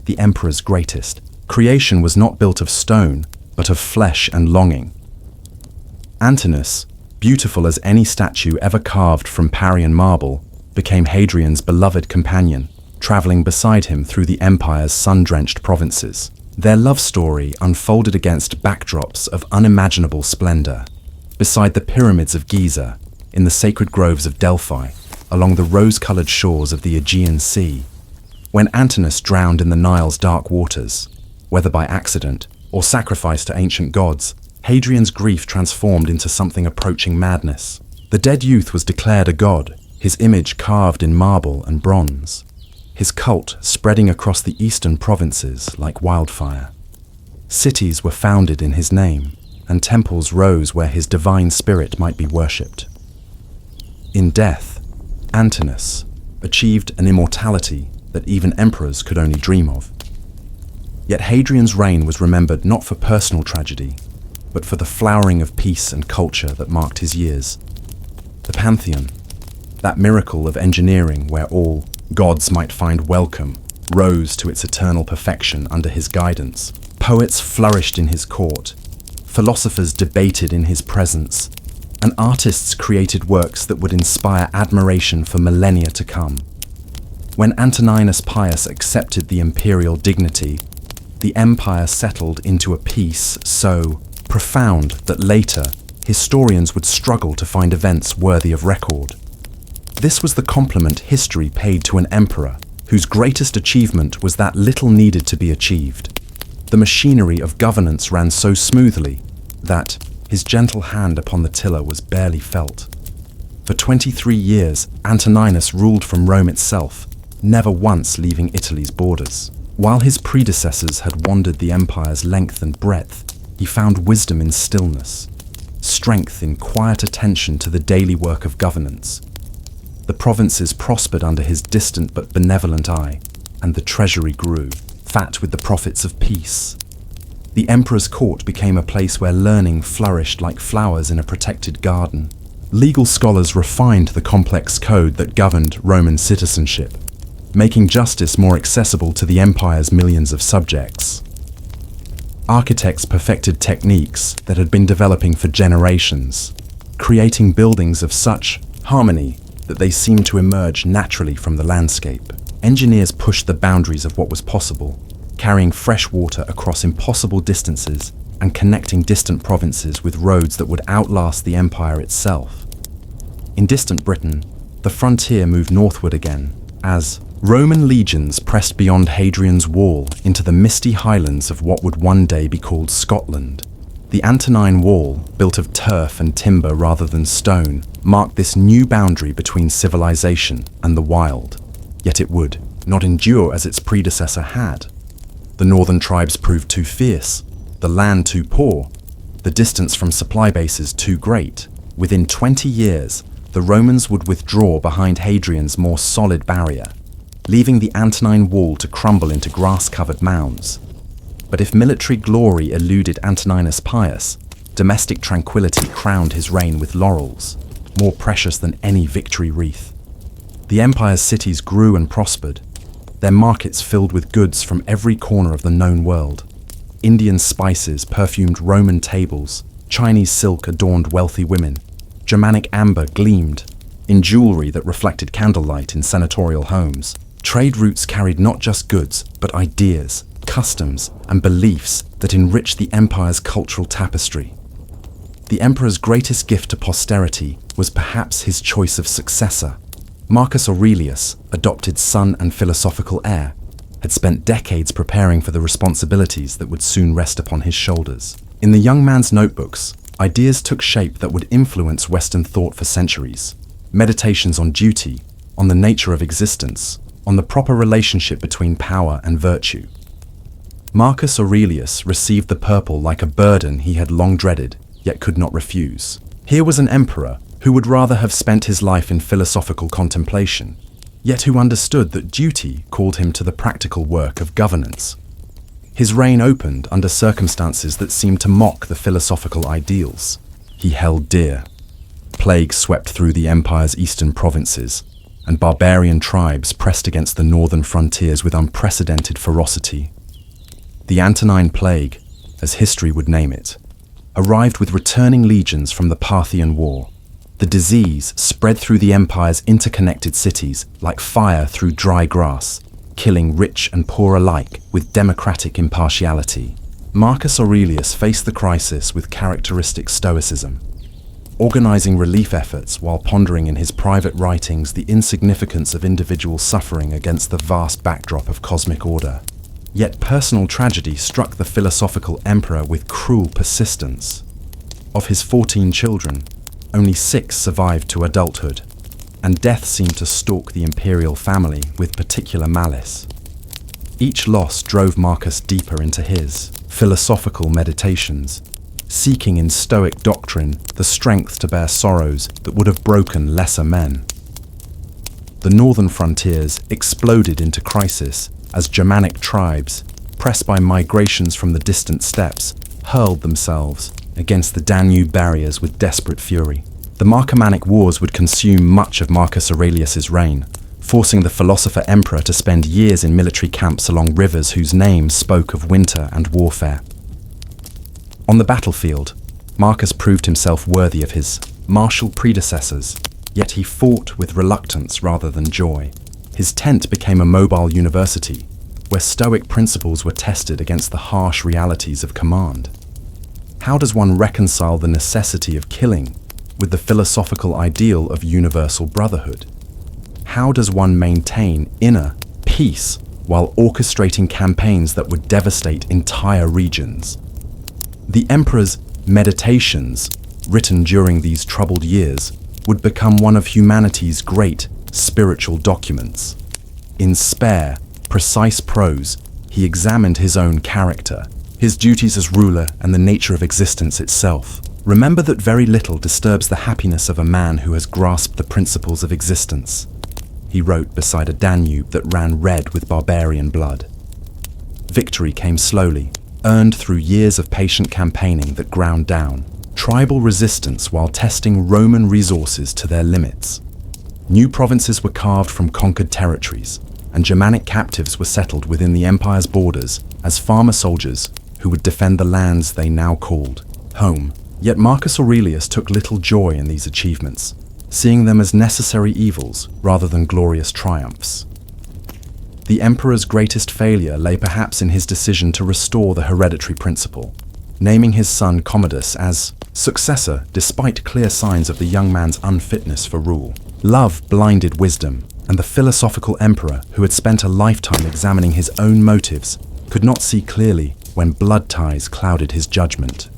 The emperor's greatest creation was not built of stone, but of flesh and longing. Antinous, beautiful as any statue ever carved from Parian marble, became Hadrian's beloved companion, traveling beside him through the empire's sun-drenched provinces. Their love story unfolded against backdrops of unimaginable splendor, beside the pyramids of Giza, in the sacred groves of Delphi, along the rose-colored shores of the Aegean Sea. When Antinous drowned in the Nile's dark waters, whether by accident or sacrifice to ancient gods, Hadrian's grief transformed into something approaching madness. The dead youth was declared a god, his image carved in marble and bronze, his cult spreading across the eastern provinces like wildfire. Cities were founded in his name, and temples rose where his divine spirit might be worshipped. In death, Antinous achieved an immortality that even emperors could only dream of. Yet Hadrian's reign was remembered not for personal tragedy, but for the flowering of peace and culture that marked his years. The Pantheon, that miracle of engineering where all gods might find welcome, rose to its eternal perfection under his guidance. Poets flourished in his court, philosophers debated in his presence, and artists created works that would inspire admiration for millennia to come. When Antoninus Pius accepted the imperial dignity, the empire settled into a peace so profound that later historians would struggle to find events worthy of record. This was the compliment history paid to an emperor whose greatest achievement was that little needed to be achieved. The machinery of governance ran so smoothly that his gentle hand upon the tiller was barely felt. For 23 years, Antoninus ruled from Rome itself, never once leaving Italy's borders. While his predecessors had wandered the empire's length and breadth, he found wisdom in stillness, strength in quiet attention to the daily work of governance. The provinces prospered under his distant but benevolent eye, and the treasury grew, fat with the profits of peace. The emperor's court became a place where learning flourished like flowers in a protected garden. Legal scholars refined the complex code that governed Roman citizenship, making justice more accessible to the empire's millions of subjects. Architects perfected techniques that had been developing for generations, creating buildings of such harmony that they seemed to emerge naturally from the landscape. Engineers pushed the boundaries of what was possible, carrying fresh water across impossible distances and connecting distant provinces with roads that would outlast the empire itself. In distant Britain, the frontier moved northward again, as Roman legions pressed beyond Hadrian's wall into the misty highlands of what would one day be called Scotland. The Antonine Wall, built of turf and timber rather than stone, marked this new boundary between civilization and the wild. Yet it would not endure as its predecessor had. The northern tribes proved too fierce, the land too poor, the distance from supply bases too great. Within 20 years, the Romans would withdraw behind Hadrian's more solid barrier, leaving the Antonine wall to crumble into grass-covered mounds. But if military glory eluded Antoninus Pius, domestic tranquility crowned his reign with laurels, more precious than any victory wreath. The empire's cities grew and prospered, their markets filled with goods from every corner of the known world. Indian spices perfumed Roman tables, Chinese silk adorned wealthy women, Germanic amber gleamed in jewelry that reflected candlelight in senatorial homes. Trade routes carried not just goods, but ideas, customs, and beliefs that enriched the empire's cultural tapestry. The emperor's greatest gift to posterity was perhaps his choice of successor. Marcus Aurelius, adopted son and philosophical heir, had spent decades preparing for the responsibilities that would soon rest upon his shoulders. In the young man's notebooks, ideas took shape that would influence Western thought for centuries. Meditations on duty, on the nature of existence, on the proper relationship between power and virtue. Marcus Aurelius received the purple like a burden he had long dreaded, yet could not refuse. Here was an emperor who would rather have spent his life in philosophical contemplation, yet who understood that duty called him to the practical work of governance. His reign opened under circumstances that seemed to mock the philosophical ideals he held dear. Plague swept through the empire's eastern provinces, and barbarian tribes pressed against the northern frontiers with unprecedented ferocity. The Antonine Plague, as history would name it, arrived with returning legions from the Parthian War. The disease spread through the empire's interconnected cities like fire through dry grass, killing rich and poor alike with democratic impartiality. Marcus Aurelius faced the crisis with characteristic stoicism, organizing relief efforts while pondering in his private writings the insignificance of individual suffering against the vast backdrop of cosmic order. Yet personal tragedy struck the philosophical emperor with cruel persistence. Of his 14 children, only 6 survived to adulthood, and death seemed to stalk the imperial family with particular malice. Each loss drove Marcus deeper into his philosophical meditations, seeking in Stoic doctrine the strength to bear sorrows that would have broken lesser men. The northern frontiers exploded into crisis as Germanic tribes, pressed by migrations from the distant steppes, hurled themselves against the Danube barriers with desperate fury. The Marcomannic Wars would consume much of Marcus Aurelius's reign, forcing the philosopher-emperor to spend years in military camps along rivers whose names spoke of winter and warfare. On the battlefield, Marcus proved himself worthy of his martial predecessors, yet he fought with reluctance rather than joy. His tent became a mobile university, where Stoic principles were tested against the harsh realities of command. How does one reconcile the necessity of killing with the philosophical ideal of universal brotherhood? How does one maintain inner peace while orchestrating campaigns that would devastate entire regions? The emperor's meditations, written during these troubled years, would become one of humanity's great spiritual documents. In spare, precise prose, he examined his own character, his duties as ruler, and the nature of existence itself. Remember that very little disturbs the happiness of a man who has grasped the principles of existence, he wrote beside a Danube that ran red with barbarian blood. Victory came slowly, earned through years of patient campaigning that ground down tribal resistance while testing Roman resources to their limits. New provinces were carved from conquered territories, and Germanic captives were settled within the empire's borders as farmer soldiers who would defend the lands they now called home. Yet Marcus Aurelius took little joy in these achievements, seeing them as necessary evils rather than glorious triumphs. The emperor's greatest failure lay perhaps in his decision to restore the hereditary principle, naming his son Commodus as successor despite clear signs of the young man's unfitness for rule. Love blinded wisdom, and the philosophical emperor, who had spent a lifetime examining his own motives, could not see clearly when blood ties clouded his judgment.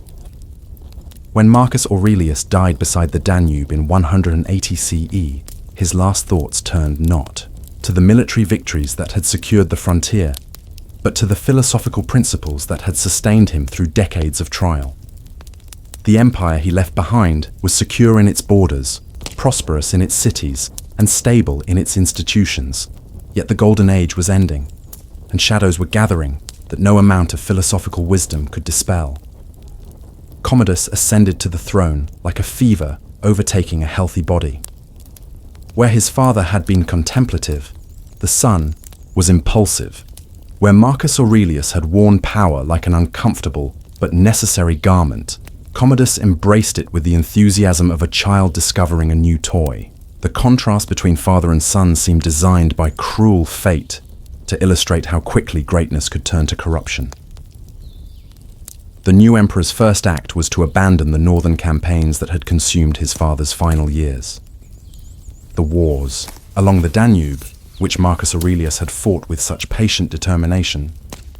When Marcus Aurelius died beside the Danube in 180 CE, his last thoughts turned not to the military victories that had secured the frontier, but to the philosophical principles that had sustained him through decades of trial. The empire he left behind was secure in its borders, prosperous in its cities, and stable in its institutions. Yet the Golden Age was ending, and shadows were gathering that no amount of philosophical wisdom could dispel. Commodus ascended to the throne like a fever overtaking a healthy body. Where his father had been contemplative, the son was impulsive. Where Marcus Aurelius had worn power like an uncomfortable but necessary garment, Commodus embraced it with the enthusiasm of a child discovering a new toy. The contrast between father and son seemed designed by cruel fate to illustrate how quickly greatness could turn to corruption. The new emperor's first act was to abandon the northern campaigns that had consumed his father's final years. The wars along the Danube, which Marcus Aurelius had fought with such patient determination,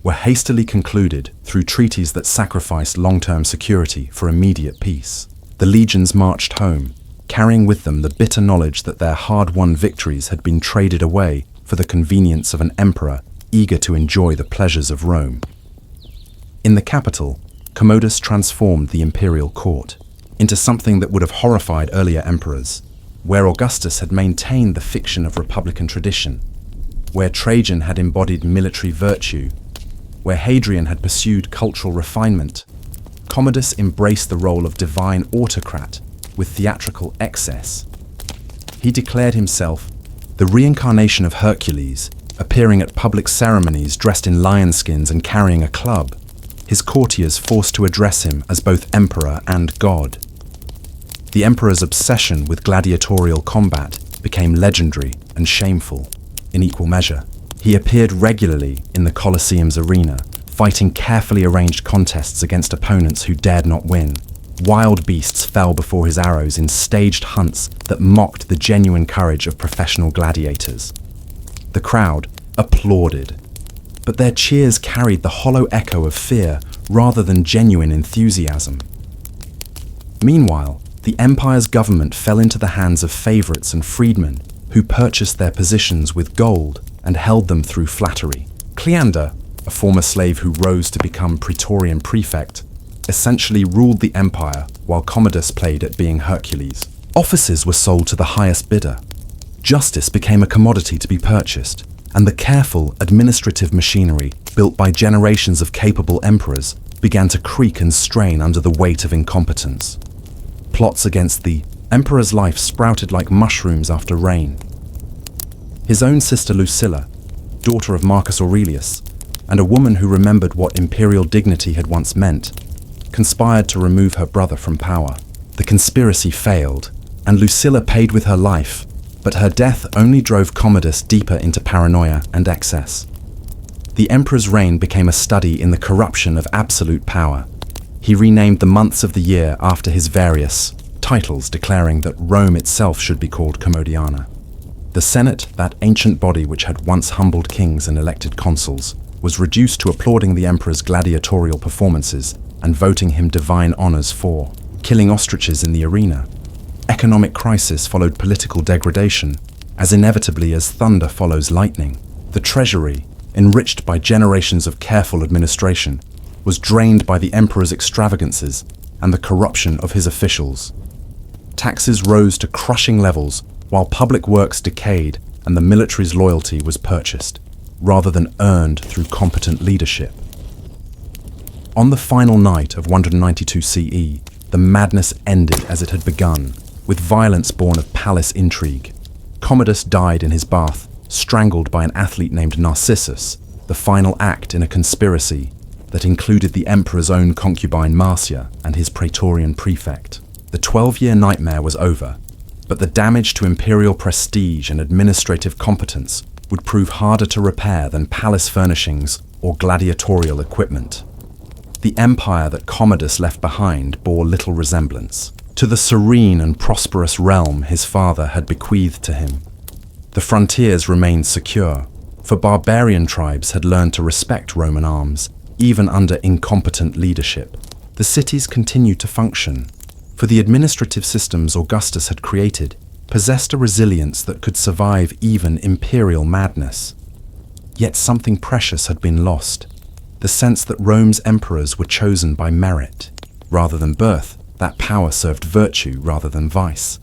were hastily concluded through treaties that sacrificed long-term security for immediate peace. The legions marched home, carrying with them the bitter knowledge that their hard-won victories had been traded away for the convenience of an emperor eager to enjoy the pleasures of Rome. In the capital, Commodus transformed the imperial court into something that would have horrified earlier emperors. Where Augustus had maintained the fiction of republican tradition, where Trajan had embodied military virtue, where Hadrian had pursued cultural refinement, Commodus embraced the role of divine autocrat with theatrical excess. He declared himself the reincarnation of Hercules, appearing at public ceremonies dressed in lion skins and carrying a club, his courtiers forced to address him as both emperor and god. The emperor's obsession with gladiatorial combat became legendary and shameful in equal measure. He appeared regularly in the Colosseum's arena, fighting carefully arranged contests against opponents who dared not win. Wild beasts fell before his arrows in staged hunts that mocked the genuine courage of professional gladiators. The crowd applauded, but their cheers carried the hollow echo of fear rather than genuine enthusiasm. Meanwhile, the empire's government fell into the hands of favorites and freedmen who purchased their positions with gold and held them through flattery. Cleander, a former slave who rose to become Praetorian prefect, essentially ruled the empire while Commodus played at being Hercules. Offices were sold to the highest bidder. Justice became a commodity to be purchased, and the careful administrative machinery built by generations of capable emperors began to creak and strain under the weight of incompetence. Plots against the emperor's life sprouted like mushrooms after rain. His own sister Lucilla, daughter of Marcus Aurelius, and a woman who remembered what imperial dignity had once meant, conspired to remove her brother from power. The conspiracy failed, and Lucilla paid with her life, but her death only drove Commodus deeper into paranoia and excess. The emperor's reign became a study in the corruption of absolute power. He renamed the months of the year after his various titles, declaring that Rome itself should be called Commodiana. The Senate, that ancient body which had once humbled kings and elected consuls, was reduced to applauding the emperor's gladiatorial performances and voting him divine honors for killing ostriches in the arena. Economic crisis followed political degradation, as inevitably as thunder follows lightning. The treasury, enriched by generations of careful administration, was drained by the emperor's extravagances and the corruption of his officials. Taxes rose to crushing levels while public works decayed and the military's loyalty was purchased, rather than earned through competent leadership. On the final night of 192 CE, the madness ended as it had begun, with violence born of palace intrigue. Commodus died in his bath, strangled by an athlete named Narcissus, the final act in a conspiracy that included the emperor's own concubine Marcia and his Praetorian prefect. The 12-year nightmare was over, but the damage to imperial prestige and administrative competence would prove harder to repair than palace furnishings or gladiatorial equipment. The empire that Commodus left behind bore little resemblance to the serene and prosperous realm his father had bequeathed to him. The frontiers remained secure, for barbarian tribes had learned to respect Roman arms, even under incompetent leadership. The cities continued to function, for the administrative systems Augustus had created possessed a resilience that could survive even imperial madness. Yet something precious had been lost, the sense that Rome's emperors were chosen by merit, rather than birth. That power served virtue rather than vice.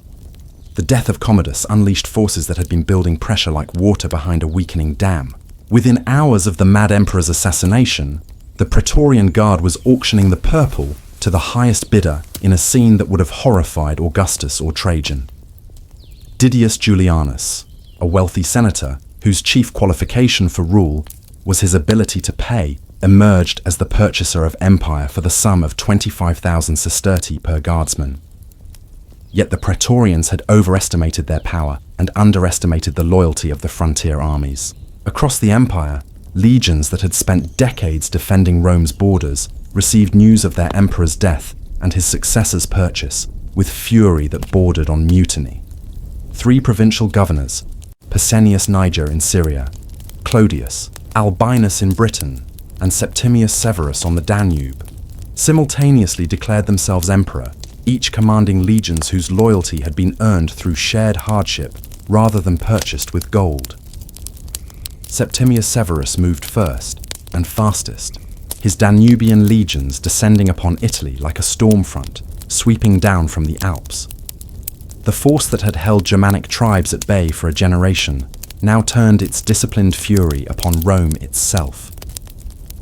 The death of Commodus unleashed forces that had been building pressure like water behind a weakening dam. Within hours of the mad emperor's assassination, the Praetorian Guard was auctioning the purple to the highest bidder in a scene that would have horrified Augustus or Trajan. Didius Julianus, a wealthy senator whose chief qualification for rule was his ability to pay, emerged as the purchaser of empire for the sum of 25,000 sestertii per guardsman. Yet the Praetorians had overestimated their power and underestimated the loyalty of the frontier armies. Across the empire, legions that had spent decades defending Rome's borders received news of their emperor's death and his successor's purchase with fury that bordered on mutiny. 3 provincial governors, Pescennius Niger in Syria, Clodius, Albinus in Britain, and Septimius Severus on the Danube, simultaneously declared themselves emperor, each commanding legions whose loyalty had been earned through shared hardship rather than purchased with gold. Septimius Severus moved first and fastest, his Danubian legions descending upon Italy like a storm front, sweeping down from the Alps. The force that had held Germanic tribes at bay for a generation now turned its disciplined fury upon Rome itself.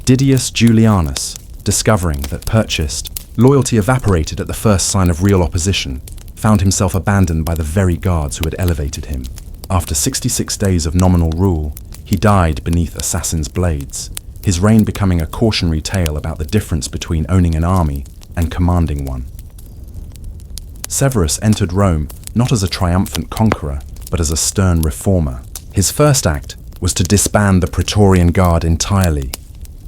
Didius Julianus, discovering that purchased loyalty evaporated at the first sign of real opposition, found himself abandoned by the very guards who had elevated him. After 66 days of nominal rule, he died beneath assassins' blades, his reign becoming a cautionary tale about the difference between owning an army and commanding one. Severus entered Rome not as a triumphant conqueror, but as a stern reformer. His first act was to disband the Praetorian Guard entirely,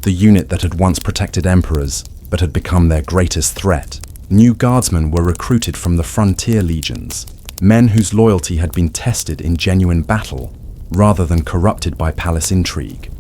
the unit that had once protected emperors but had become their greatest threat. New guardsmen were recruited from the frontier legions, men whose loyalty had been tested in genuine battle rather than corrupted by palace intrigue.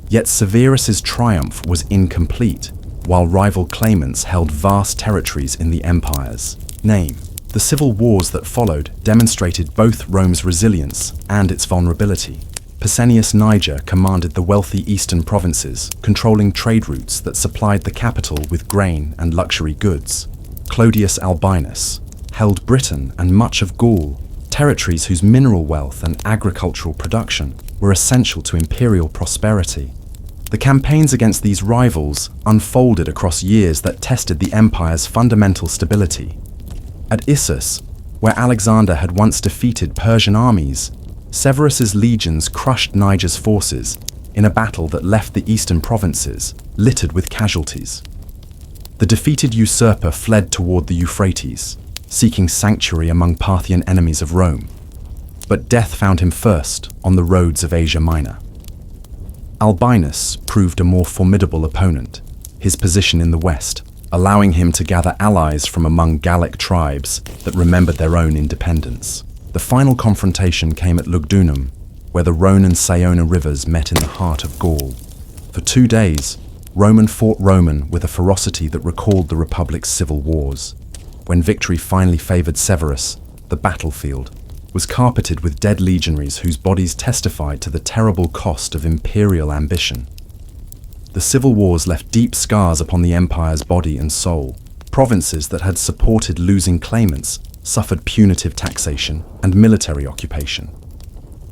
Yet Severus's triumph was incomplete, while rival claimants held vast territories in the empire's name. The civil wars that followed demonstrated both Rome's resilience and its vulnerability. Pescennius Niger commanded the wealthy eastern provinces, controlling trade routes that supplied the capital with grain and luxury goods. Clodius Albinus held Britain and much of Gaul, territories whose mineral wealth and agricultural production were essential to imperial prosperity. The campaigns against these rivals unfolded across years that tested the empire's fundamental stability. At Issus, where Alexander had once defeated Persian armies, Severus's legions crushed Niger's forces in a battle that left the eastern provinces littered with casualties. The defeated usurper fled toward the Euphrates, seeking sanctuary among Parthian enemies of Rome, but death found him first on the roads of Asia Minor. Albinus proved a more formidable opponent, his position in the west, allowing him to gather allies from among Gallic tribes that remembered their own independence. The final confrontation came at Lugdunum, where the Rhone and Saona rivers met in the heart of Gaul. For 2 days, Roman fought Roman with a ferocity that recalled the Republic's civil wars. When victory finally favored Severus, the battlefield was carpeted with dead legionaries whose bodies testified to the terrible cost of imperial ambition. The civil wars left deep scars upon the empire's body and soul. Provinces that had supported losing claimants suffered punitive taxation and military occupation.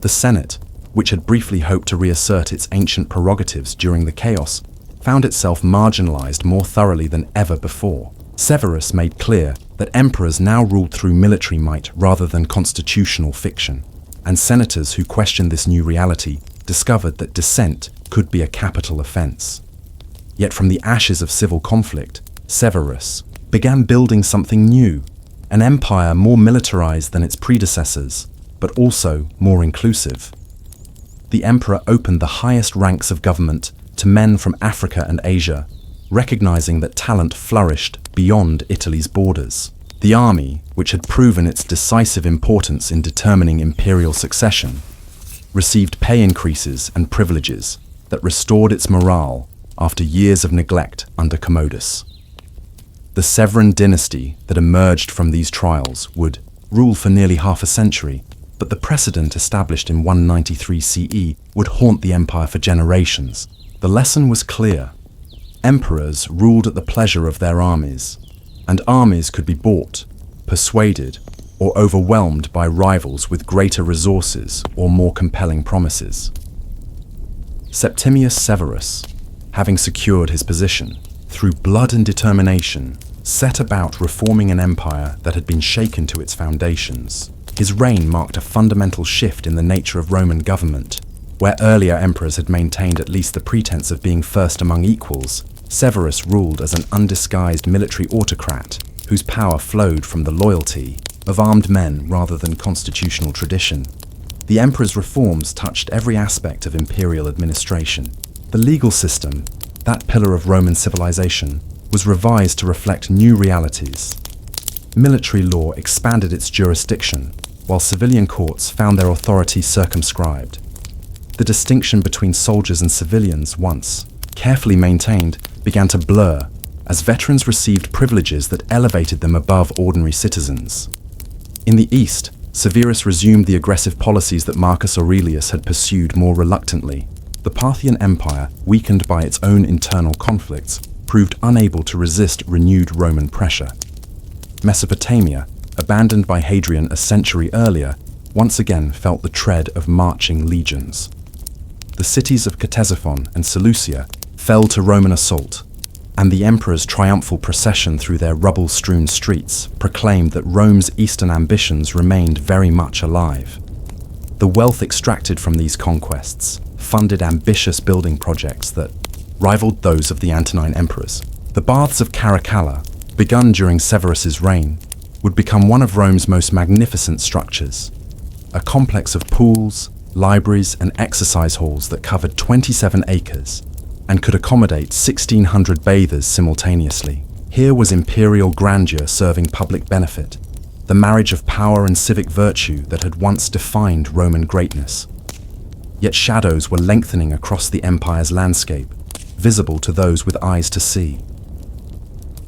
The Senate, which had briefly hoped to reassert its ancient prerogatives during the chaos, found itself marginalized more thoroughly than ever before. Severus made clear that emperors now ruled through military might rather than constitutional fiction, and senators who questioned this new reality discovered that dissent could be a capital offense. Yet from the ashes of civil conflict, Severus began building something new, an empire more militarized than its predecessors, but also more inclusive. The emperor opened the highest ranks of government to men from Africa and Asia, recognizing that talent flourished beyond Italy's borders. The army, which had proven its decisive importance in determining imperial succession, received pay increases and privileges that restored its morale after years of neglect under Commodus. The Severan dynasty that emerged from these trials would rule for nearly half a century, but the precedent established in 193 CE would haunt the empire for generations. The lesson was clear. Emperors ruled at the pleasure of their armies, and armies could be bought, persuaded, or overwhelmed by rivals with greater resources or more compelling promises. Septimius Severus, having secured his position, through blood and determination, set about reforming an empire that had been shaken to its foundations. His reign marked a fundamental shift in the nature of Roman government. Where earlier emperors had maintained at least the pretense of being first among equals, Severus ruled as an undisguised military autocrat whose power flowed from the loyalty of armed men rather than constitutional tradition. The emperor's reforms touched every aspect of imperial administration. The legal system, that pillar of Roman civilization, was revised to reflect new realities. Military law expanded its jurisdiction, while civilian courts found their authority circumscribed. The distinction between soldiers and civilians, once carefully maintained, began to blur as veterans received privileges that elevated them above ordinary citizens. In the East, Severus resumed the aggressive policies that Marcus Aurelius had pursued more reluctantly. The Parthian Empire, weakened by its own internal conflicts, proved unable to resist renewed Roman pressure. Mesopotamia, abandoned by Hadrian a century earlier, once again felt the tread of marching legions. The cities of Ctesiphon and Seleucia fell to Roman assault, and the emperor's triumphal procession through their rubble-strewn streets proclaimed that Rome's eastern ambitions remained very much alive. The wealth extracted from these conquests funded ambitious building projects that rivaled those of the Antonine emperors. The Baths of Caracalla, begun during Severus's reign, would become one of Rome's most magnificent structures, a complex of pools, libraries, and exercise halls that covered 27 acres and could accommodate 1,600 bathers simultaneously. Here was imperial grandeur serving public benefit, the marriage of power and civic virtue that had once defined Roman greatness. Yet shadows were lengthening across the empire's landscape, visible to those with eyes to see.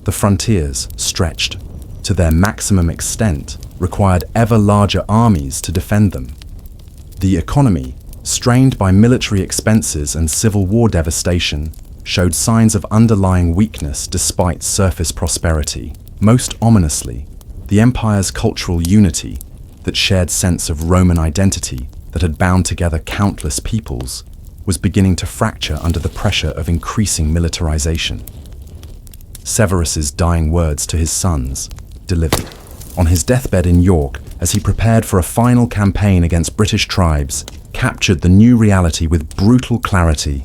The frontiers, stretched to their maximum extent, required ever larger armies to defend them. The economy, strained by military expenses and civil war devastation, showed signs of underlying weakness despite surface prosperity. Most ominously, the empire's cultural unity, that shared sense of Roman identity that had bound together countless peoples, was beginning to fracture under the pressure of increasing militarization. Severus's dying words to his sons, delivered on his deathbed in York as he prepared for a final campaign against British tribes, captured the new reality with brutal clarity.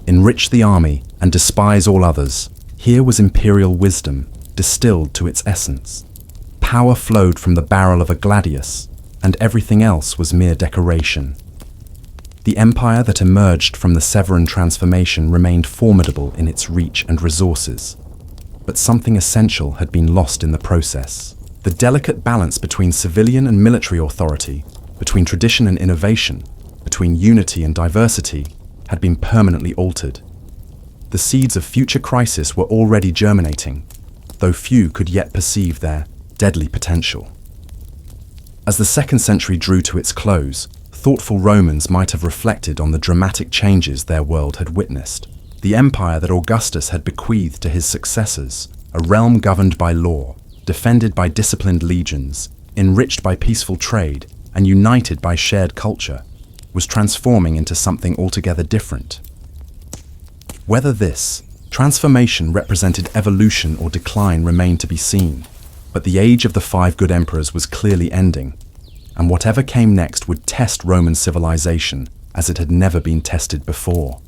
Enrich the army and despise all others. Here was imperial wisdom, distilled to its essence. Power flowed from the barrel of a gladius, and everything else was mere decoration. The empire that emerged from the Severan transformation remained formidable in its reach and resources, but something essential had been lost in the process. The delicate balance between civilian and military authority, between tradition and innovation, between unity and diversity, had been permanently altered. The seeds of future crisis were already germinating, though few could yet perceive their deadly potential. As the 2nd century drew to its close, thoughtful Romans might have reflected on the dramatic changes their world had witnessed. The empire that Augustus had bequeathed to his successors, a realm governed by law, defended by disciplined legions, enriched by peaceful trade, and united by shared culture, was transforming into something altogether different. Whether this transformation represented evolution or decline remained to be seen, but the age of the 5 good emperors was clearly ending, and whatever came next would test Roman civilization as it had never been tested before.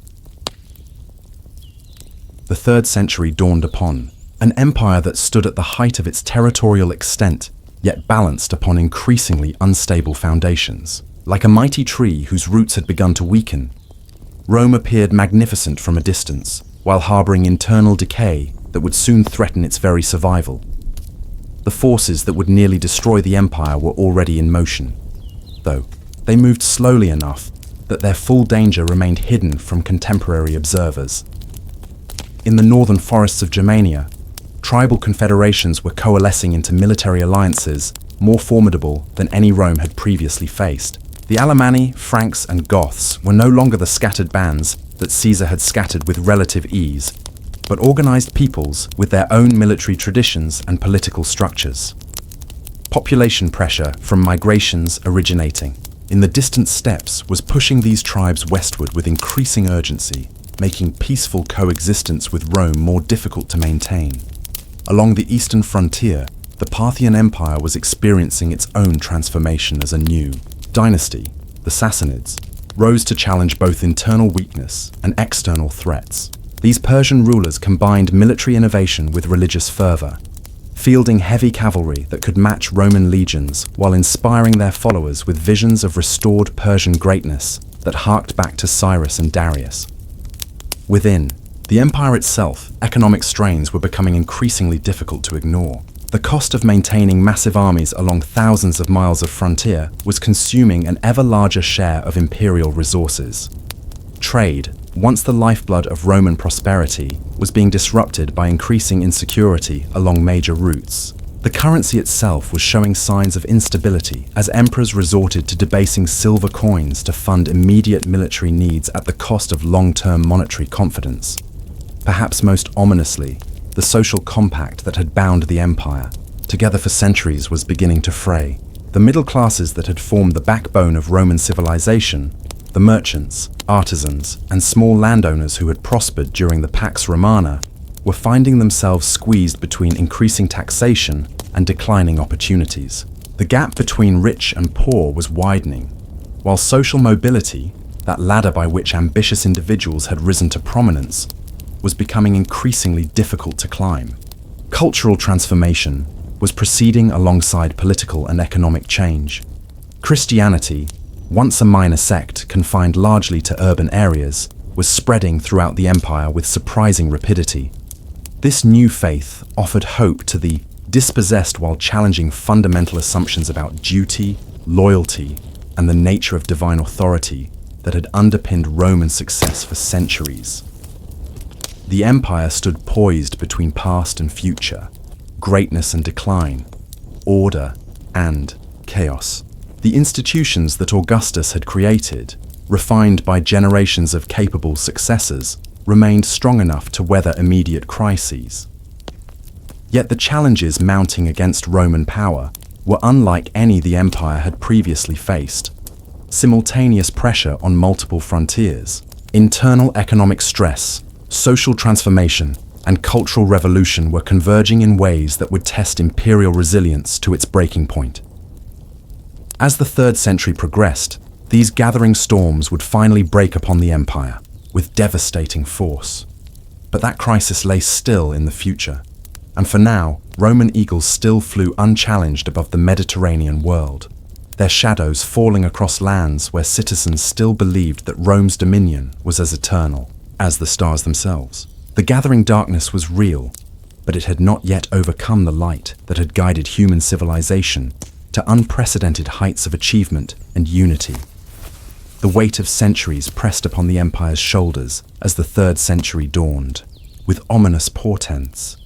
The 3rd century dawned upon, an empire that stood at the height of its territorial extent, yet balanced upon increasingly unstable foundations. Like a mighty tree whose roots had begun to weaken, Rome appeared magnificent from a distance, while harboring internal decay that would soon threaten its very survival. The forces that would nearly destroy the empire were already in motion, though they moved slowly enough that their full danger remained hidden from contemporary observers. In the northern forests of Germania, tribal confederations were coalescing into military alliances more formidable than any Rome had previously faced. The Alemanni, Franks, and Goths were no longer the scattered bands that Caesar had scattered with relative ease, but organized peoples with their own military traditions and political structures. Population pressure from migrations originating in the distant steppes was pushing these tribes westward with increasing urgency, making peaceful coexistence with Rome more difficult to maintain. Along the eastern frontier, the Parthian Empire was experiencing its own transformation as a new dynasty, the Sassanids, rose to challenge both internal weakness and external threats. These Persian rulers combined military innovation with religious fervor, fielding heavy cavalry that could match Roman legions while inspiring their followers with visions of restored Persian greatness that harked back to Cyrus and Darius. Within the empire itself, economic strains were becoming increasingly difficult to ignore. The cost of maintaining massive armies along thousands of miles of frontier was consuming an ever larger share of imperial resources. Trade, once the lifeblood of Roman prosperity, was being disrupted by increasing insecurity along major routes. The currency itself was showing signs of instability as emperors resorted to debasing silver coins to fund immediate military needs at the cost of long-term monetary confidence. Perhaps most ominously, the social compact that had bound the empire, together for centuries, was beginning to fray. The middle classes that had formed the backbone of Roman civilization, the merchants, artisans, and small landowners who had prospered during the Pax Romana, were finding themselves squeezed between increasing taxation and declining opportunities. The gap between rich and poor was widening, while social mobility, that ladder by which ambitious individuals had risen to prominence, was becoming increasingly difficult to climb. Cultural transformation was proceeding alongside political and economic change. Christianity, once a minor sect confined largely to urban areas, was spreading throughout the empire with surprising rapidity. This new faith offered hope to the dispossessed while challenging fundamental assumptions about duty, loyalty, and the nature of divine authority that had underpinned Roman success for centuries. The empire stood poised between past and future, greatness and decline, order and chaos. The institutions that Augustus had created, refined by generations of capable successors, remained strong enough to weather immediate crises. Yet the challenges mounting against Roman power were unlike any the empire had previously faced. Simultaneous pressure on multiple frontiers, internal economic stress, social transformation, and cultural revolution were converging in ways that would test imperial resilience to its breaking point. As the 3rd century progressed, these gathering storms would finally break upon the empire with devastating force. But that crisis lay still in the future, and for now, Roman eagles still flew unchallenged above the Mediterranean world, their shadows falling across lands where citizens still believed that Rome's dominion was as eternal as the stars themselves. The gathering darkness was real, but it had not yet overcome the light that had guided human civilization to unprecedented heights of achievement and unity. The weight of centuries pressed upon the empire's shoulders as the 3rd century dawned, with ominous portents.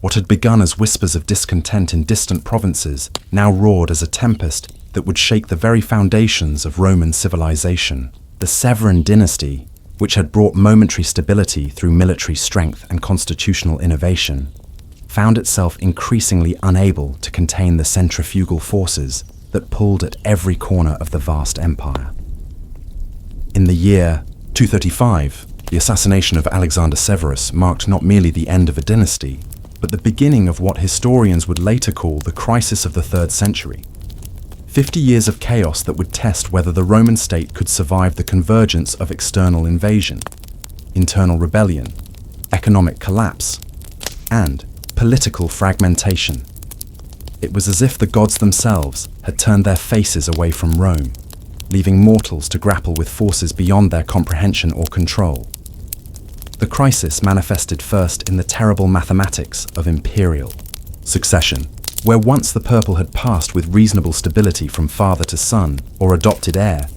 What had begun as whispers of discontent in distant provinces now roared as a tempest that would shake the very foundations of Roman civilization. The Severan dynasty, which had brought momentary stability through military strength and constitutional innovation, found itself increasingly unable to contain the centrifugal forces that pulled at every corner of the vast empire. In the year 235, the assassination of Alexander Severus marked not merely the end of a dynasty, but the beginning of what historians would later call the crisis of the 3rd century. 50 years of chaos that would test whether the Roman state could survive the convergence of external invasion, internal rebellion, economic collapse, and political fragmentation. It was as if the gods themselves had turned their faces away from Rome, leaving mortals to grapple with forces beyond their comprehension or control. The crisis manifested first in the terrible mathematics of imperial succession, where once the purple had passed with reasonable stability from father to son or adopted heir,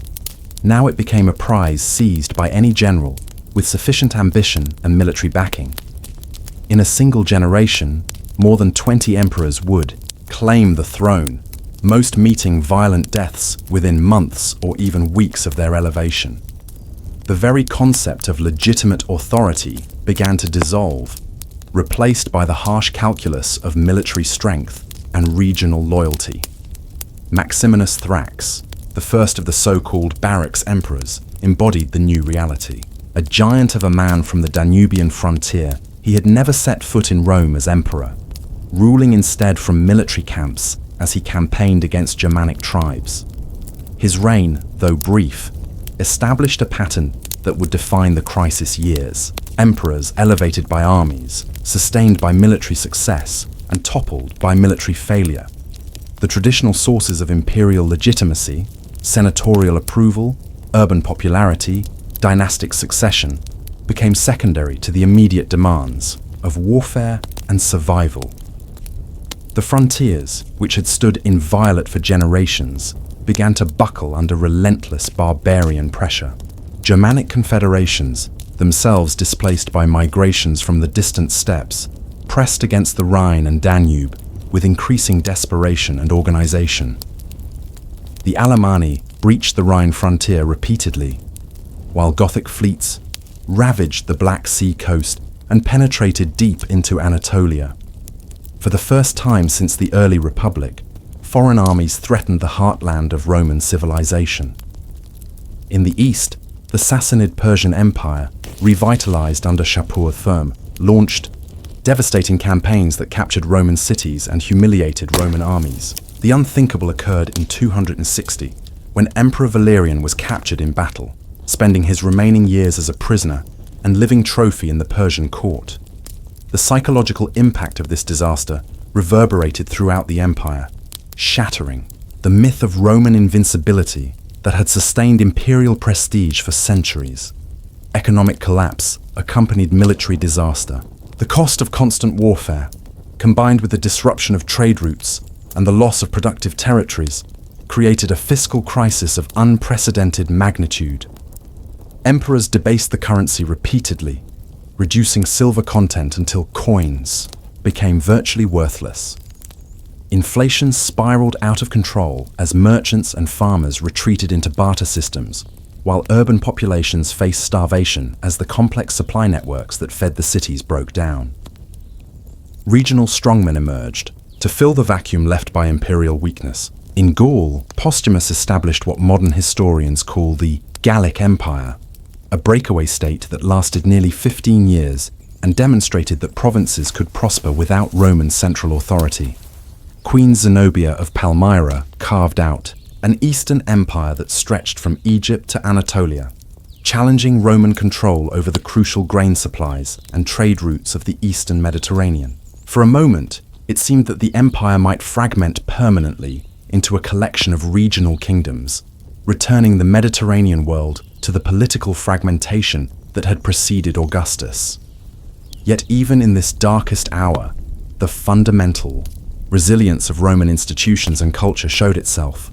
now it became a prize seized by any general with sufficient ambition and military backing. In a single generation, more than 20 emperors would, claim the throne, most meeting violent deaths within months or even weeks of their elevation. The very concept of legitimate authority began to dissolve, replaced by the harsh calculus of military strength and regional loyalty. Maximinus Thrax, the first of the so-called barracks emperors, embodied the new reality. A giant of a man from the Danubian frontier, he had never set foot in Rome as emperor, ruling instead from military camps as he campaigned against Germanic tribes. His reign, though brief, established a pattern that would define the crisis years. Emperors elevated by armies, sustained by military success, and toppled by military failure. The traditional sources of imperial legitimacy, senatorial approval, urban popularity, dynastic succession, became secondary to the immediate demands of warfare and survival. The frontiers, which had stood inviolate for generations, began to buckle under relentless barbarian pressure. Germanic confederations, themselves displaced by migrations from the distant steppes, pressed against the Rhine and Danube with increasing desperation and organization. The Alemanni breached the Rhine frontier repeatedly, while Gothic fleets ravaged the Black Sea coast and penetrated deep into Anatolia. For the first time since the early Republic, foreign armies threatened the heartland of Roman civilization. In the east, the Sassanid Persian Empire, revitalized under Shapur Thurm, launched devastating campaigns that captured Roman cities and humiliated Roman armies. The unthinkable occurred in 260, when Emperor Valerian was captured in battle, spending his remaining years as a prisoner and living trophy in the Persian court. The psychological impact of this disaster reverberated throughout the empire, shattering the myth of Roman invincibility that had sustained imperial prestige for centuries. Economic collapse accompanied military disaster. The cost of constant warfare, combined with the disruption of trade routes and the loss of productive territories, created a fiscal crisis of unprecedented magnitude. Emperors debased the currency repeatedly, reducing silver content until coins became virtually worthless. Inflation spiraled out of control as merchants and farmers retreated into barter systems, while urban populations faced starvation as the complex supply networks that fed the cities broke down. Regional strongmen emerged to fill the vacuum left by imperial weakness. In Gaul, Postumus established what modern historians call the Gallic Empire, a breakaway state that lasted nearly 15 years and demonstrated that provinces could prosper without Roman central authority. Queen Zenobia of Palmyra carved out an eastern empire that stretched from Egypt to Anatolia, challenging Roman control over the crucial grain supplies and trade routes of the eastern Mediterranean. For a moment, it seemed that the empire might fragment permanently into a collection of regional kingdoms, returning the Mediterranean world to the political fragmentation that had preceded Augustus. Yet even in this darkest hour, the fundamental resilience of Roman institutions and culture showed itself.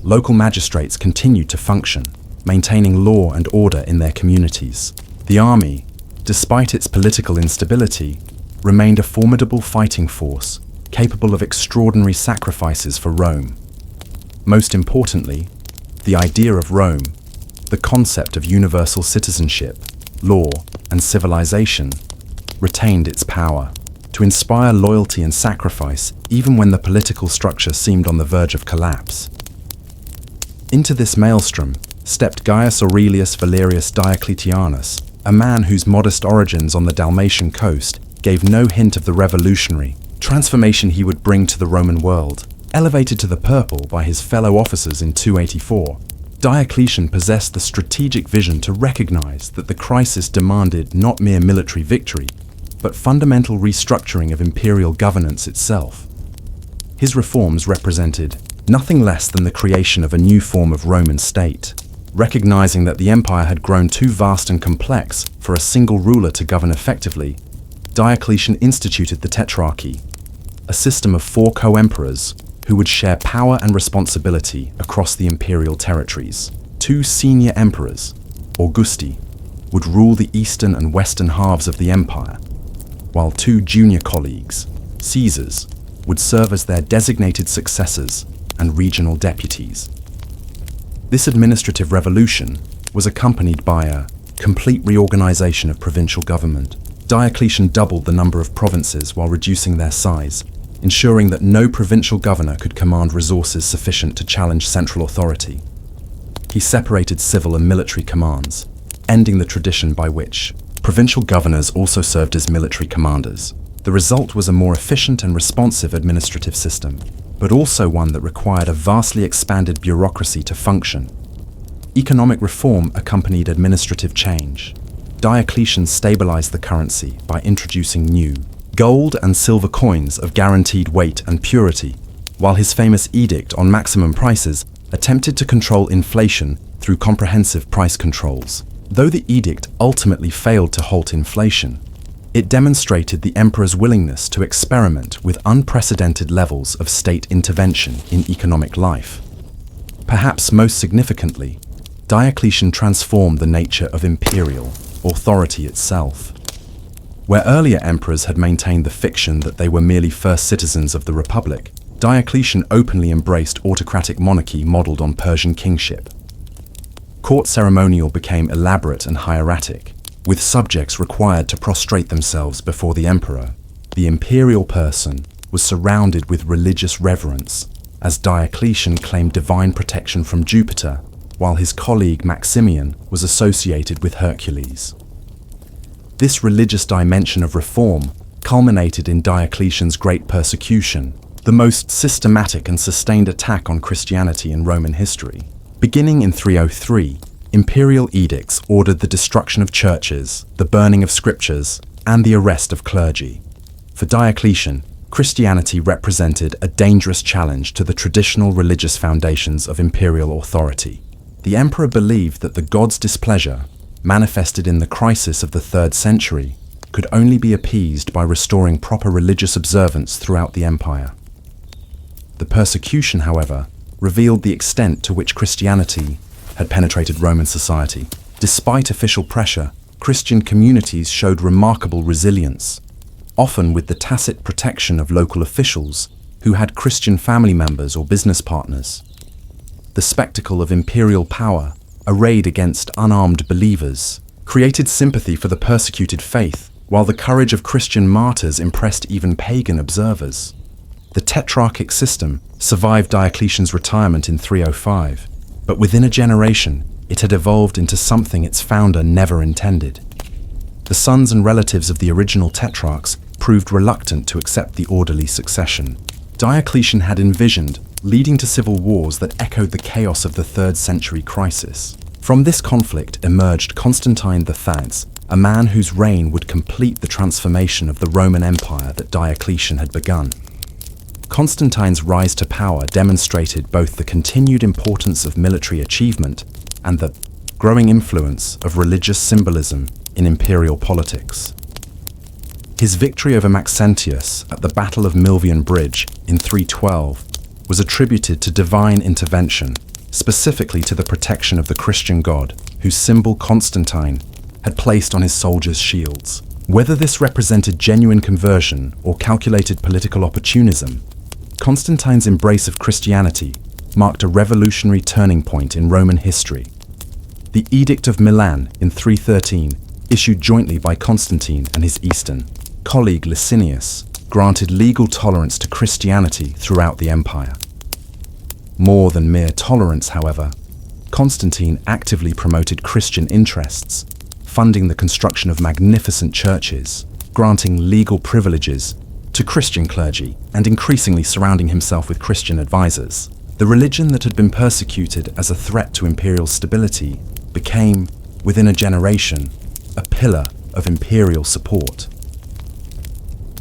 Local magistrates continued to function, maintaining law and order in their communities. The army, despite its political instability, remained a formidable fighting force, capable of extraordinary sacrifices for Rome. Most importantly, the idea of Rome, the concept of universal citizenship, law, and civilization, retained its power to inspire loyalty and sacrifice even when the political structure seemed on the verge of collapse. Into this maelstrom stepped Gaius Aurelius Valerius Diocletianus, a man whose modest origins on the Dalmatian coast gave no hint of the revolutionary transformation he would bring to the Roman world. Elevated to the purple by his fellow officers in 284, Diocletian possessed the strategic vision to recognize that the crisis demanded not mere military victory, but fundamental restructuring of imperial governance itself. His reforms represented nothing less than the creation of a new form of Roman state. Recognizing that the empire had grown too vast and complex for a single ruler to govern effectively, Diocletian instituted the Tetrarchy, a system of 4 co-emperors who would share power and responsibility across the imperial territories. 2 senior emperors, Augusti, would rule the eastern and western halves of the empire, while 2 junior colleagues, Caesars, would serve as their designated successors and regional deputies. This administrative revolution was accompanied by a complete reorganization of provincial government. Diocletian doubled the number of provinces while reducing their size, ensuring that no provincial governor could command resources sufficient to challenge central authority. He separated civil and military commands, ending the tradition by which provincial governors also served as military commanders. The result was a more efficient and responsive administrative system, but also one that required a vastly expanded bureaucracy to function. Economic reform accompanied administrative change. Diocletian stabilized the currency by introducing new gold and silver coins of guaranteed weight and purity, while his famous edict on maximum prices attempted to control inflation through comprehensive price controls. Though the edict ultimately failed to halt inflation, it demonstrated the emperor's willingness to experiment with unprecedented levels of state intervention in economic life. Perhaps most significantly, Diocletian transformed the nature of imperial authority itself. Where earlier emperors had maintained the fiction that they were merely first citizens of the Republic, Diocletian openly embraced autocratic monarchy modeled on Persian kingship. Court ceremonial became elaborate and hieratic, with subjects required to prostrate themselves before the emperor. The imperial person was surrounded with religious reverence, as Diocletian claimed divine protection from Jupiter, while his colleague Maximian was associated with Hercules. This religious dimension of reform culminated in Diocletian's Great Persecution, the most systematic and sustained attack on Christianity in Roman history. Beginning in 303, imperial edicts ordered the destruction of churches, the burning of scriptures, and the arrest of clergy. For Diocletian, Christianity represented a dangerous challenge to the traditional religious foundations of imperial authority. The emperor believed that the god's displeasure, manifested in the crisis of the 3rd century, could only be appeased by restoring proper religious observance throughout the empire. The persecution, however, revealed the extent to which Christianity had penetrated Roman society. Despite official pressure, Christian communities showed remarkable resilience, often with the tacit protection of local officials who had Christian family members or business partners. The spectacle of imperial power, arrayed against unarmed believers, created sympathy for the persecuted faith, while the courage of Christian martyrs impressed even pagan observers. The tetrarchic system survived Diocletian's retirement in 305, but within a generation, it had evolved into something its founder never intended. The sons and relatives of the original tetrarchs proved reluctant to accept the orderly succession. Diocletian had envisioned leading to civil wars that echoed the chaos of the 3rd century crisis. From this conflict emerged Constantine the Third, a man whose reign would complete the transformation of the Roman Empire that Diocletian had begun. Constantine's rise to power demonstrated both the continued importance of military achievement and the growing influence of religious symbolism in imperial politics. His victory over Maxentius at the Battle of Milvian Bridge in 312 was attributed to divine intervention, specifically to the protection of the Christian god, whose symbol Constantine had placed on his soldiers' shields. Whether this represented genuine conversion or calculated political opportunism, Constantine's embrace of Christianity marked a revolutionary turning point in Roman history. The Edict of Milan in 313, issued jointly by Constantine and his eastern colleague Licinius, granted legal tolerance to Christianity throughout the empire. More than mere tolerance, however, Constantine actively promoted Christian interests, funding the construction of magnificent churches, granting legal privileges to Christian clergy, and increasingly surrounding himself with Christian advisors. The religion that had been persecuted as a threat to imperial stability became, within a generation, a pillar of imperial support.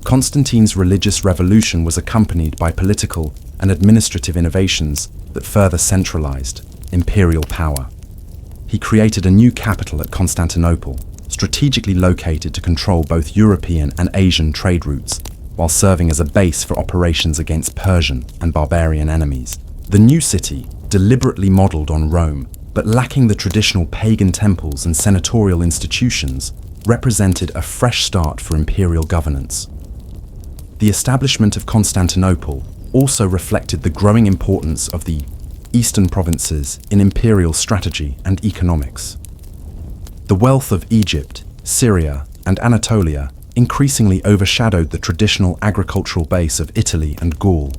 Constantine's religious revolution was accompanied by political and administrative innovations that further centralized imperial power. He created a new capital at Constantinople, strategically located to control both European and Asian trade routes, while serving as a base for operations against Persian and barbarian enemies. The new city, deliberately modeled on Rome, but lacking the traditional pagan temples and senatorial institutions, represented a fresh start for imperial governance. The establishment of Constantinople also reflected the growing importance of the eastern provinces in imperial strategy and economics. The wealth of Egypt, Syria, and Anatolia increasingly overshadowed the traditional agricultural base of Italy and Gaul,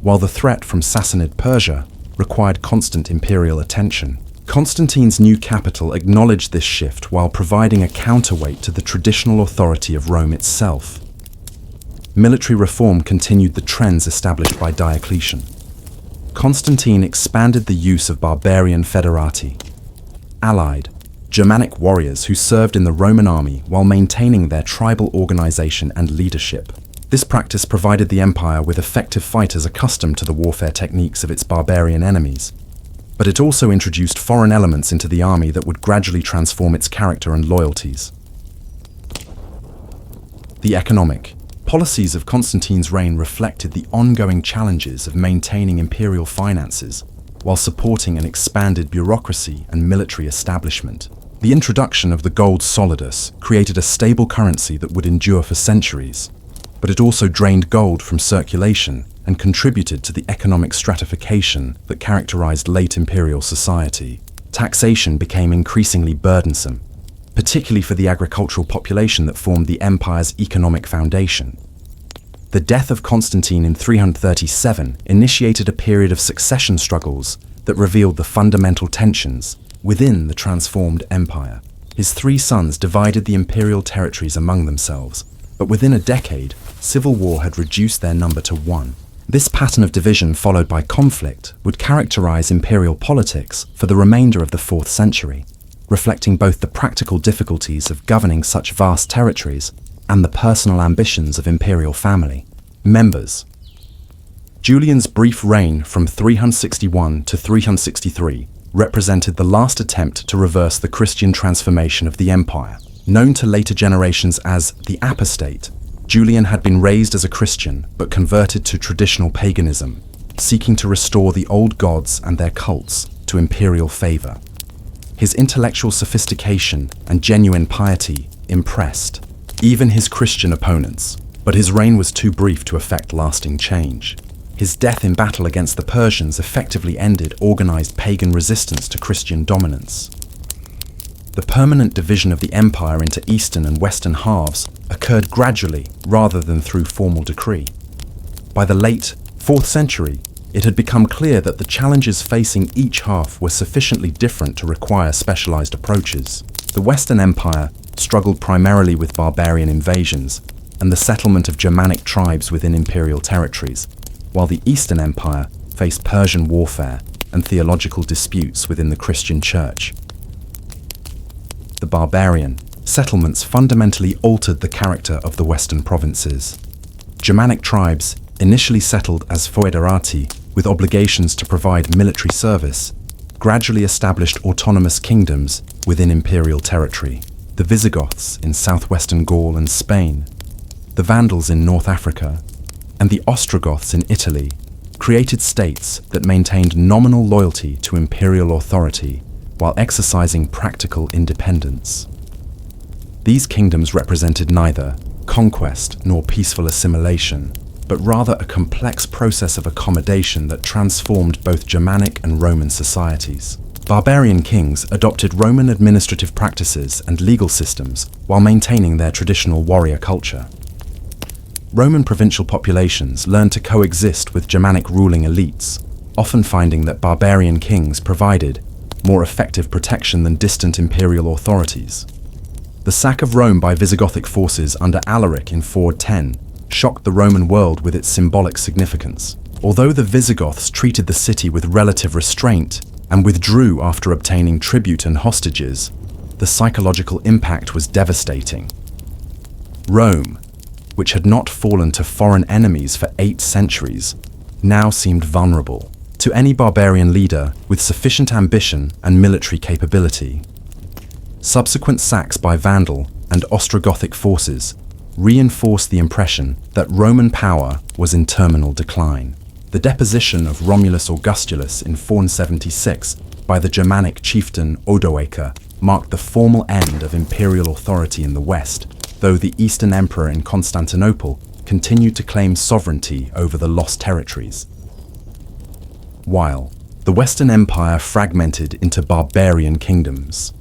while the threat from Sassanid Persia required constant imperial attention. Constantine's new capital acknowledged this shift while providing a counterweight to the traditional authority of Rome itself. Military reform continued the trends established by Diocletian. Constantine expanded the use of barbarian federati, allied Germanic warriors who served in the Roman army while maintaining their tribal organization and leadership. This practice provided the empire with effective fighters accustomed to the warfare techniques of its barbarian enemies. But it also introduced foreign elements into the army that would gradually transform its character and loyalties. The economic policies of Constantine's reign reflected the ongoing challenges of maintaining imperial finances while supporting an expanded bureaucracy and military establishment. The introduction of the gold solidus created a stable currency that would endure for centuries, but it also drained gold from circulation and contributed to the economic stratification that characterized late imperial society. Taxation became increasingly burdensome, particularly for the agricultural population that formed the empire's economic foundation. The death of Constantine in 337 initiated a period of succession struggles that revealed the fundamental tensions within the transformed empire. His three sons divided the imperial territories among themselves, but within a decade, civil war had reduced their number to one. This pattern of division followed by conflict would characterize imperial politics for the remainder of the 4th century, reflecting both the practical difficulties of governing such vast territories and the personal ambitions of imperial family members. Julian's brief reign from 361 to 363 represented the last attempt to reverse the Christian transformation of the empire. Known to later generations as the apostate, Julian had been raised as a Christian but converted to traditional paganism, seeking to restore the old gods and their cults to imperial favor. His intellectual sophistication and genuine piety impressed even his Christian opponents, but his reign was too brief to effect lasting change. His death in battle against the Persians effectively ended organized pagan resistance to Christian dominance. The permanent division of the empire into eastern and western halves occurred gradually rather than through formal decree. By the late 4th century, it had become clear that the challenges facing each half were sufficiently different to require specialized approaches. The Western Empire struggled primarily with barbarian invasions and the settlement of Germanic tribes within imperial territories, while the Eastern Empire faced Persian warfare and theological disputes within the Christian Church. The barbarian settlements fundamentally altered the character of the Western provinces. Germanic tribes, initially settled as foederati with obligations to provide military service, gradually established autonomous kingdoms within imperial territory. The Visigoths in southwestern Gaul and Spain, the Vandals in North Africa, and the Ostrogoths in Italy created states that maintained nominal loyalty to imperial authority while exercising practical independence. These kingdoms represented neither conquest nor peaceful assimilation, but rather a complex process of accommodation that transformed both Germanic and Roman societies. Barbarian kings adopted Roman administrative practices and legal systems while maintaining their traditional warrior culture. Roman provincial populations learned to coexist with Germanic ruling elites, often finding that barbarian kings provided more effective protection than distant imperial authorities. The sack of Rome by Visigothic forces under Alaric in 410 shocked the Roman world with its symbolic significance. Although the Visigoths treated the city with relative restraint and withdrew after obtaining tribute and hostages, the psychological impact was devastating. Rome, which had not fallen to foreign enemies for 8 centuries, now seemed vulnerable to any barbarian leader with sufficient ambition and military capability. Subsequent sacks by Vandal and Ostrogothic forces reinforced the impression that Roman power was in terminal decline. The deposition of Romulus Augustulus in 476 by the Germanic chieftain Odoacer marked the formal end of imperial authority in the West, though the Eastern Emperor in Constantinople continued to claim sovereignty over the lost territories. While the Western Empire fragmented into barbarian kingdoms,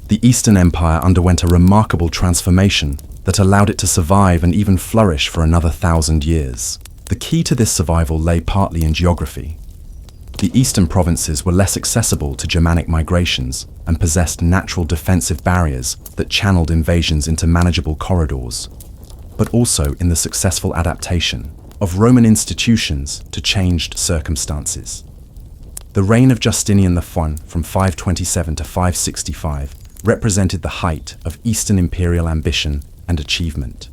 the Eastern Empire underwent a remarkable transformation that allowed it to survive and even flourish for another 1,000 years. The key to this survival lay partly in geography. The eastern provinces were less accessible to Germanic migrations and possessed natural defensive barriers that channeled invasions into manageable corridors, but also in the successful adaptation of Roman institutions to changed circumstances. The reign of Justinian I from 527 to 565 represented the height of Eastern imperial ambition and achievement.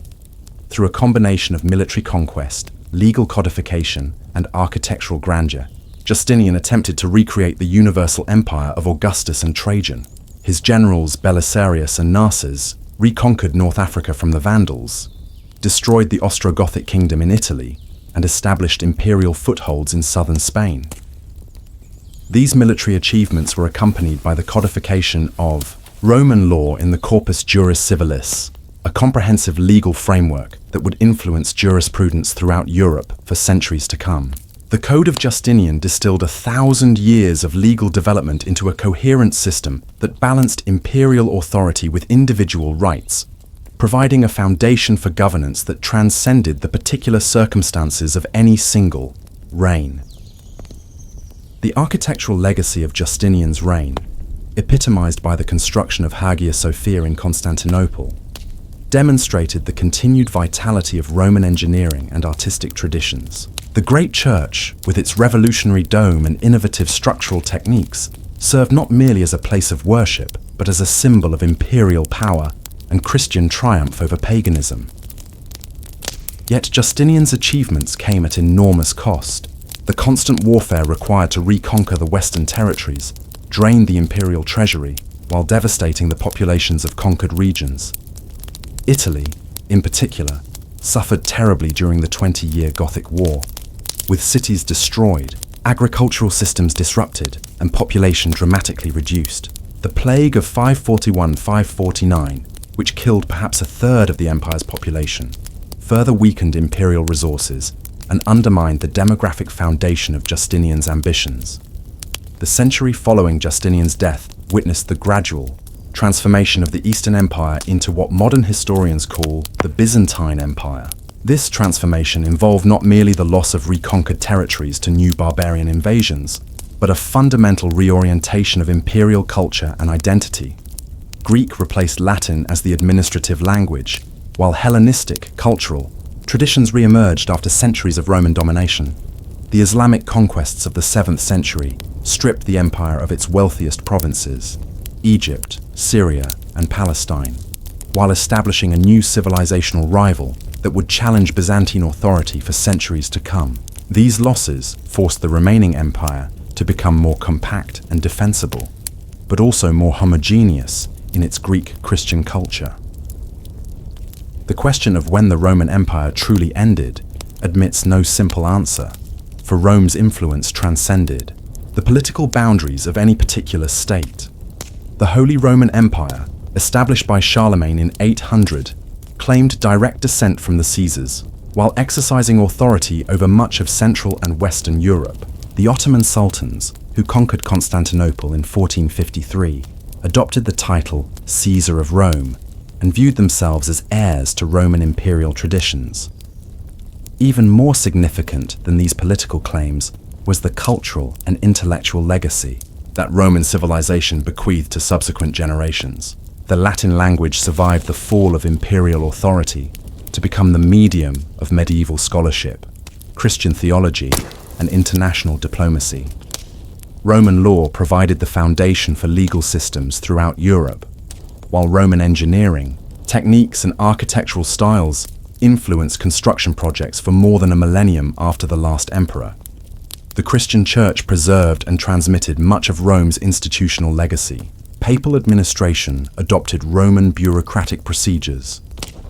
Through a combination of military conquest, legal codification, and architectural grandeur, Justinian attempted to recreate the universal empire of Augustus and Trajan. His generals Belisarius and Narses reconquered North Africa from the Vandals, destroyed the Ostrogothic kingdom in Italy, and established imperial footholds in southern Spain. These military achievements were accompanied by the codification of Roman law in the Corpus Juris Civilis, a comprehensive legal framework that would influence jurisprudence throughout Europe for centuries to come. The Code of Justinian distilled 1,000 years of legal development into a coherent system that balanced imperial authority with individual rights, providing a foundation for governance that transcended the particular circumstances of any single reign. The architectural legacy of Justinian's reign, epitomized by the construction of Hagia Sophia in Constantinople, demonstrated the continued vitality of Roman engineering and artistic traditions. The Great Church, with its revolutionary dome and innovative structural techniques, served not merely as a place of worship, but as a symbol of imperial power and Christian triumph over paganism. Yet Justinian's achievements came at enormous cost. The constant warfare required to reconquer the Western territories drained the imperial treasury while devastating the populations of conquered regions. Italy, in particular, suffered terribly during the 20-year Gothic War, with cities destroyed, agricultural systems disrupted, and population dramatically reduced. The plague of 541-549, which killed perhaps a third of the empire's population, further weakened imperial resources and undermined the demographic foundation of Justinian's ambitions. The century following Justinian's death witnessed the gradual transformation of the Eastern Empire into what modern historians call the Byzantine Empire. This transformation involved not merely the loss of reconquered territories to new barbarian invasions, but a fundamental reorientation of imperial culture and identity. Greek replaced Latin as the administrative language, while Hellenistic, cultural, traditions re-emerged after centuries of Roman domination. The Islamic conquests of the 7th century stripped the empire of its wealthiest provinces, Egypt, Syria, and Palestine, while establishing a new civilizational rival that would challenge Byzantine authority for centuries to come. These losses forced the remaining empire to become more compact and defensible, but also more homogeneous in its Greek Christian culture. The question of when the Roman Empire truly ended admits no simple answer, for Rome's influence transcended the political boundaries of any particular state. The Holy Roman Empire, established by Charlemagne in 800, claimed direct descent from the Caesars, while exercising authority over much of Central and Western Europe. The Ottoman sultans, who conquered Constantinople in 1453, adopted the title Caesar of Rome and viewed themselves as heirs to Roman imperial traditions. Even more significant than these political claims was the cultural and intellectual legacy that Roman civilization bequeathed to subsequent generations. The Latin language survived the fall of imperial authority to become the medium of medieval scholarship, Christian theology, and international diplomacy. Roman law provided the foundation for legal systems throughout Europe, while Roman engineering, techniques, and architectural styles influenced construction projects for more than a millennium after the last emperor. The Christian Church preserved and transmitted much of Rome's institutional legacy. Papal administration adopted Roman bureaucratic procedures,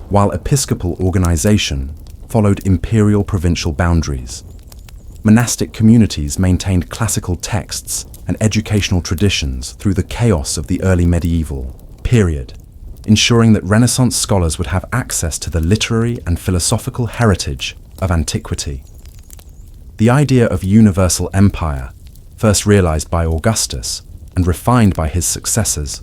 while episcopal organization followed imperial provincial boundaries. Monastic communities maintained classical texts and educational traditions through the chaos of the early medieval period. ensuring that Renaissance scholars would have access to the literary and philosophical heritage of antiquity. The idea of universal empire, first realized by Augustus and refined by his successors,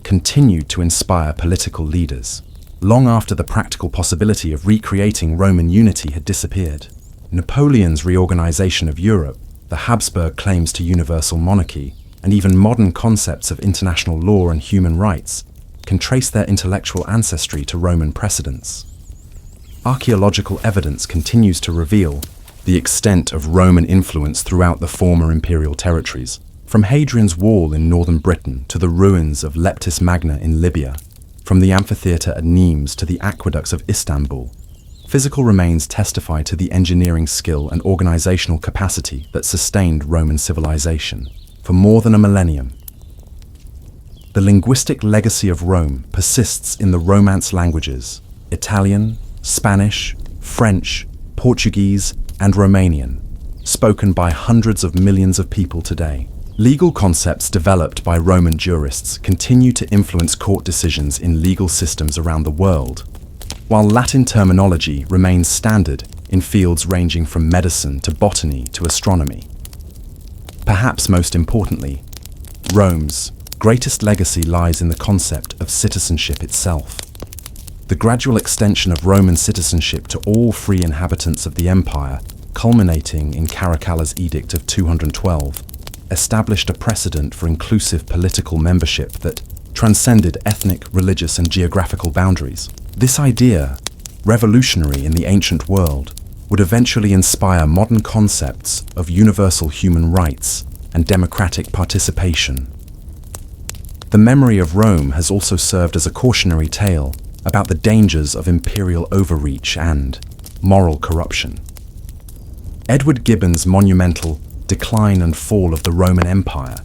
continued to inspire political leaders, long after the practical possibility of recreating Roman unity had disappeared. Napoleon's reorganization of Europe, the Habsburg claims to universal monarchy, and even modern concepts of international law and human rights can trace their intellectual ancestry to Roman precedents. Archaeological evidence continues to reveal the extent of Roman influence throughout the former imperial territories, from Hadrian's Wall in northern Britain to the ruins of Leptis Magna in Libya, from the amphitheatre at Nimes to the aqueducts of Istanbul. Physical remains testify to the engineering skill and organizational capacity that sustained Roman civilization for more than a millennium. The linguistic legacy of Rome persists in the Romance languages: Italian, Spanish, French, Portuguese, and Romanian, spoken by hundreds of millions of people today. Legal concepts developed by Roman jurists continue to influence court decisions in legal systems around the world, while Latin terminology remains standard in fields ranging from medicine to botany to astronomy. Perhaps most importantly, Rome's greatest legacy lies in the concept of citizenship itself. The gradual extension of Roman citizenship to all free inhabitants of the empire, culminating in Caracalla's Edict of 212, established a precedent for inclusive political membership that transcended ethnic, religious, and geographical boundaries. This idea, revolutionary in the ancient world, would eventually inspire modern concepts of universal human rights and democratic participation. The memory of Rome has also served as a cautionary tale about the dangers of imperial overreach and moral corruption. Edward Gibbon's monumental Decline and Fall of the Roman Empire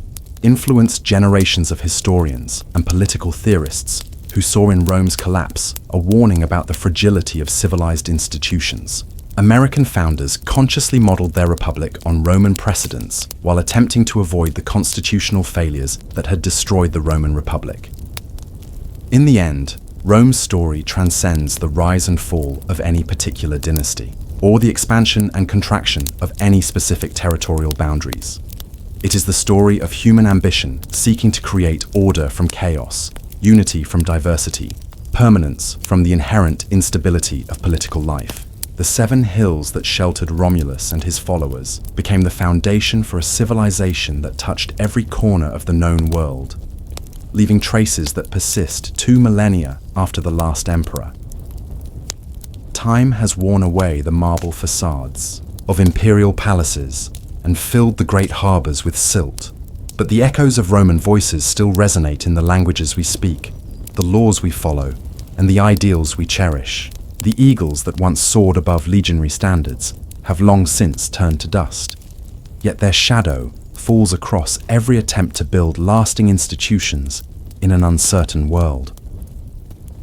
influenced generations of historians and political theorists who saw in Rome's collapse a warning about the fragility of civilized institutions. American founders consciously modeled their republic on Roman precedents while attempting to avoid the constitutional failures that had destroyed the Roman Republic. In the end, Rome's story transcends the rise and fall of any particular dynasty, or the expansion and contraction of any specific territorial boundaries. It is the story of human ambition seeking to create order from chaos, unity from diversity, permanence from the inherent instability of political life. The 7 hills that sheltered Romulus and his followers became the foundation for a civilization that touched every corner of the known world, leaving traces that persist 2 millennia after the last emperor. Time has worn away the marble facades of imperial palaces and filled the great harbors with silt, but the echoes of Roman voices still resonate in the languages we speak, the laws we follow, and the ideals we cherish. The eagles that once soared above legionary standards have long since turned to dust, yet their shadow falls across every attempt to build lasting institutions in an uncertain world.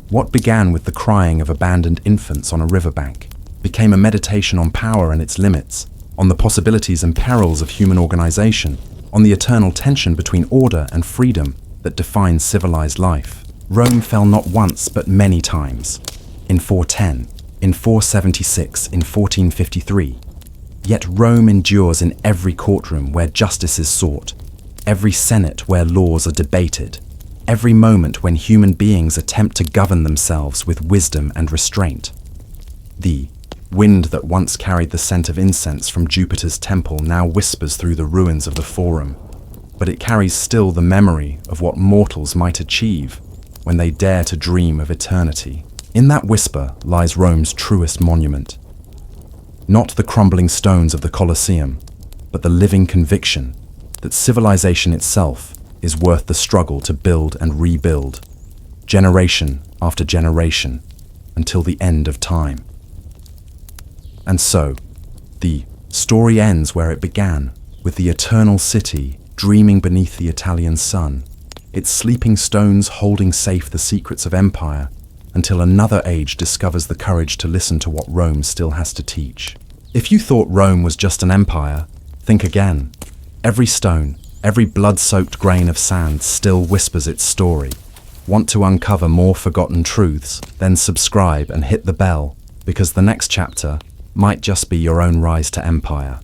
What began with the crying of abandoned infants on a riverbank became a meditation on power and its limits, on the possibilities and perils of human organization, on the eternal tension between order and freedom that defines civilized life. Rome fell not once but many times. In 410, in 476, in 1453. Yet Rome endures in every courtroom where justice is sought, every senate where laws are debated, every moment when human beings attempt to govern themselves with wisdom and restraint. The wind that once carried the scent of incense from Jupiter's temple now whispers through the ruins of the Forum, but it carries still the memory of what mortals might achieve when they dare to dream of eternity. In that whisper lies Rome's truest monument. Not the crumbling stones of the Colosseum, but the living conviction that civilization itself is worth the struggle to build and rebuild, generation after generation, until the end of time. And so, the story ends where it began, with the eternal city dreaming beneath the Italian sun, its sleeping stones holding safe the secrets of empire, until another age discovers the courage to listen to what Rome still has to teach. If you thought Rome was just an empire, think again. Every stone, every blood-soaked grain of sand still whispers its story. Want to uncover more forgotten truths? Then subscribe and hit the bell, because the next chapter might just be your own rise to empire.